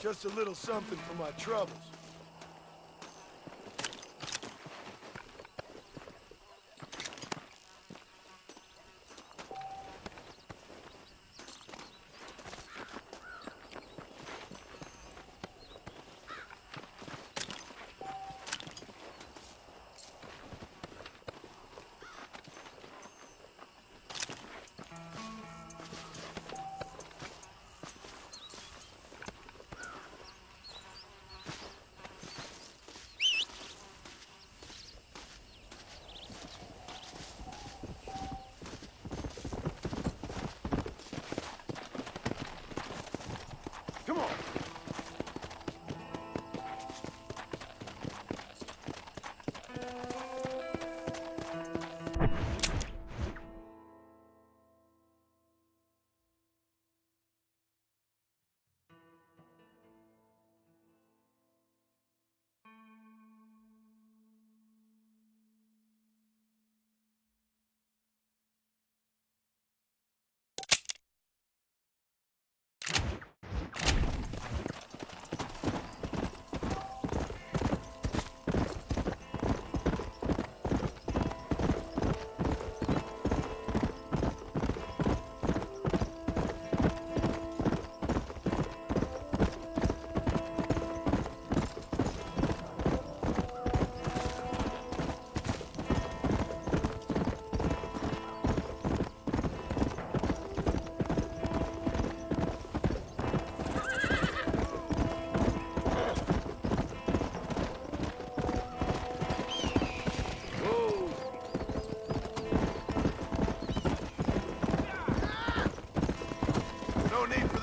Just a little something for my troubles.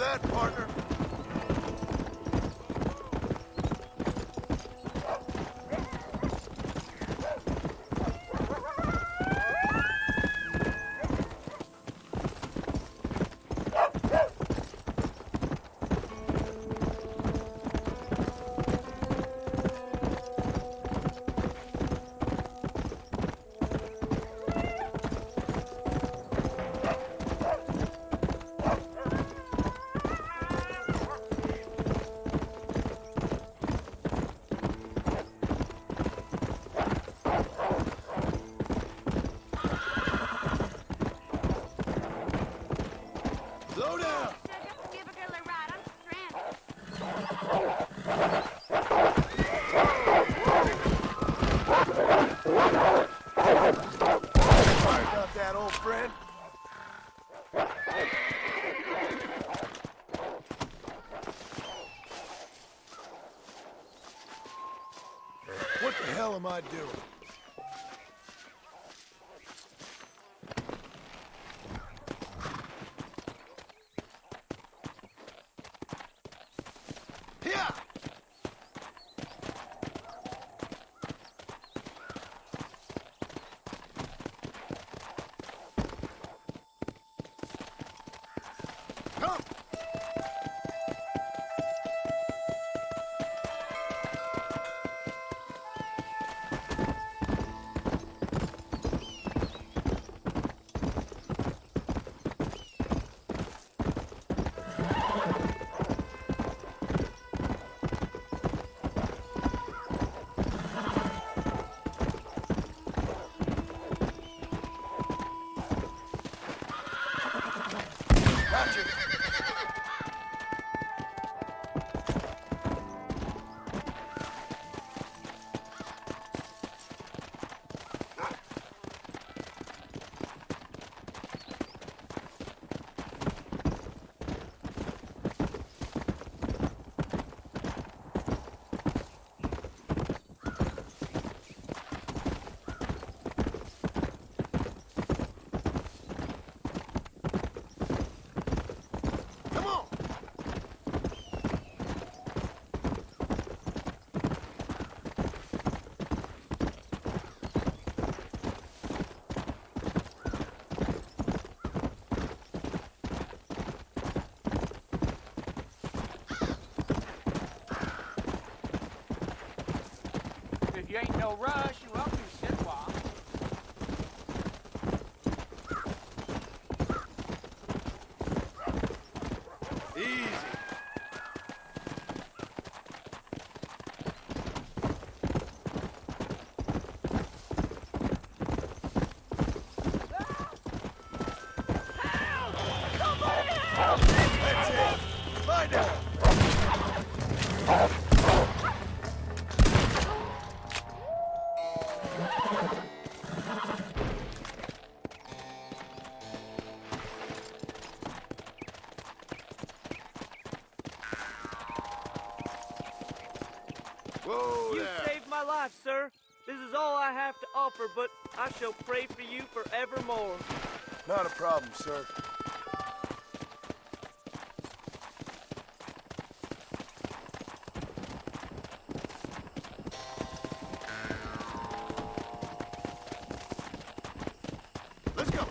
that, partner. Slow down! Give a girl a ride. I'm stranded. Sorry about that, old friend. What the hell am I doing? Yeah! Come! Gotcha! Come on! If you ain't no rush, you're welcome to sit a while. Easy. That's it. Lie down. Whoa You there. saved my life, sir. This is all I have to offer, but I shall pray for you forevermore. Not a problem, sir. Let's go.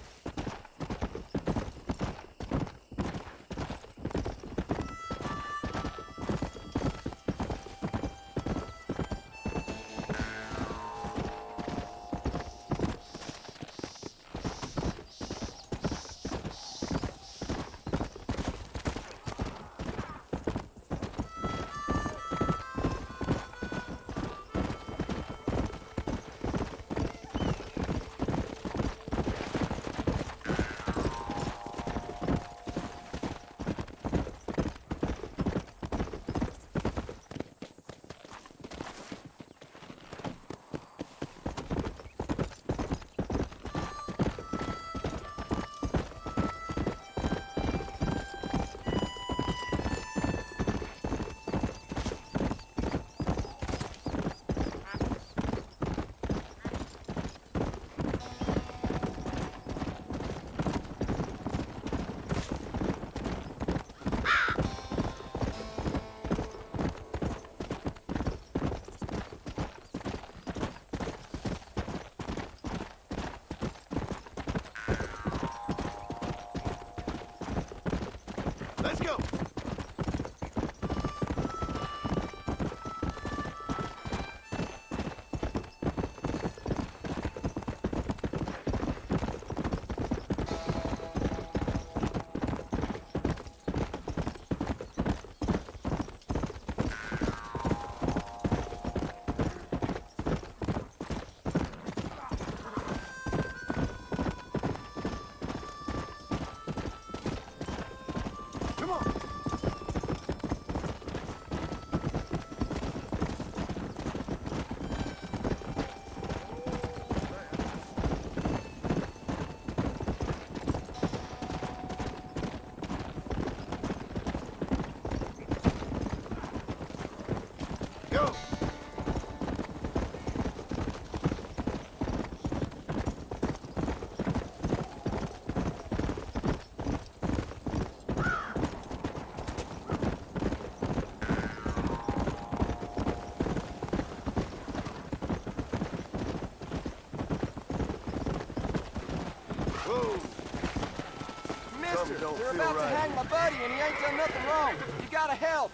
don't They're feel about right. to hang my buddy, and he ain't done nothing wrong. You gotta help.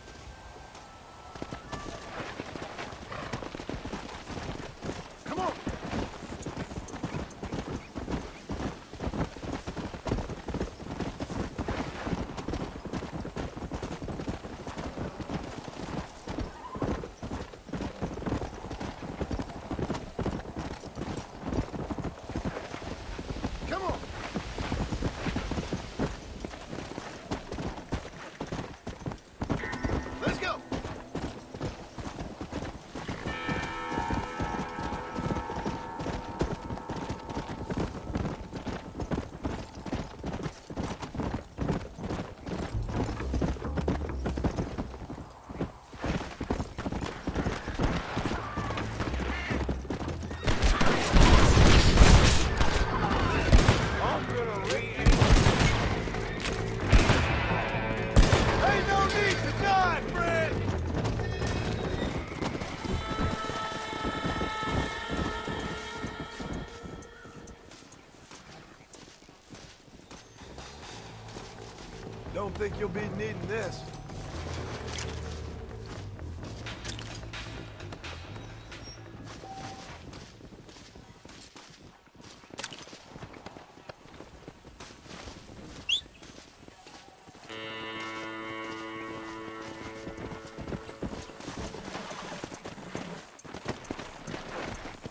Come on! Come on! Let's go! I'm gonna leave. Ain't no need to die, friend! Don't think you'll be needing this.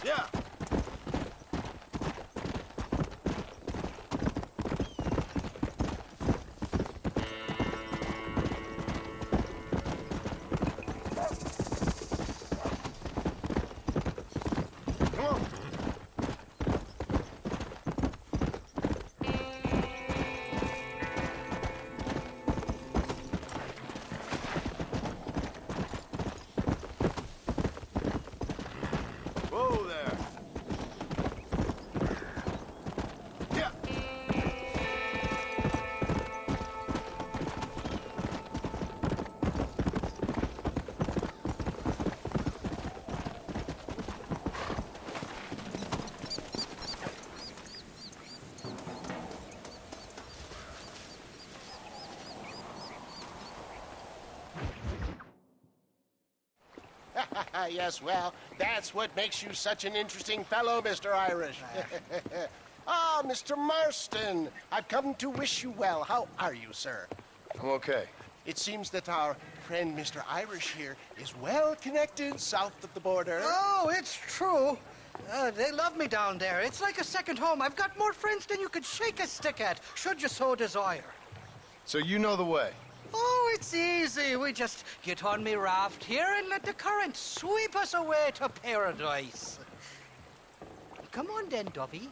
Yeah. Come on. Whoa there. Yeah. Yes, well, that's what makes you such an interesting fellow, Mr. Irish. Ah, Mr. Marston, I've come to wish you well. How are you, sir? I'm okay. It seems that our friend Mr. Irish here is well connected south of the border. Oh, it's true. They love me down there. It's like a second home. I've got more friends than you could shake a stick at, should you so desire. So you know the way? Oh, it's easy. We just get on me raft here and let the current sweep us away to paradise. Come on then, Dovey.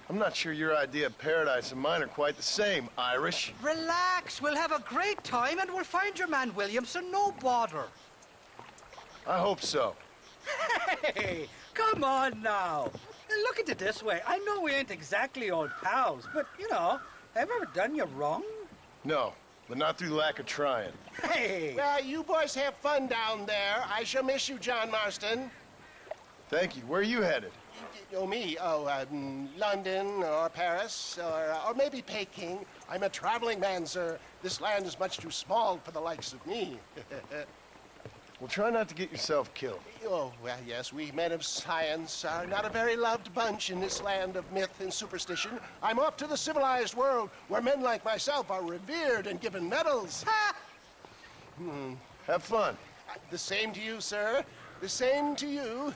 I'm not sure your idea of paradise and mine are quite the same, Irish. Relax. We'll have a great time and we'll find your man Williamson, no bother. I hope so. Hey, come on now. Look at it this way. I know we ain't exactly old pals, but, you know, have I ever done you wrong? No, but not through lack of trying. Hey! Well, you boys have fun down there. I shall miss you, John Marston. Thank you. Where are you headed? Oh, me? Oh, London or Paris or maybe Peking. I'm a traveling man, sir. This land is much too small for the likes of me. Well, try not to get yourself killed. Oh, well, yes, we men of science are not a very loved bunch in this land of myth and superstition. I'm off to the civilized world where men like myself are revered and given medals. Ha! Have fun. The same to you, sir. The same to you.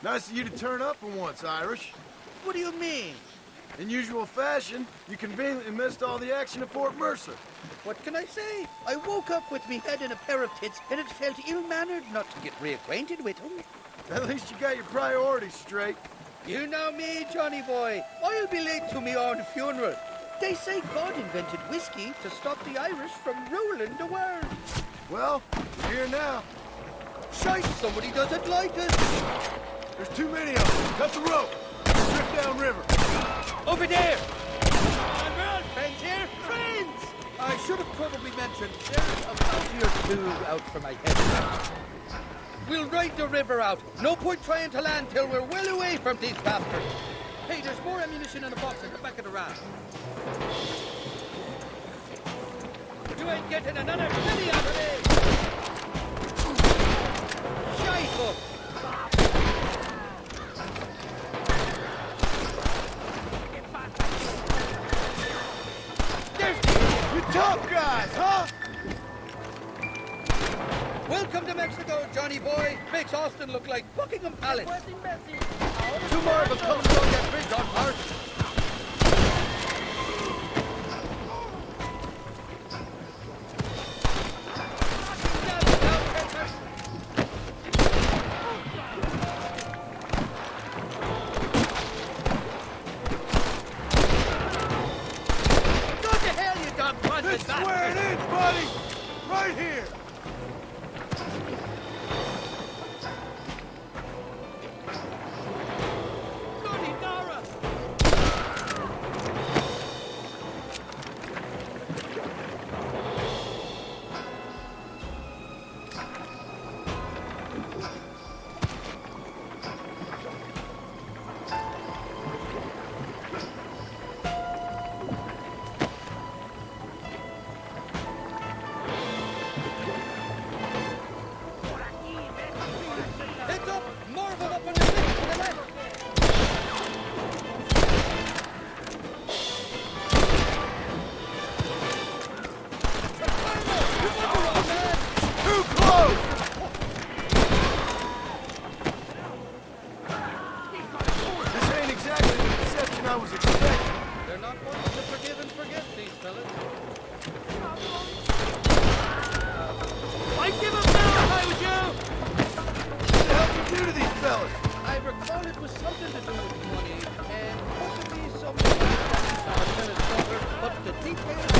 Nice of you to turn up for once, Irish. What do you mean? In usual fashion, you conveniently missed all the action at Fort Mercer. What can I say? I woke up with me head in a pair of tits, and it felt ill-mannered not to get reacquainted with him. At least you got your priorities straight. You know me, Johnny boy. I'll be late to me own funeral. They say God invented whiskey to stop the Irish from ruling the world. Well, we're here now. Shite, somebody doesn't like it. There's too many of them. Cut the rope. Drift downriver. Over there. Come on, we're all friends here. Friends! I should have probably mentioned there's a bounty or two out for my head. We'll ride the river out. No point trying to land till we're well away from these bastards. Hey, there's more ammunition in the box at the back of the raft. You ain't getting another penny out of me! Shite up! You tough guys, huh? Welcome to Mexico, Johnny boy. Makes Austin look like Buckingham Palace. Two more of them coming along that bridge on March. Go to hell, you dog-bunted This is where it is, buddy! Right here! Bloody Nara! Heads up! More of them up on the ridge to the left! Too close! This ain't exactly the reception I was expecting. They're not ones to forgive and forget, these fellas. I'd give them now if I was you! What the hell did you do to these fellas? I recall it was something to do with money, and possibly something our fella's daughter, but the details...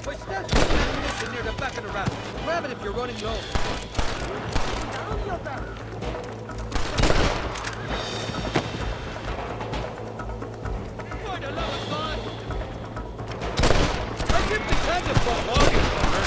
My stashed some ammunition near the back of the raft. Grab it if you're running low. For the love of God! I simply can't afford logging for her.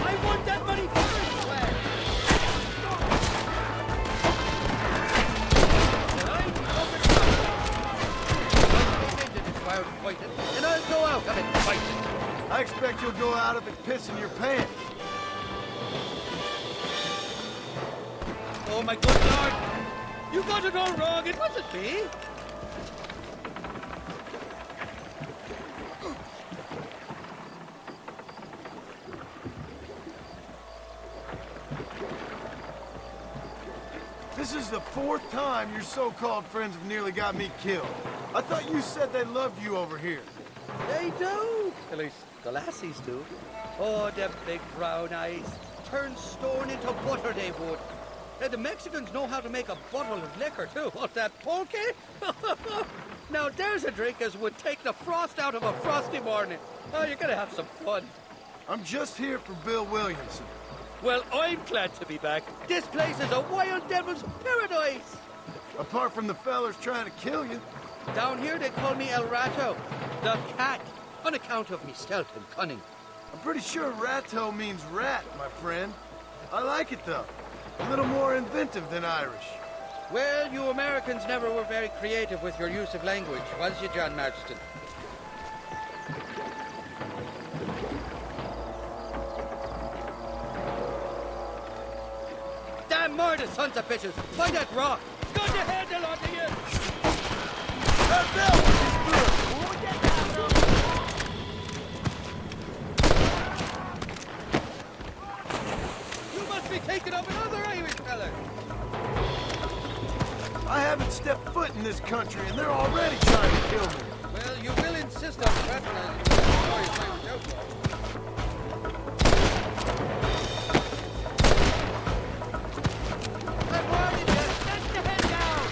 I want that money first, lad! And I'm covered up. And I'll go out of it fighting. I expect you'll go out of it pissing your pants. Oh my good lord! You got it all wrong, it wasn't me! This is the fourth time your so-called friends have nearly got me killed. I thought you said they loved you over here. They do! At least the lassies do. Oh, them big brown eyes. Turn stone into butter, they would. And the Mexicans know how to make a bottle of liquor, too. What, that pulque? Now, there's a drink as would take the frost out of a frosty morning. Oh, you're gonna have some fun. I'm just here for Bill Williamson. Well, I'm glad to be back. This place is a wild devil's paradise. Apart from the fellers trying to kill you. Down here, they call me El Rato, the cat, on account of me stealth and cunning. I'm pretty sure Rato means rat, my friend. I like it, though. A little more inventive than Irish. Well, you Americans never were very creative with your use of language, was you, John Marston? Damn murder, sons of bitches! Find that rock! Gun to head, the lot of you! That bell was just good! You must be taking up another Irish fella! I haven't stepped foot in this country, and they're already trying to kill me. Well, you will insist on fraternizing with the story of Irish outlaw. I'm warning you! Let the head down!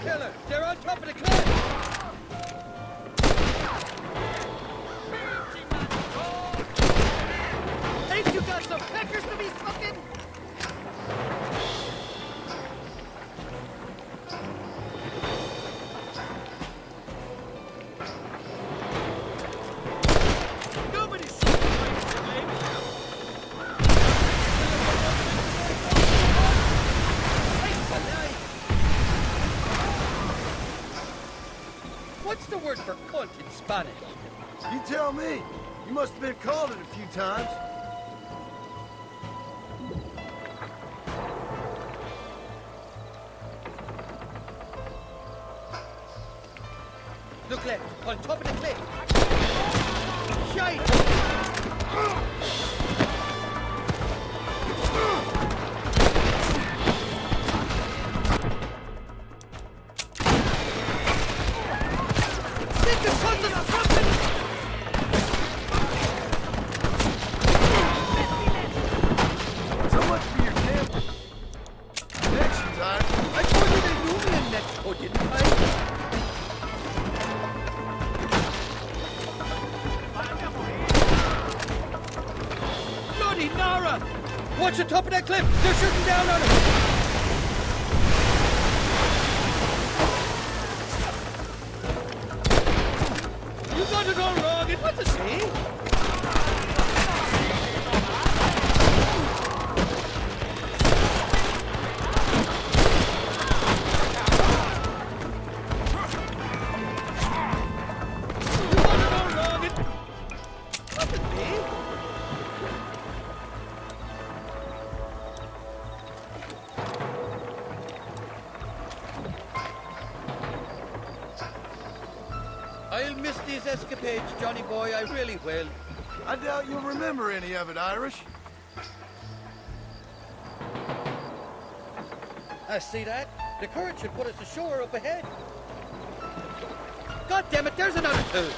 killer! They're on top of the cliff! Ain't you got some peckers to be fucking? Nobody's seen the baby. What's the word for cunt in Spanish? You tell me. You must have been called it a few times. Look left, on top of the cliff. Shite! Stick the sons of the trumpet! So much for your damn connection time. I told you they knew me in Mexico, didn't I? Bloody Nara! Watch the top of that cliff! They're shooting down on us! You got it all wrong. It wasn't me. You got it all wrong. It wasn't me. I'll miss these escapades, Johnny boy. I really will. I doubt you'll remember any of it, Irish. I see that. The current should put us ashore up ahead. God damn it, there's another two.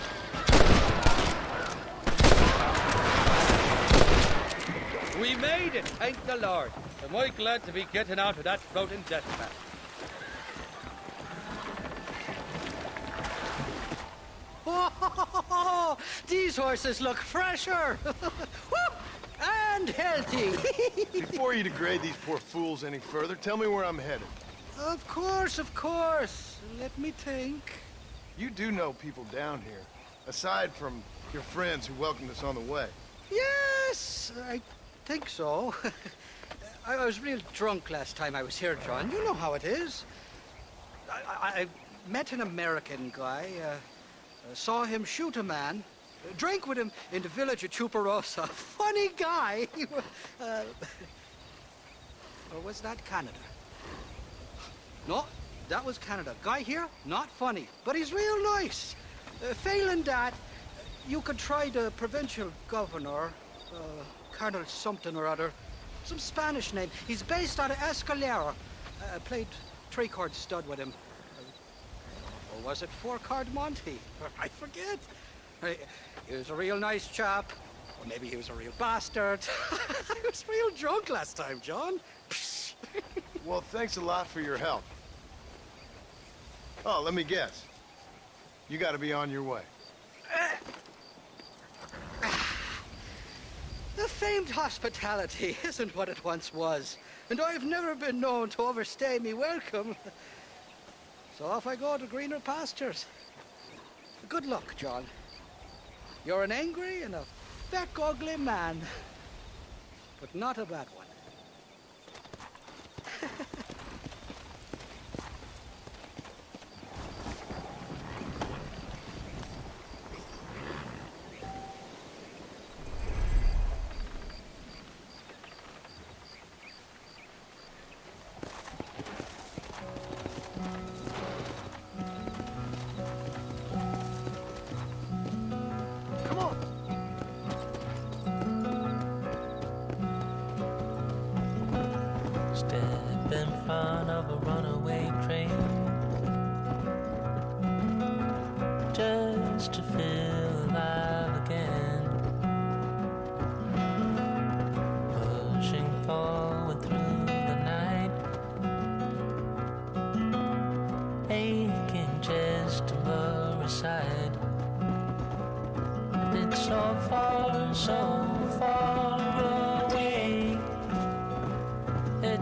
We made it, thank the Lord. Am I glad to be getting out of that floating death trap. Oh, these horses look fresher. And healthy. Before you degrade these poor fools any further, tell me where I'm headed. Of course, of course. Let me think. You do know people down here, aside from your friends who welcomed us on the way. Yes, I think so. I was real drunk last time I was here, John. You know how it is. I met an American guy, saw him shoot a man, drank with him in the village of Chuparosa. Funny guy. Or was that Canada? No, that was Canada. Guy here, not funny, but he's real nice. Failing that, you could try the provincial governor, Colonel something or other. Some Spanish name. He's based out of Escalera. Played three-chord stud with him. Or was it four-chord Monty? I forget. He was a real nice chap. Or maybe he was a real bastard. I was real drunk last time, John. Well, thanks a lot for your help. Oh, let me guess. You gotta be on your way. The famed hospitality isn't what it once was, and I've never been known to overstay me welcome. So off I go to greener pastures. Good luck, John. You're an angry and a feck ugly man, but not a bad one.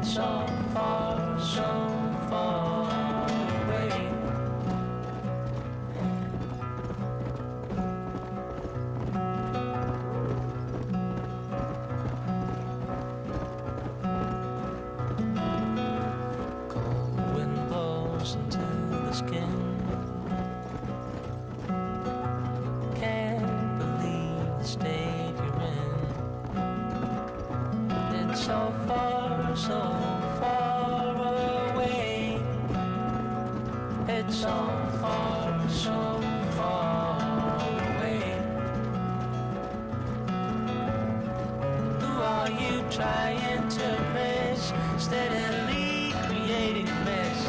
It's so far, so far away. Cold wind blows into the skin. Can't believe the state you're in. It's so far, so far away. It's so far, so far away. Who are you trying to impress? Steadily creating a mess.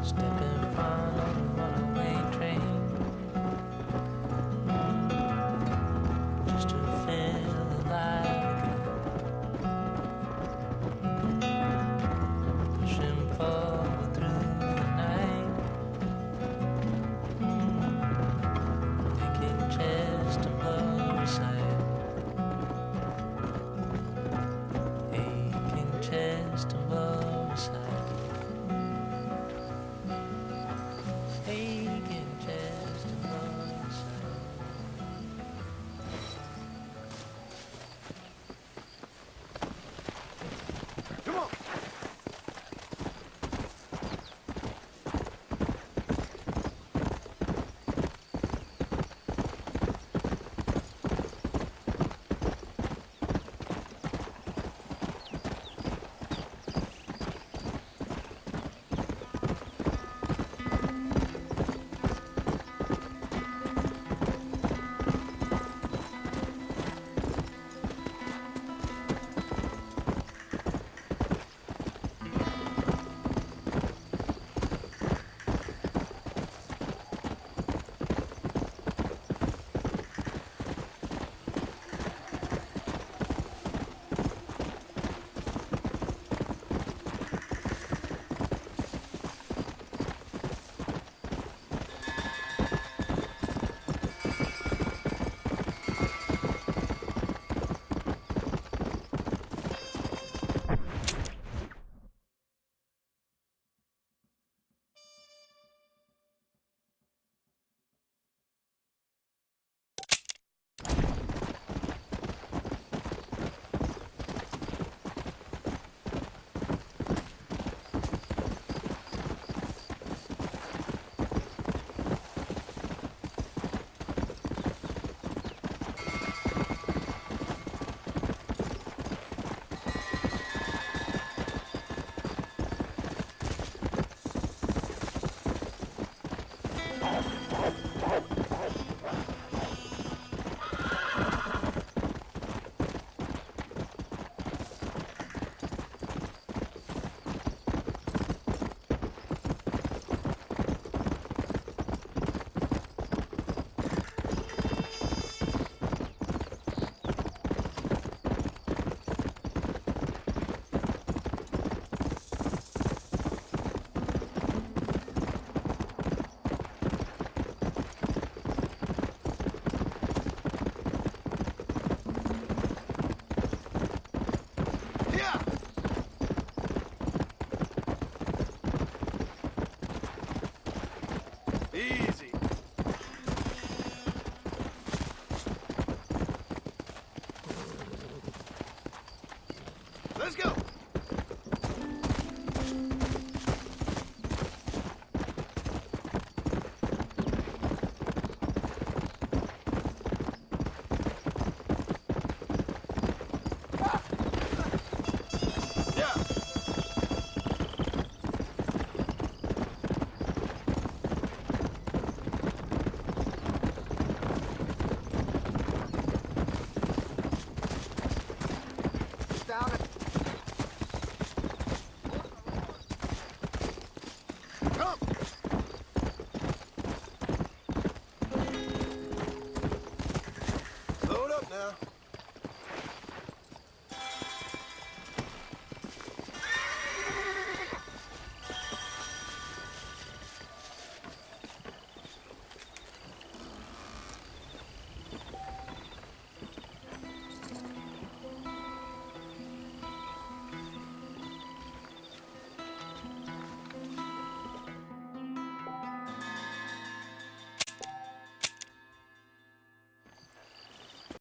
Step in front of a runaway train, just to feel alive again. Pushing forward through the night, making chest and blow sight, aching chest and blow sight. Aching chest and blow sight. Come on. Easy. Let's go. Come!